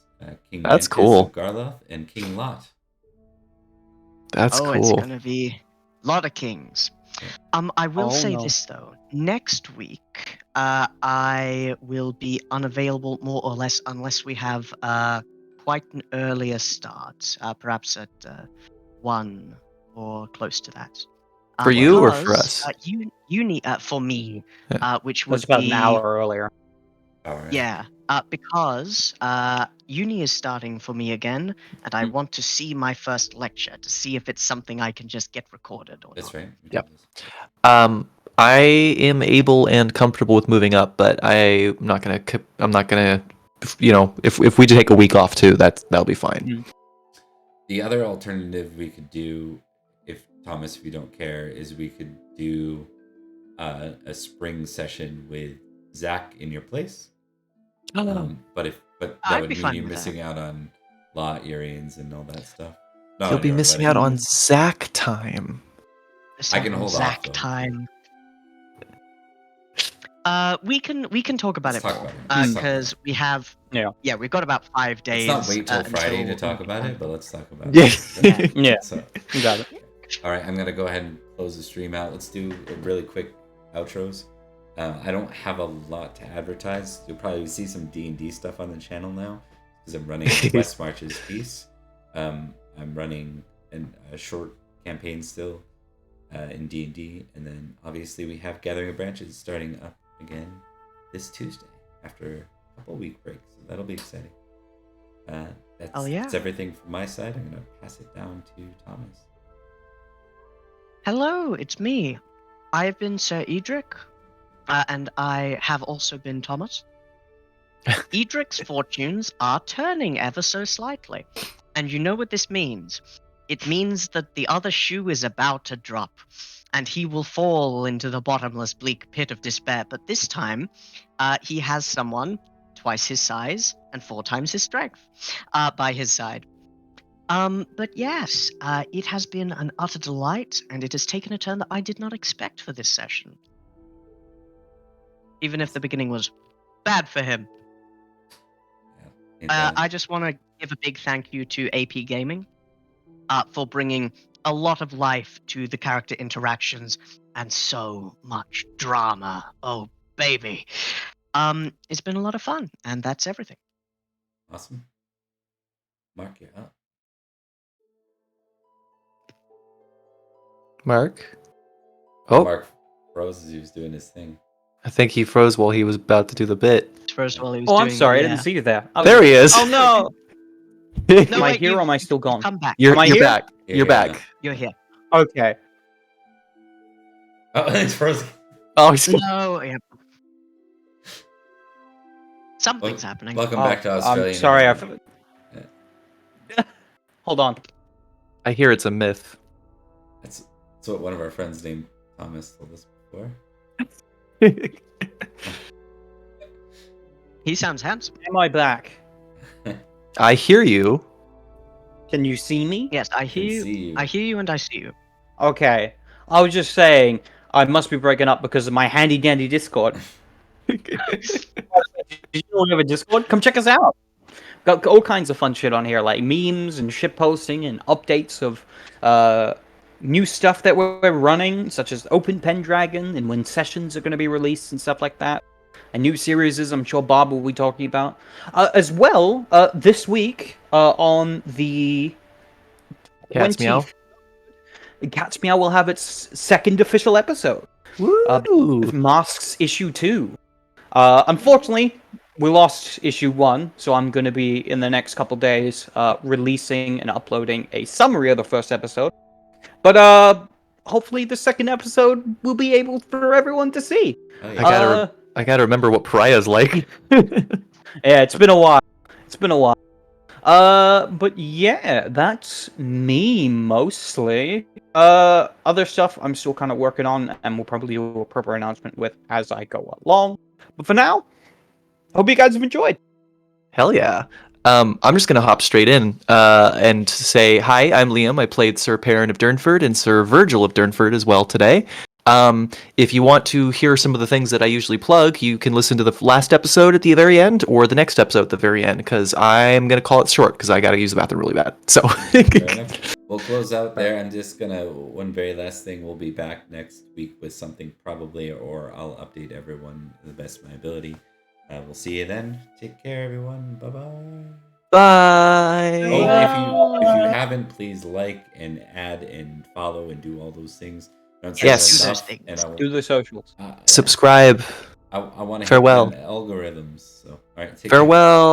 King That's Mantis cool. of Garloth, and King Lot. That's It's cool. gonna be a lot of kings. I will say no. this though. Next week, I will be unavailable more or less unless we have quite an earlier start, perhaps at 1 or close to that. For you or for because, us? For me, which Was would about be an hour earlier. All right. Yeah, because uni is starting for me again, and I want to see my first lecture to see if it's something I can just get recorded or That's not. right. Yep. I am able and comfortable with moving up, but I'm not gonna. If we take a week off too, that'll be fine. The other alternative we could do, if you don't care, is we could do a spring session with Zach in your place. But that I'd would be mean fine you're with missing out on Law Arians and all that stuff. Not You'll on be your missing wedding. out on Zach time. I can hold off, Zach though. time. We can talk about Let's it talk more about it. Let's talk because we have we've got about 5 days. Let's not wait till Friday to until talk about it, but let's talk about Yeah. it. Yeah. So, You got it. all right, I'm gonna go ahead and close the stream out. Let's do a really quick outros. I don't have a lot to advertise. You'll probably see some D&D stuff on the channel now because I'm running West March's piece. I'm running a short campaign still in D&D, and then obviously we have Gathering of Branches starting up again this Tuesday after a couple week break, so that'll be exciting. That's everything from my side. I'm gonna pass it down to Thomas. Hello, it's me. I've been Sir Edrich, and I have also been Thomas. Edric's fortunes are turning ever so slightly, and you know what this means. It means that the other shoe is about to drop, and he will fall into the bottomless bleak pit of despair. But this time, he has someone twice his size and 4 times his strength by his side. But yes, it has been an utter delight, and it has taken a turn that I did not expect for this session. Even if the beginning was bad for him. I just want to give a big thank you to AP Gaming for bringing a lot of life to the character interactions and so much drama. Oh, baby. It's been a lot of fun, and that's everything. Awesome. Mark, you're up. Mark? Oh, Mark froze as he was doing his thing. I think he froze while he was about to do the bit. First of all, he was Oh, I'm doing- sorry. I yeah. didn't see you there. There he is. Oh no! No, Am I wait, here or you- am I still gone? Come back. You're Am I here? back. Yeah, You're yeah, back. You're here. Okay. Oh, it's frozen. Oh, he's- No, yeah. Something's happening. Welcome Oh, back to Australia. I'm sorry. Hold on. I hear it's a myth. That's what one of our friends named Thomas told us before. He sounds handsome. Am I back? I hear you. Can you see me? Yes, I hear you. See you. I hear you and I see you. Okay. I was just saying I must be breaking up because of my handy dandy Discord. Did you know we have a Discord? Come check us out. Got all kinds of fun shit on here, like memes and shit posting and updates of new stuff that we're running, such as Open Pendragon and when sessions are going to be released and stuff like that. And new series, I'm sure Bob will be talking about. As well, this week on the Cat's Meow. 20th, Cat's Meow will have its second official episode. Woo! Masks issue 2. Unfortunately, we lost issue 1, so I'm going to be in the next couple days releasing and uploading a summary of the first episode. But hopefully the second episode will be able for everyone to see. Oh, yeah. I gotta remember what Pariah's like. Yeah, it's been a while. But yeah, that's me mostly. Other stuff I'm still kind of working on, and we'll probably do a proper announcement with as I go along. But for now, hope you guys have enjoyed. Hell yeah. I'm just gonna hop straight in and say hi. I'm Liam. I played Sir Perin of Durnford and Sir Virgil of Durnford as well today. If you want to hear some of the things that I usually plug, you can listen to the last episode at the very end or the next episode at the very end, because I'm going to call it short because I got to use the bathroom really bad. So Fair enough. We'll close out there. I'm just one very last thing. We'll be back next week with something probably, or I'll update everyone to the best of my ability. We'll see you then. Take care, everyone. Bye-bye. Bye. Oh, if you haven't, please like and add and follow and do all those things. Don't say Yes. that Do those enough, things. and I will- Do the socials. Subscribe. I want to Farewell. hit algorithms. So, all right, take care. Farewell.